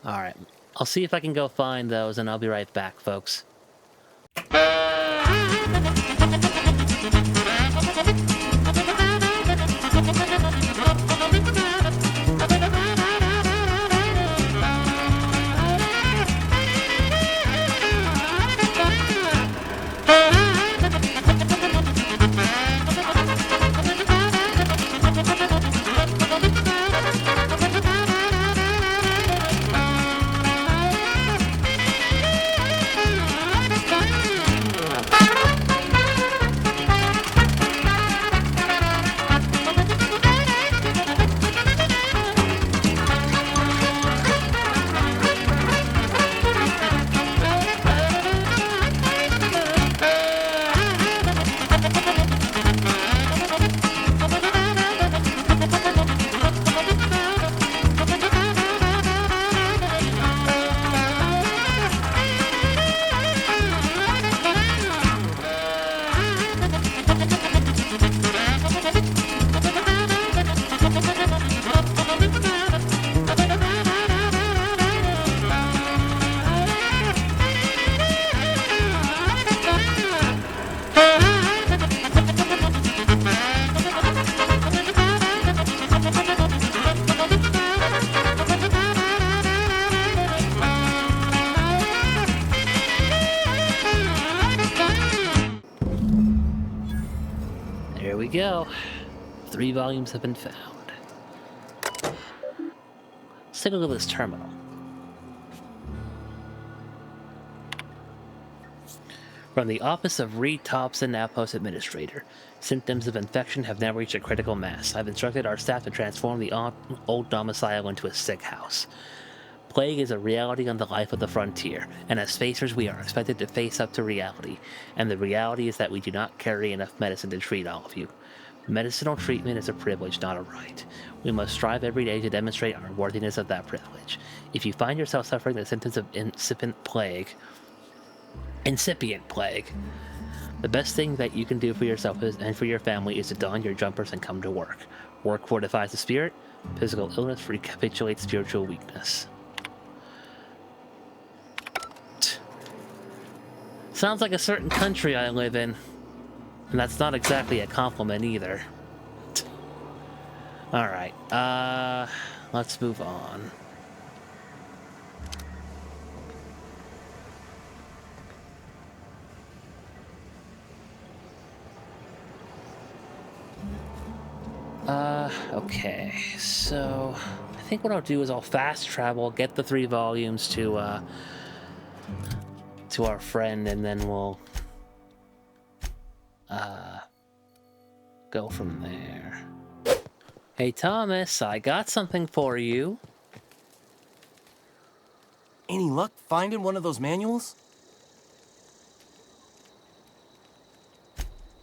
Alright, I'll see if I can go find those and I'll be right back, folks. There we go. 3 volumes have been found. Let's take a look at this terminal. From the Office of Reed Thompson, Outpost Administrator. Symptoms of infection have now reached a critical mass. I've instructed our staff to transform the old domicile into a sick house. Plague is a reality on the life of the frontier, and as facers we are expected to face up to reality, and the reality is that we do not carry enough medicine to treat all of you. Medicinal treatment is a privilege, not a right. We must strive every day to demonstrate our worthiness of that privilege. If you find yourself suffering the symptoms of incipient plague, incipient plague. The best thing that you can do for yourself and for your family is to don your jumpers and come to work. Work fortifies the spirit. Physical illness recapitulates spiritual weakness. Sounds like a certain country I live in. And that's not exactly a compliment either. Alright, let's move on. Okay, so I think what I'll do is I'll fast travel, get the 3 volumes to our friend, and then we'll go from there. Hey Thomas, I got something for you. Any luck finding one of those manuals?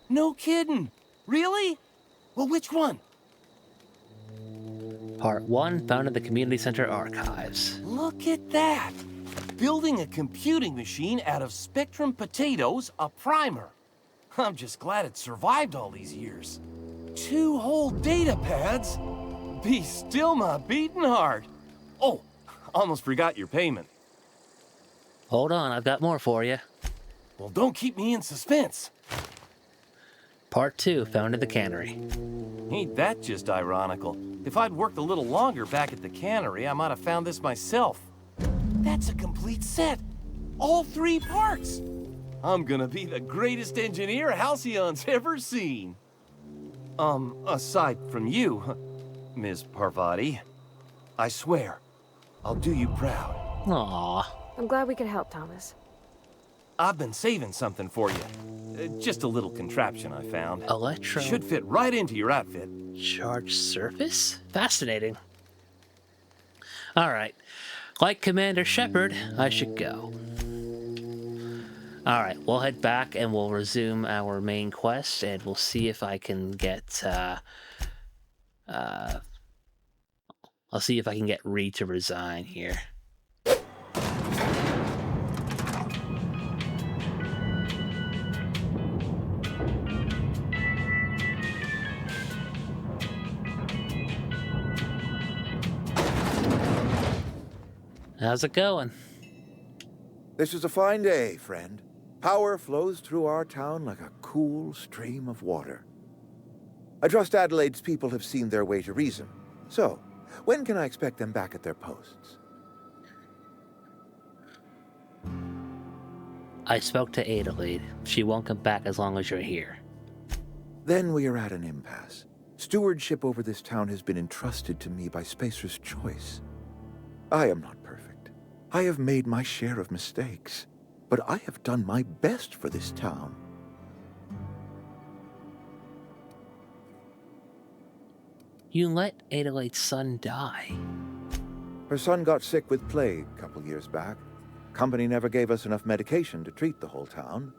No kidding! Really? Well, which one? Part 1, found in the Community Center archives. Look at that! Building a computing machine out of Spectrum potatoes, a primer. I'm just glad it survived all these years. 2 whole data pads? Be still my beating heart. Oh, almost forgot your payment. Hold on, I've got more for you. Well, don't keep me in suspense. Part 2, found in the cannery. Ain't that just ironical? If I'd worked a little longer back at the cannery, I might have found this myself. That's a complete set. All 3 parts. I'm gonna be the greatest engineer Halcyon's ever seen. Aside from you, Ms. Parvati, I swear, I'll do you proud. Aww. I'm glad we could help, Thomas. I've been saving something for you. Just a little contraption I found. Electro... Should fit right into your outfit. Charged surface? Fascinating. Alright. Like Commander Shepard, I should go. Alright, we'll head back and we'll resume our main quest, and we'll see if I can get, I'll see if I can get Reed to resign here. How's it going? This is a fine day, friend. Power flows through our town like a cool stream of water. I trust Adelaide's people have seen their way to reason. So, when can I expect them back at their posts? I spoke to Adelaide. She won't come back as long as you're here. Then we are at an impasse. Stewardship over this town has been entrusted to me by Spacer's Choice. I am not perfect. I have made my share of mistakes, but I have done my best for this town. You let Adelaide's son die. Her son got sick with plague a couple years back. Company never gave us enough medication to treat the whole town.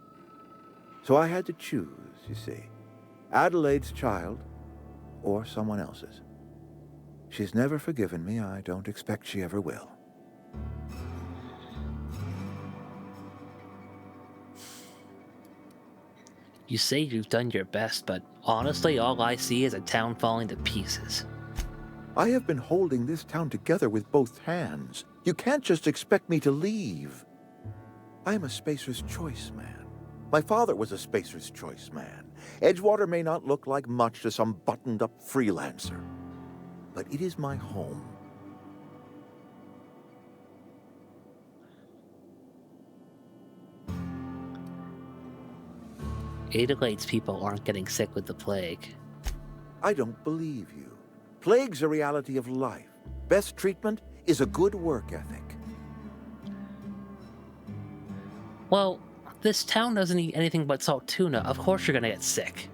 So I had to choose, you see. Adelaide's child or someone else's. She's never forgiven me. I don't expect she ever will. You say you've done your best, but honestly, all I see is a town falling to pieces. I have been holding this town together with both hands. You can't just expect me to leave. I am a Spacer's Choice man. My father was a Spacer's Choice man. Edgewater may not look like much to some buttoned-up freelancer, but it is my home. Adelaide's people aren't getting sick with the plague. I don't believe you. Plague's a reality of life. Best treatment is a good work ethic. Well, this town doesn't eat anything but salt tuna. Of course you're gonna get sick.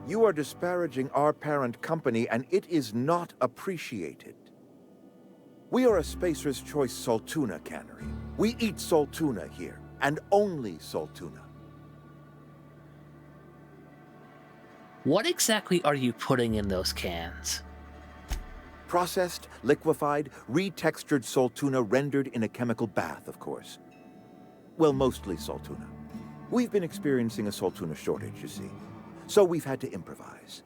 You are disparaging our parent company, and it is not appreciated. We are a Spacer's Choice salt tuna cannery. We eat salt tuna here, and only salt tuna. What exactly are you putting in those cans? Processed, liquefied, retextured salt tuna rendered in a chemical bath, of course. Well, mostly salt tuna. We've been experiencing a Saltuna shortage, you see. So we've had to improvise.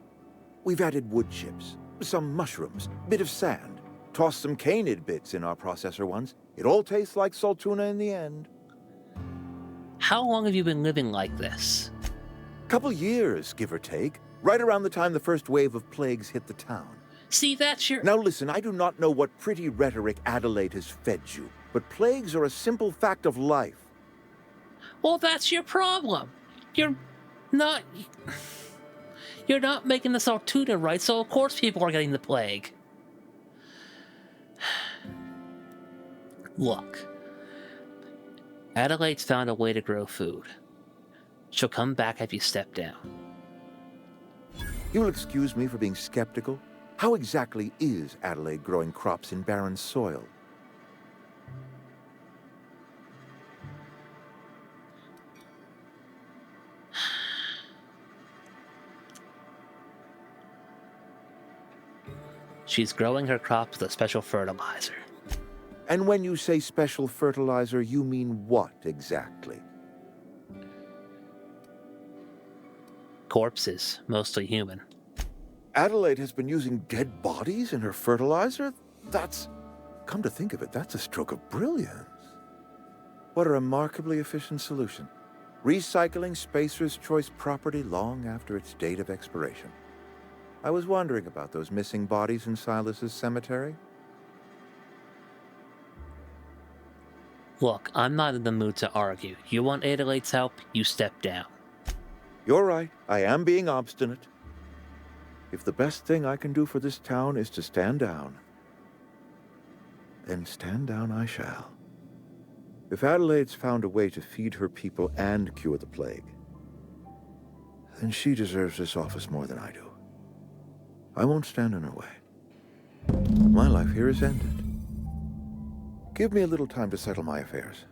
We've added wood chips, some mushrooms, bit of sand, tossed some canid bits in our processor once. It all tastes like Saltuna in the end. How long have you been living like this? Couple years, give or take. Right around the time the first wave of plagues hit the town. See, that's your... Now listen, I do not know what pretty rhetoric Adelaide has fed you, but plagues are a simple fact of life. Well, that's your problem. You're not making the Saltuna right, so of course people are getting the plague. Look, Adelaide's found a way to grow food. She'll come back if you step down. You'll excuse me for being skeptical. How exactly is Adelaide growing crops in barren soil? She's growing her crops with a special fertilizer. And when you say special fertilizer, you mean what exactly? Corpses, mostly human. Adelaide has been using dead bodies in her fertilizer? That's... Come to think of it, that's a stroke of brilliance. What a remarkably efficient solution. Recycling Spacer's Choice property long after its date of expiration. I was wondering about those missing bodies in Silas's cemetery. Look, I'm not in the mood to argue. You want Adelaide's help, you step down. You're right, I am being obstinate. If the best thing I can do for this town is to stand down, then stand down I shall. If Adelaide's found a way to feed her people and cure the plague, then she deserves this office more than I do. I won't stand in her way. My life here is ended. Give me a little time to settle my affairs.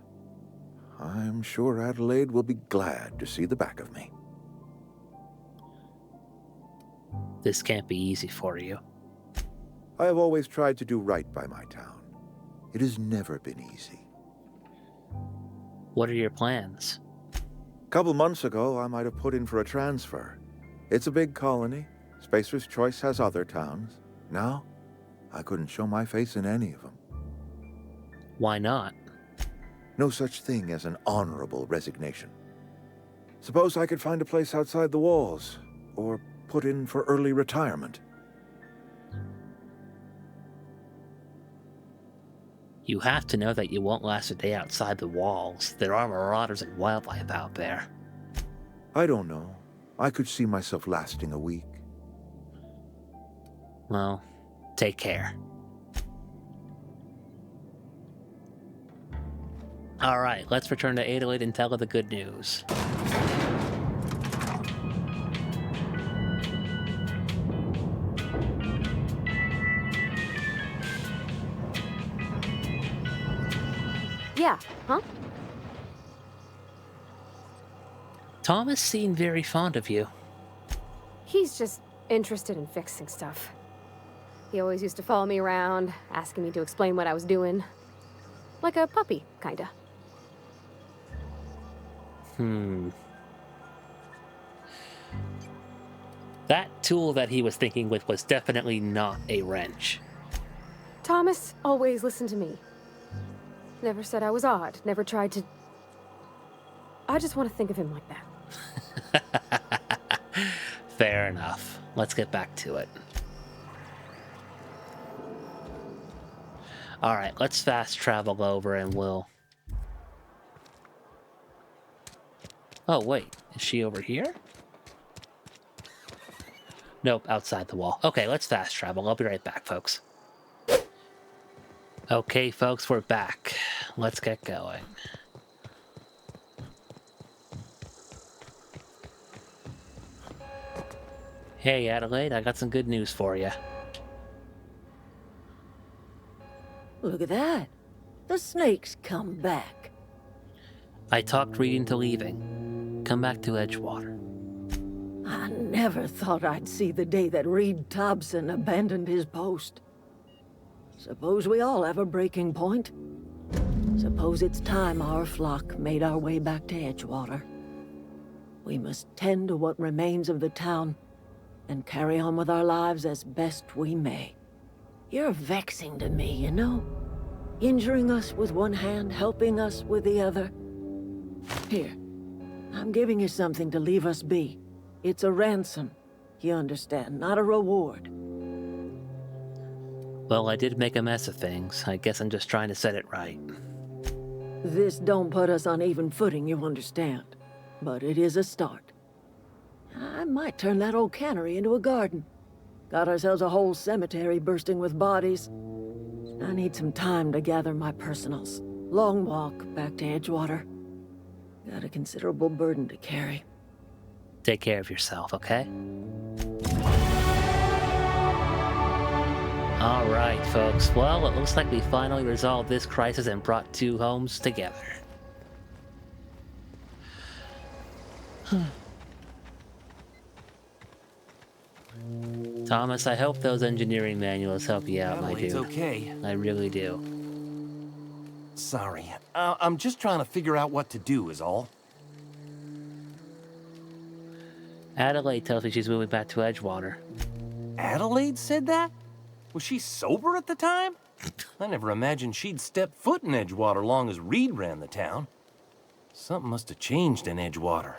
I'm sure Adelaide will be glad to see the back of me. This can't be easy for you. I have always tried to do right by my town. It has never been easy. What are your plans? A couple months ago, I might have put in for a transfer. It's a big colony. Spacer's Choice has other towns. Now, I couldn't show my face in any of them. Why not? No such thing as an honorable resignation. Suppose I could find a place outside the walls, or put in for early retirement. You have to know that you won't last a day outside the walls. There are marauders and wildlife out there. I don't know. I could see myself lasting a week. Well, take care. Alright, let's return to Adelaide and tell her the good news. Yeah, huh? Thomas seemed very fond of you. He's just interested in fixing stuff. He always used to follow me around, asking me to explain what I was doing. Like a puppy, kinda. That tool that he was thinking with was definitely not a wrench. Thomas always listened to me. Never said I was odd, never tried to... I just want to think of him like that. Fair enough. Let's get back to it. Alright, let's fast travel over and we'll... Oh, wait. Is she over here? Nope, outside the wall. Okay, let's fast travel. I'll be right back, folks. Okay, folks, we're back. Let's get going. Hey, Adelaide, I got some good news for you. Look at that. The snake's come back. I talked Reed into leaving. Come back to Edgewater. I never thought I'd see the day that Reed Thompson abandoned his post. Suppose we all have a breaking point. Suppose it's time our flock made our way back to Edgewater. We must tend to what remains of the town and carry on with our lives as best we may. You're vexing to me, you know? Injuring us with one hand, helping us with the other. Here, I'm giving you something to leave us be. It's a ransom, you understand, not a reward. Well, I did make a mess of things. I guess I'm just trying to set it right. This don't put us on even footing, you understand. But it is a start. I might turn that old cannery into a garden. Got ourselves a whole cemetery bursting with bodies. I need some time to gather my personals. Long walk back to Edgewater. Got a considerable burden to carry. Take care of yourself, okay? Alright, folks. Well, it looks like we finally resolved this crisis and brought two homes together. Thomas, I hope those engineering manuals help you out, my dude. It's okay. I really do. Sorry. I'm just trying to figure out what to do is all. Adelaide tells me she's moving back to Edgewater. Adelaide said that? Was she sober at the time? I never imagined she'd step foot in Edgewater long as Reed ran the town. Something must have changed in Edgewater.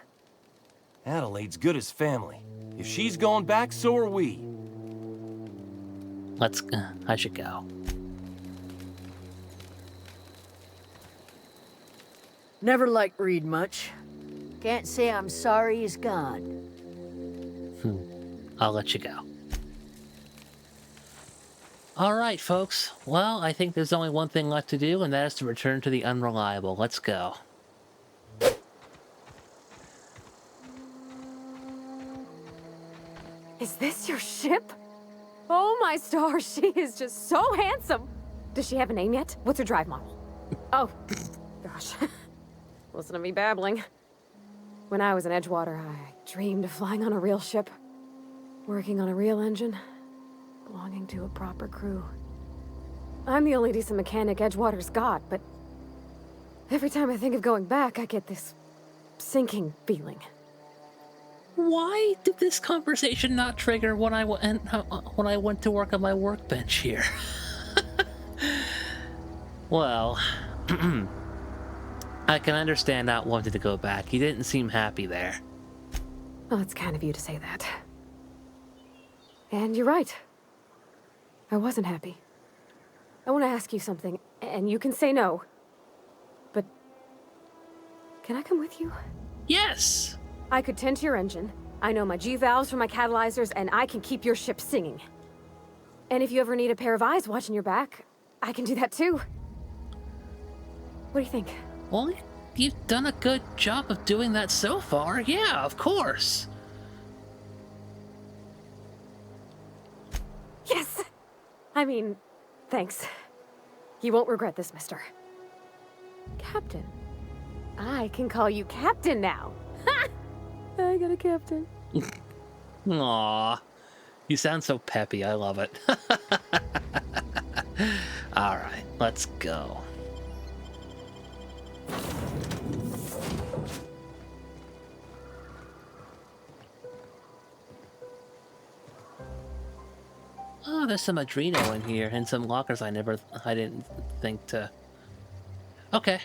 Adelaide's good as family. If she's going back, so are we. I should go. Never liked Reed much. Can't say I'm sorry he's gone. I'll let you go. Alright, folks. Well, I think there's only one thing left to do, and that is to return to the Unreliable. Let's go. Is this your ship? Oh my stars, she is just so handsome. Does she have a name yet? What's her drive model? Oh, gosh. Listen to me babbling. When I was in Edgewater, I dreamed of flying on a real ship, working on a real engine, belonging to a proper crew. I'm the only decent mechanic Edgewater's got, but every time I think of going back, I get this sinking feeling. Why did this conversation not trigger when I went to work on my workbench here? Well, I can understand not wanting to go back. You didn't seem happy there. Well, it's kind of you to say that. And you're right. I wasn't happy. I want to ask you something, and you can say no. But can I come with you? Yes! I could tend to your engine. I know my G-valves for my catalyzers, and I can keep your ship singing. And if you ever need a pair of eyes watching your back, I can do that too. What do you think? Well, you've done a good job of doing that so far. Yeah, of course. Yes! I mean, thanks. You won't regret this, mister. Captain. I can call you Captain now. Ha! I got a captain. Aww. You sound so peppy. I love it. Alright, let's go. Oh, there's some Adreno in here and some lockers I didn't think to... Okay.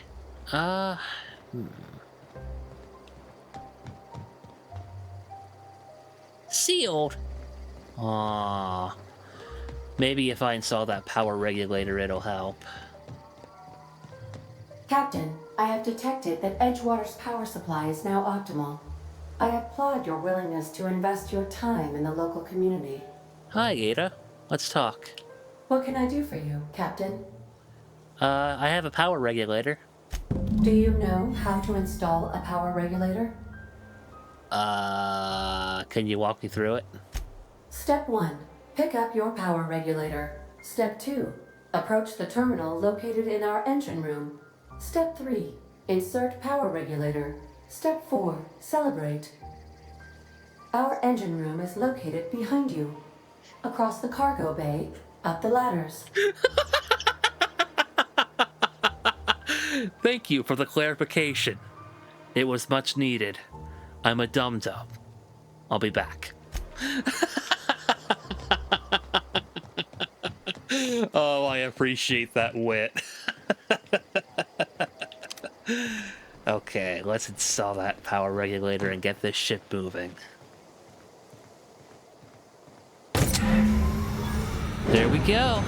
Sealed. Aww. Maybe if I install that power regulator, it'll help. Captain, I have detected that Edgewater's power supply is now optimal. I applaud your willingness to invest your time in the local community. Hi, Ada. Let's talk. What can I do for you, Captain? I have a power regulator. Do you know how to install a power regulator? Can you walk me through it? Step 1. Pick up your power regulator. Step 2. Approach the terminal located in our engine room. Step 3. Insert power regulator. Step 4. Celebrate. Our engine room is located behind you. Across the cargo bay, up the ladders. Thank you for the clarification. It was much needed. I'm a dum-dum. I'll be back. Oh, I appreciate that wit. Okay, let's install that power regulator and get this ship moving. There we go.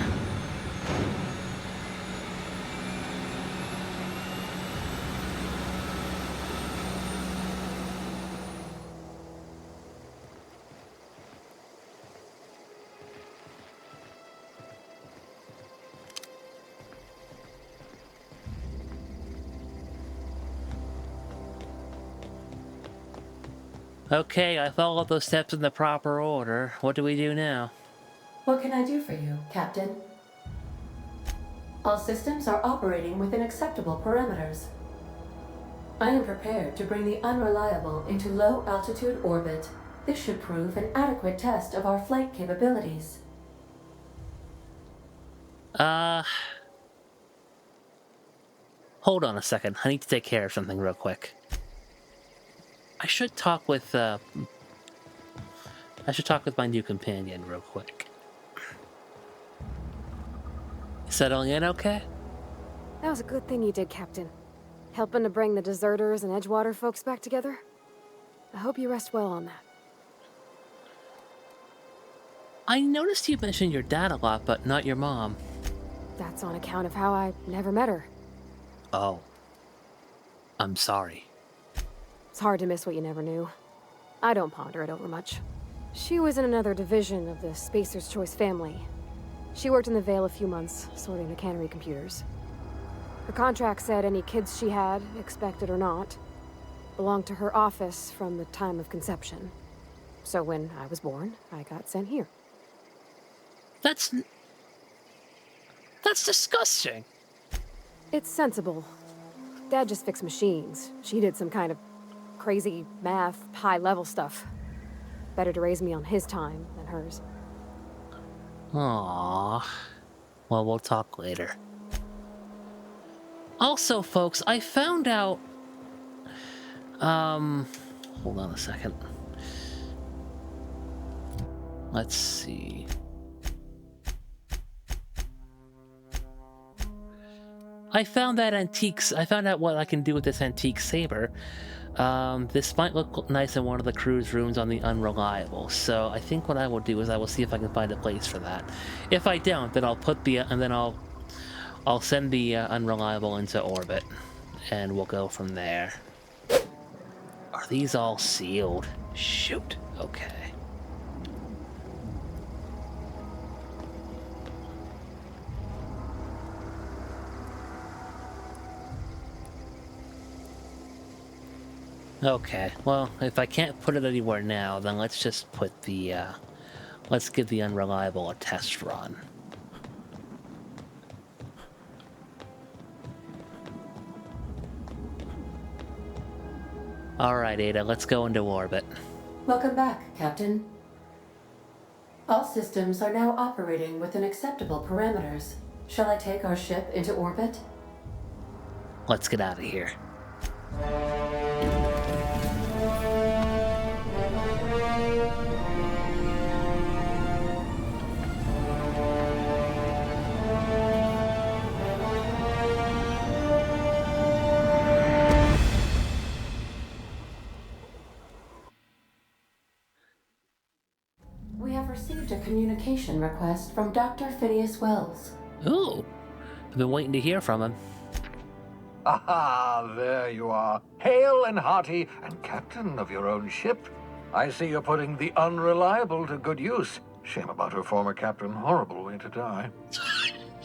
Okay, I followed those steps in the proper order. What do we do now? What can I do for you, Captain? All systems are operating within acceptable parameters. I am prepared to bring the unreliable into low-altitude orbit. This should prove an adequate test of our flight capabilities. Hold on a second. I need to take care of something real quick. I should talk with my new companion real quick. Settling in okay? That was a good thing you did, Captain. Helping to bring the deserters and Edgewater folks back together. I hope you rest well on that. I noticed you mentioned your dad a lot, but not your mom. That's on account of how I never met her. Oh. I'm sorry. It's hard to miss what you never knew. I don't ponder it over much. She was in another division of the Spacer's Choice family. She worked in the Vale a few months, sorting the cannery computers. Her contract said any kids she had, expected or not, belonged to her office from the time of conception. So when I was born, I got sent here. That's disgusting. It's sensible. Dad just fixed machines. She did some kind of crazy math, high-level stuff. Better to raise me on his time than hers. Aww. Well, we'll talk later. Also, folks, I found out... Hold on a second. Let's see. I found out what I can do with this antique saber. This might look nice in one of the crew's rooms on the Unreliable, so I think what I will do is I will see if I can find a place for that. If I don't, then I'll put the and then I'll send the Unreliable into orbit, and we'll go from there. Are these all sealed? Shoot. Okay. Okay, well, if I can't put it anywhere now, then let's just put the, let's give the Unreliable a test run. Alright, Ada, let's go into orbit. Welcome back, Captain. All systems are now operating within acceptable parameters. Shall I take our ship into orbit? Let's get out of here. We have received a communication request from Dr. Phineas Wells. Ooh, I've been waiting to hear from him. Aha, there you are. Hale and hearty, and captain of your own ship. I see you're putting the Unreliable to good use. Shame about her former captain. Horrible way to die.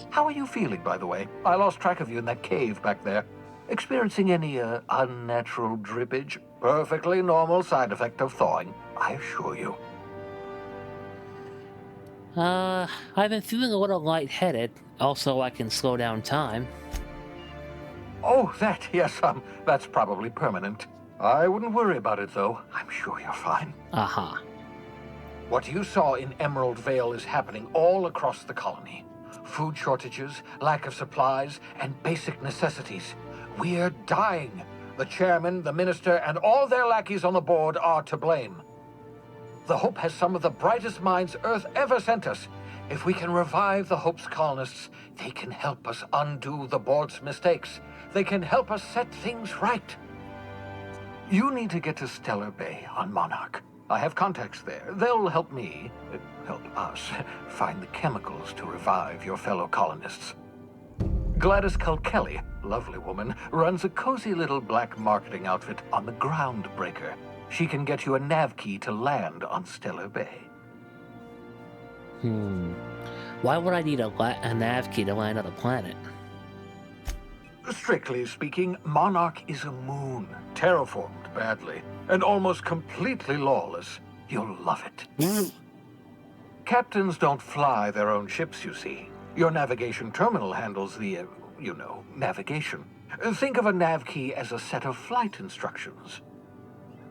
How are you feeling, by the way? I lost track of you in that cave back there. Experiencing any, unnatural drippage? Perfectly normal side effect of thawing, I assure you. I've been feeling a little lightheaded. Also, I can slow down time. Oh, that, yes, that's probably permanent. I wouldn't worry about it, though. I'm sure you're fine. Uh-huh. What you saw in Emerald Vale is happening all across the colony. Food shortages, lack of supplies, and basic necessities. We're dying. The chairman, the minister, and all their lackeys on the board are to blame. The Hope has some of the brightest minds Earth ever sent us. If we can revive the Hope's colonists, they can help us undo the board's mistakes. They can help us set things right. You need to get to Stellar Bay on Monarch. I have contacts there. They'll help me, help us, find the chemicals to revive your fellow colonists. Gladys Kelly, lovely woman, runs a cozy little black marketing outfit on the Groundbreaker. She can get you a nav key to land on Stellar Bay. Why would I need a nav key to land on a planet? Strictly speaking, Monarch is a moon, terraformed badly, and almost completely lawless. You'll love it. Captains don't fly their own ships, you see. Your navigation terminal handles the, navigation. Think of a nav key as a set of flight instructions.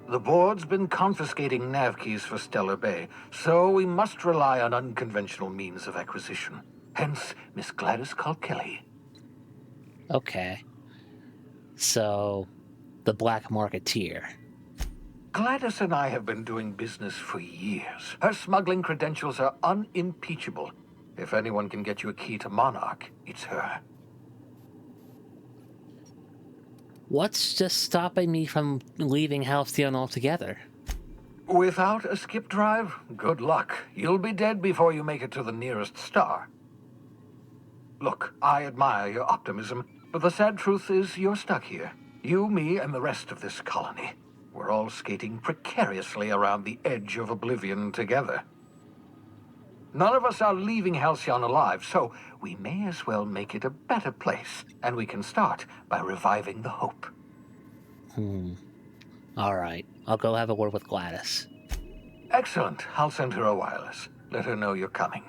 The board's been confiscating nav keys for Stellar Bay, so we must rely on unconventional means of acquisition. Hence, Miss Gladys Kelly. Okay. So, the black marketeer. Gladys and I have been doing business for years. Her smuggling credentials are unimpeachable. If anyone can get you a key to Monarch, it's her. What's just stopping me from leaving Halcyon altogether? Without a skip drive, good luck. You'll be dead before you make it to the nearest star. Look, I admire your optimism, but the sad truth is you're stuck here. You, me, and the rest of this colony. We're all skating precariously around the edge of oblivion together. None of us are leaving Halcyon alive, so we may as well make it a better place, and we can start by reviving the Hope. Alright, I'll go have a word with Gladys. Excellent. I'll send her a wireless. Let her know you're coming.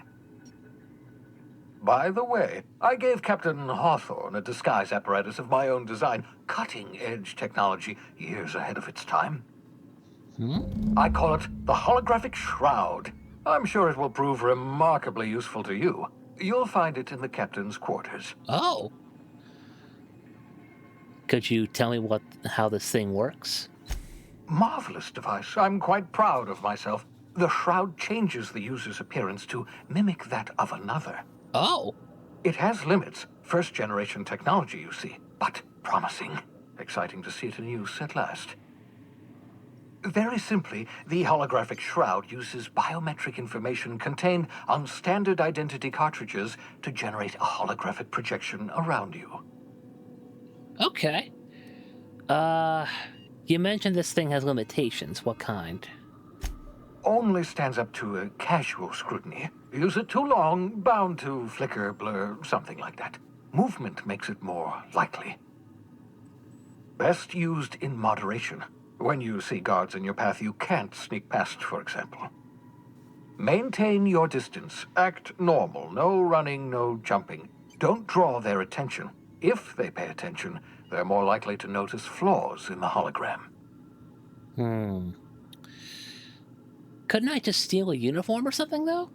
By the way, I gave Captain Hawthorne a disguise apparatus of my own design, cutting-edge technology, years ahead of its time. I call it the Holographic Shroud. I'm sure it will prove remarkably useful to you. You'll find it in the captain's quarters. Oh! Could you tell me how this thing works? Marvelous device. I'm quite proud of myself. The shroud changes the user's appearance to mimic that of another. Oh! It has limits. First-generation technology, you see. But promising. Exciting to see it in use at last. Very simply, the holographic shroud uses biometric information contained on standard identity cartridges to generate a holographic projection around you. Okay. You mentioned this thing has limitations. What kind? Only stands up to a casual scrutiny. Use it too long, bound to flicker, blur, something like that. Movement makes it more likely. Best used in moderation. When you see guards in your path you can't sneak past, for example. Maintain your distance. Act normal. No running, no jumping. Don't draw their attention. If they pay attention, they're more likely to notice flaws in the hologram. Couldn't I just steal a uniform or something, though?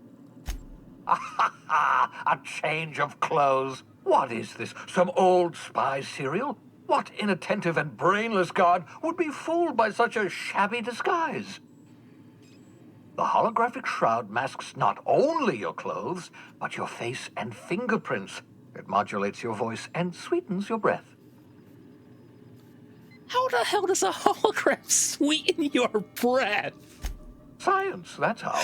A change of clothes. What is this? Some old spy serial? What inattentive and brainless guard would be fooled by such a shabby disguise? The holographic shroud masks not only your clothes, but your face and fingerprints. It modulates your voice and sweetens your breath. How the hell does a hologram sweeten your breath? Science, that's how.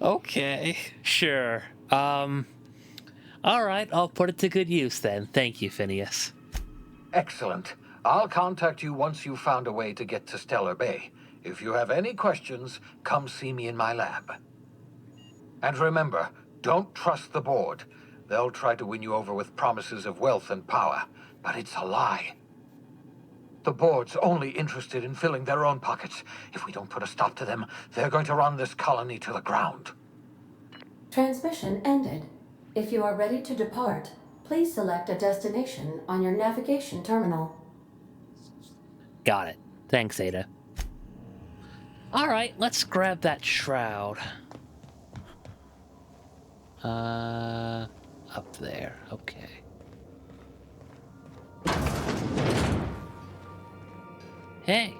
Okay, sure. Alright, I'll put it to good use then. Thank you, Phineas. Excellent. I'll contact you once you've found a way to get to Stellar Bay. If you have any questions, come see me in my lab. And remember, don't trust the board. They'll try to win you over with promises of wealth and power, but it's a lie. The board's only interested in filling their own pockets. If we don't put a stop to them, they're going to run this colony to the ground. Transmission ended. If you are ready to depart, please select a destination on your navigation terminal. Got it. Thanks, Ada. Alright, let's grab that shroud. Up there. Okay. Hey.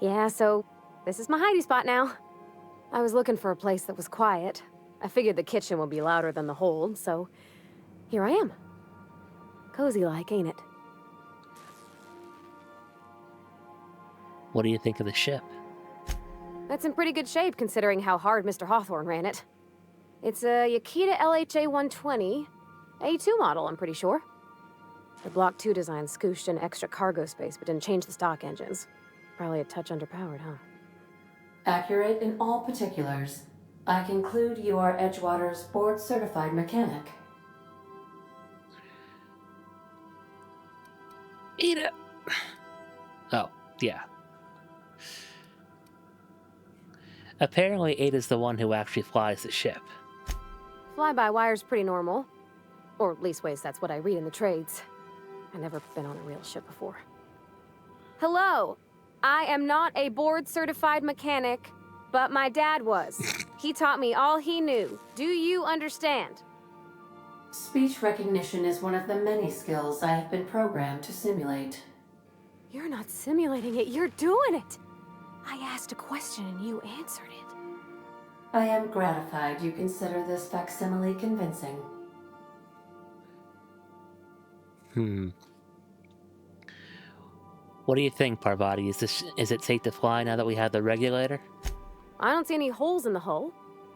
Yeah, so this is my hidey spot now. I was looking for a place that was quiet. I figured the kitchen would be louder than the hold, so here I am. Cozy like, ain't it? What do you think of the ship? That's in pretty good shape considering how hard Mr. Hawthorne ran it. It's a Yakita LHA 120, A2 model, I'm pretty sure. The Block 2 design scooshed in extra cargo space but didn't change the stock engines. Probably a touch underpowered, huh? Accurate in all particulars. I conclude you are Edgewater's board-certified mechanic. Ada. Oh, yeah. Apparently Ada's the one who actually flies the ship. Fly-by-wire's pretty normal. Or leastways, that's what I read in the trades. I've never been on a real ship before. Hello! I am not a board-certified mechanic, but my dad was. He taught me all he knew. Do you understand? Speech recognition is one of the many skills I have been programmed to simulate. You're not simulating it, you're doing it! I asked a question and you answered it. I am gratified you consider this facsimile convincing. What do you think, Parvati? Is it safe to fly now that we have the regulator? I don't see any holes in the hull.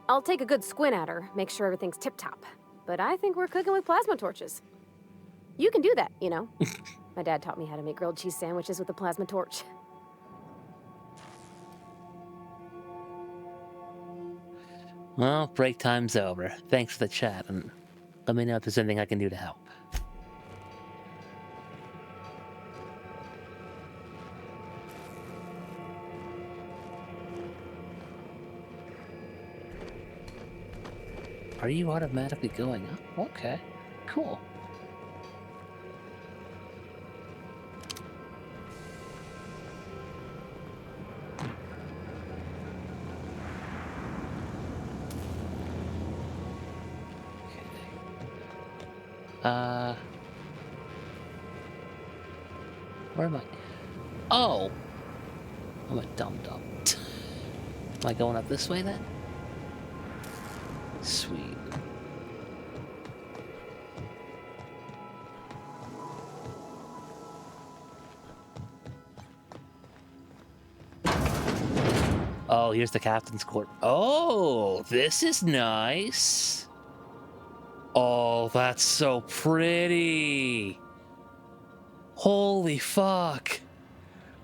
I'll take a good squint at her, make sure everything's tip-top. But I think we're cooking with plasma torches. You can do that, you know. My dad taught me how to make grilled cheese sandwiches with a plasma torch. Well, break time's over. Thanks for the chat, and let me know if there's anything I can do to help. Are you automatically going up? Okay, cool. Where am I? Oh! I'm a dum-dum. Am I going up this way then? Sweet. Oh, here's the captain's court. Oh, this is nice. Oh, that's so pretty. Holy fuck.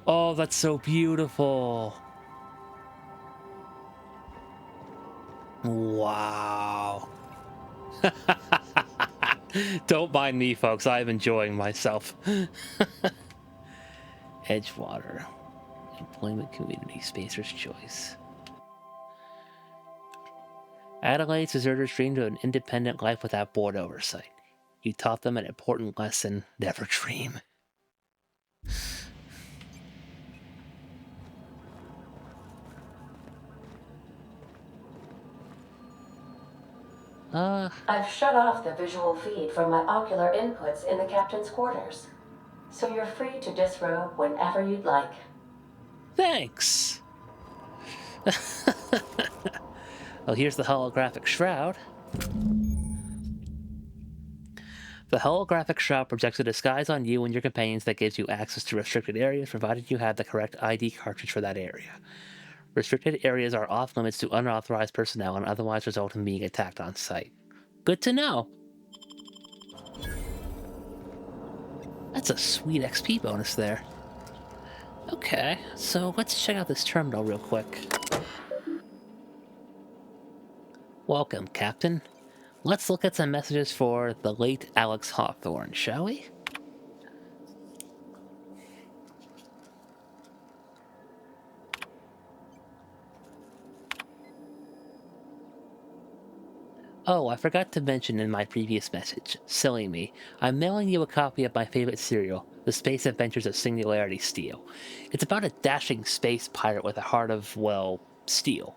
Oh, that's so beautiful. Wow. Don't mind me, folks. I'm enjoying myself. Edgewater. Employment Community. Spacer's Choice. Adelaide's deserters dreamed of an independent life without board oversight. You taught them an important lesson: never dream. I've shut off the visual feed from my ocular inputs in the captain's quarters, so you're free to disrobe whenever you'd like. Thanks! Well, here's the holographic shroud. The holographic shroud projects a disguise on you and your companions that gives you access to restricted areas, provided you have the correct ID cartridge for that area. Restricted areas are off limits to unauthorized personnel and otherwise result in being attacked on sight. Good to know. That's a sweet XP bonus there. Okay, so let's check out this terminal real quick. Welcome, Captain. Let's look at some messages for the late Alex Hawthorne, shall we? Oh, I forgot to mention in my previous message. Silly me. I'm mailing you a copy of my favorite serial, The Space Adventures of Singularity Steel. It's about a dashing space pirate with a heart of, well, steel.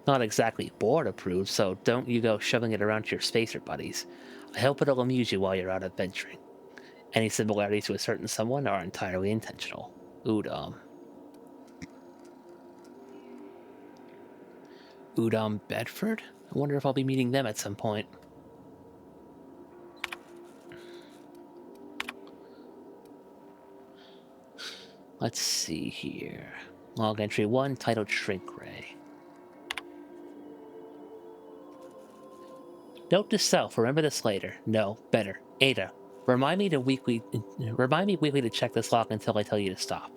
Not exactly board approved, so don't you go shoving it around to your spacer buddies. I hope it'll amuse you while you're out adventuring. Any similarities to a certain someone are entirely intentional. Udom. Udom Bedford? I wonder if I'll be meeting them at some point. Let's see here. Log entry 1, titled Shrink Ray. Note to self, remember this later. No, better. Ada, remind me weekly to check this log until I tell you to stop.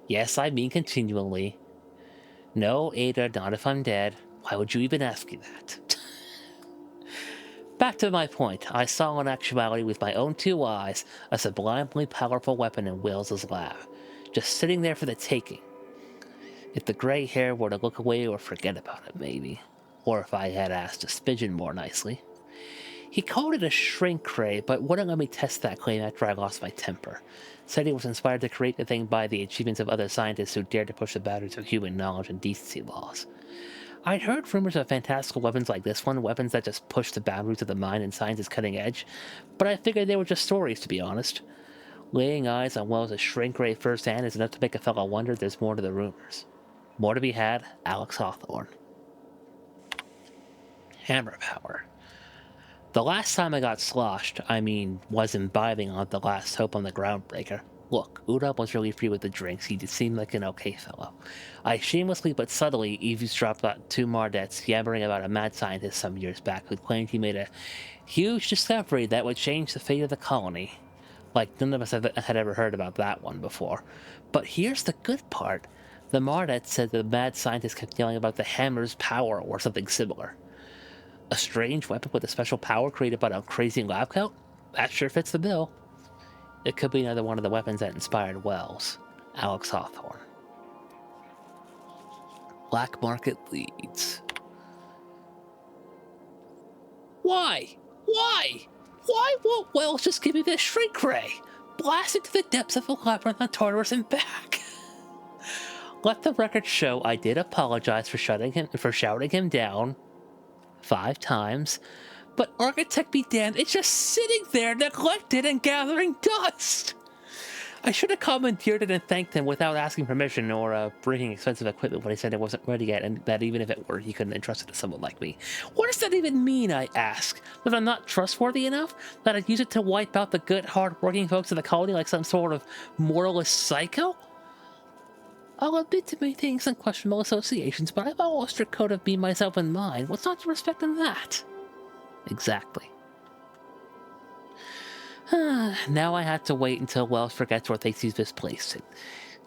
Yes, I mean continually. No, Ada, not if I'm dead. Why would you even ask me that? Back to my point. I saw in actuality with my own 2 eyes a sublimely powerful weapon in Wills's lab, just sitting there for the taking. If the gray hair were to look away or forget about it, maybe. Or if I had asked a smidgen more nicely. He called it a shrink ray, but wouldn't let me test that claim after I lost my temper. Said he was inspired to create the thing by the achievements of other scientists who dared to push the boundaries of human knowledge and decency laws. I'd heard rumors of fantastical weapons like this one, weapons that just push the boundaries of the mind and science's cutting edge, but I figured they were just stories, to be honest. Laying eyes on Wells' shrink ray firsthand is enough to make a fellow wonder there's more to the rumors. More to be had, Alex Hawthorne. Hammer power. The last time I got sloshed, was imbibing on the last hope on the Groundbreaker. Look, Udom was really free with the drinks. He seemed like an okay fellow. I shamelessly but subtly eavesdropped about 2 Mardets yammering about a mad scientist some years back who claimed he made a huge discovery that would change the fate of the colony. Like, none of us had ever heard about that one before. But here's the good part. The Mardet said the mad scientist kept yelling about the hammer's power or something similar. A strange weapon with a special power created by a crazy lab coat? That sure fits the bill. It could be another one of the weapons that inspired Wells. Alex Hawthorne. Black market leads. Why? Why? Why won't Wells just give me this shrink ray? Blast it to the depths of the labyrinth on Tartarus and back. Let the record show I did apologize for shouting him down 5 times, but architect be damned, it's just sitting there neglected and gathering dust. I should have commandeered it and thanked him without asking permission or bringing expensive equipment when he said it wasn't ready yet, and that even if it were, he couldn't entrust it to someone like me. What does that even mean, I ask? That I'm not trustworthy enough? That I'd use it to wipe out the good, hard-working folks of the colony like some sort of moralist psycho? I'll admit to maintaining some questionable associations, but I follow a strict code of me, myself, and mine. What's not to respect in that? Exactly. Now I have to wait until Wells forgets or thinks he's misplaced it.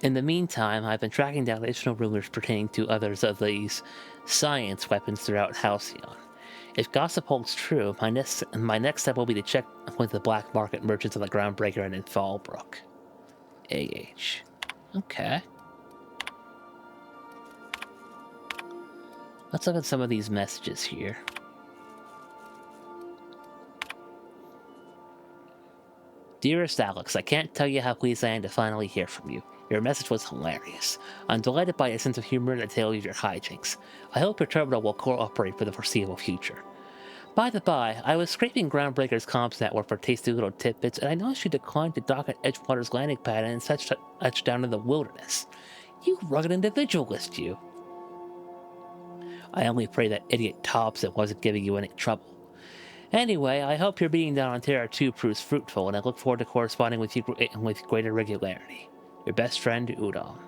In the meantime, I've been tracking down additional rumors pertaining to others of these science weapons throughout Halcyon. If gossip holds true, my next step will be to check with the black market merchants of the Groundbreaker and in Fallbrook. AH. Okay. Let's look at some of these messages here. Dearest Alex, I can't tell you how pleased I am to finally hear from you. Your message was hilarious. I'm delighted by your sense of humor and the tale of your hijinks. I hope your terminal will cooperate for the foreseeable future. By the by, I was scraping Groundbreaker's comms network for tasty little tidbits, and I noticed you declined to dock at Edgewater's landing pad and such down in the wilderness. You rugged individualist, you. I only pray that idiot Thompson wasn't giving you any trouble. Anyway, I hope your being down on Terra 2 proves fruitful, and I look forward to corresponding with you with greater regularity. Your best friend, Udom.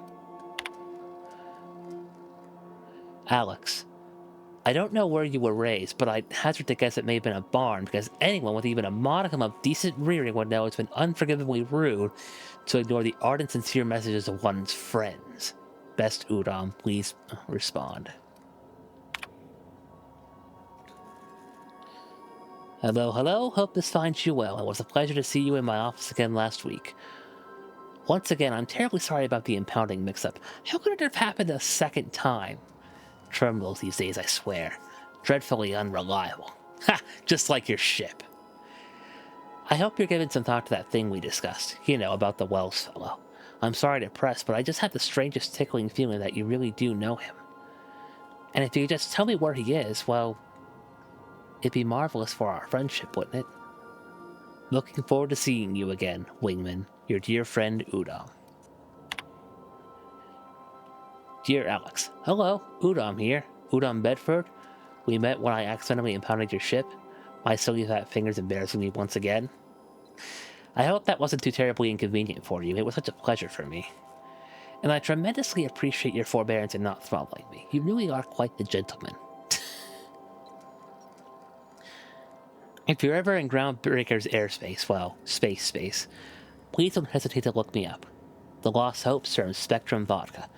Alex, I don't know where you were raised, but I'd hazard to guess it may have been a barn, because anyone with even a modicum of decent rearing would know it's been unforgivably rude to ignore the ardent, sincere messages of one's friends. Best Udom, please respond. Hello, hello, hope this finds you well. It was a pleasure to see you in my office again last week. Once again, I'm terribly sorry about the impounding mix-up. How could it have happened a second time? Terminals these days, I swear. Dreadfully unreliable. Ha! Just like your ship. I hope you're giving some thought to that thing we discussed. You know, about the Wells fellow. I'm sorry to press, but I just have the strangest tickling feeling that you really do know him. And if you could just tell me where he is, well, it'd be marvelous for our friendship, wouldn't it? Looking forward to seeing you again, Wingman. Your dear friend, Udom. Dear Alex, hello, Udom here. Udom Bedford. We met when I accidentally impounded your ship. My silly fat fingers embarrassing me once again. I hope that wasn't too terribly inconvenient for you. It was such a pleasure for me. And I tremendously appreciate your forbearance in not throttling me. You really are quite the gentleman. If you're ever in Groundbreaker's airspace, well, space, please don't hesitate to look me up. The Lost Hope serves Spectrum Vodka.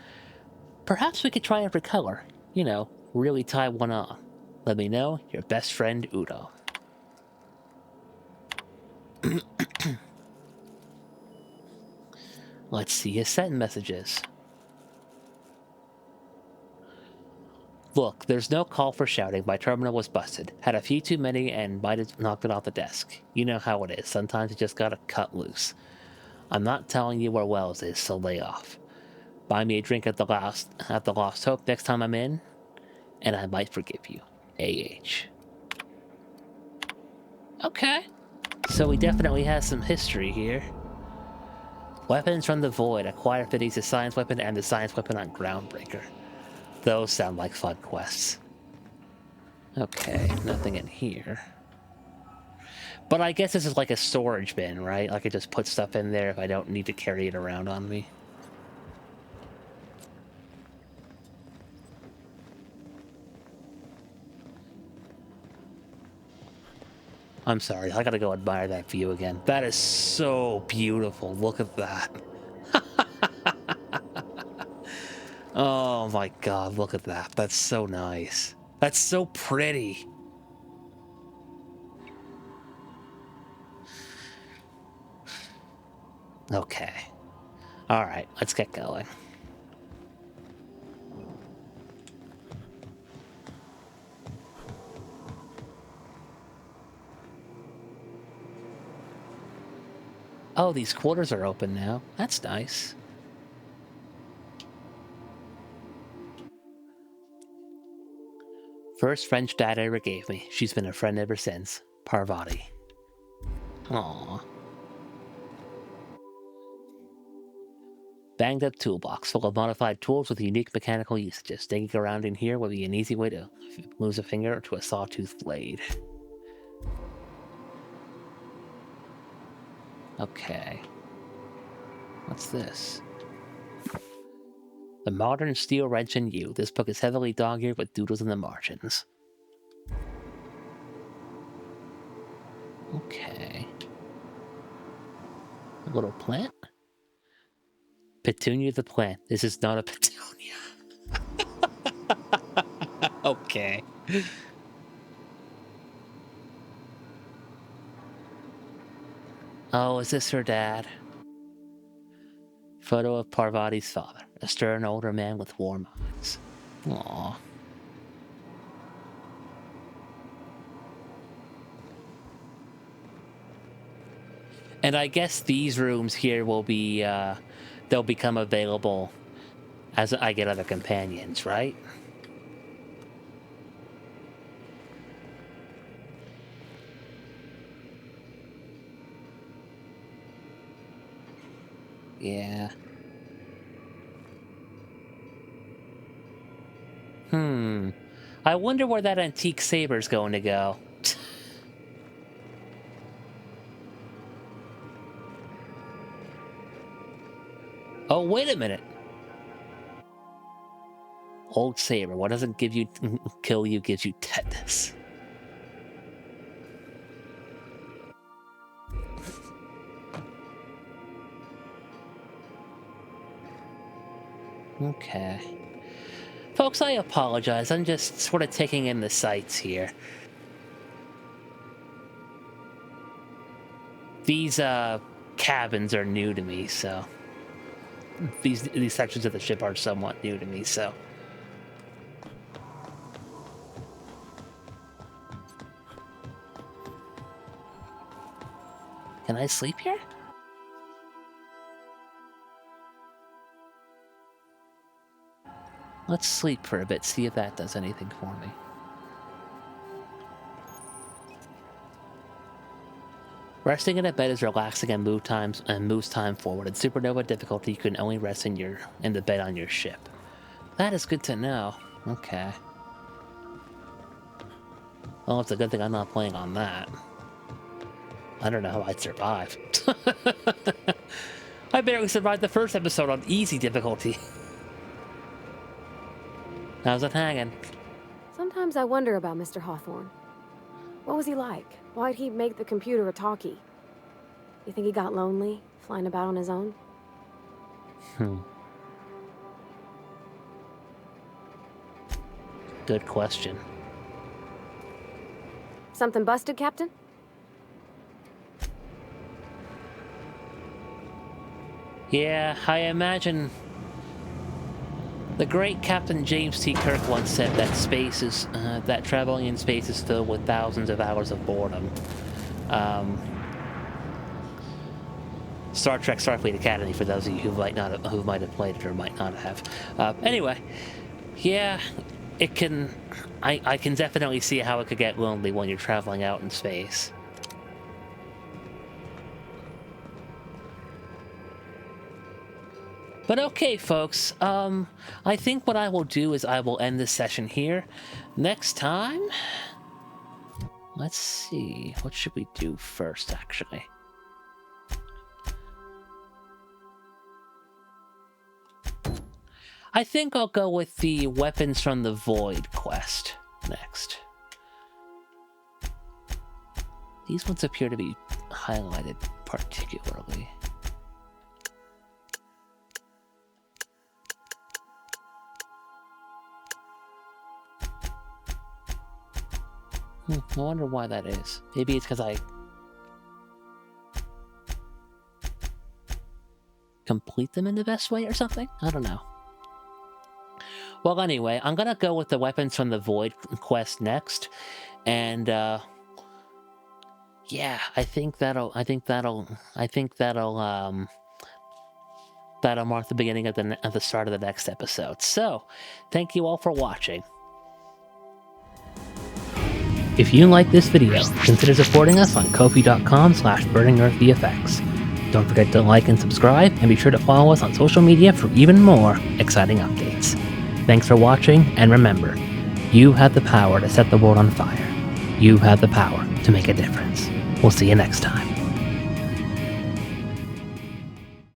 Perhaps we could try a recolor. You know, really tie one on. Let me know, your best friend, Udo. Let's see his send messages. Look, there's no call for shouting. My terminal was busted. Had a few too many and might have knocked it off the desk. You know how it is. Sometimes you just gotta cut loose. I'm not telling you where Wells is, so lay off. Buy me a drink at the Lost Hope next time I'm in, and I might forgive you. A.H. Okay. So he definitely has some history here. Weapons from the Void. Acquire Finney's the science weapon and the science weapon on Groundbreaker. Those sound like fun quests. Okay, nothing in here. But I guess this is like a storage bin, right? I could just put stuff in there if I don't need to carry it around on me. I'm sorry, I gotta go admire that view again. That is so beautiful. Look at that. Oh my god, look at that. That's so nice. That's so pretty. Okay. Alright, let's get going. Oh, these quarters are open now. That's nice. First French dad ever gave me. She's been a friend ever since. Parvati. Aww. Banged up toolbox full of modified tools with unique mechanical usages. Digging around in here would be an easy way to lose a finger to a sawtooth blade. Okay. What's this? The Modern Steel Wrench in You. This book is heavily dog-eared with doodles in the margins. Okay. A little plant? Petunia the plant. This is not a petunia. Okay. Oh, is this her dad? Photo of Parvati's father. A stern older man with warm eyes. Aww. And I guess these rooms here will be, they'll become available as I get other companions, right? Yeah. I wonder where that antique saber's going to go. Oh, wait a minute. Old saber. What doesn't give you kill you gives you tetanus. Okay. Folks, I apologize. I'm just sort of taking in the sights here. These cabins are new to me, so these sections of the ship are somewhat new to me, so can I sleep here? Let's sleep for a bit, see if that does anything for me. Resting in a bed is relaxing and moves time forward. In Supernova difficulty, you can only rest in the bed on your ship. That is good to know. Okay. Well, it's a good thing I'm not playing on that. I don't know how I'd survive. I barely survived the first episode on easy difficulty. How's it hanging? Sometimes I wonder about Mr. Hawthorne. What was he like? Why'd he make the computer a talkie? You think he got lonely, flying about on his own? Good question. Something busted, Captain? Yeah, I imagine the great Captain James T. Kirk once said that space is, that traveling in space is filled with thousands of hours of boredom. Star Trek Starfleet Academy, for those of you who might have played it or might not have. Anyway, yeah, it can. I can definitely see how it could get lonely when you're traveling out in space. But okay, folks, I think what I will do is I will end this session here. Next time, let's see, what should we do first, actually? I think I'll go with the Weapons from the Void quest next. These ones appear to be highlighted particularly. I wonder why that is. Maybe it's because I complete them in the best way or something? I don't know. Well, anyway, I'm gonna go with the Weapons from the Void quest next, and yeah, I think that'll mark the beginning of the start of the next episode. So, thank you all for watching. If you like this video, consider supporting us on Ko-fi.com/BurningEarthVFX. Don't forget to like and subscribe, and be sure to follow us on social media for even more exciting updates. Thanks for watching, and remember, you have the power to set the world on fire. You have the power to make a difference. We'll see you next time.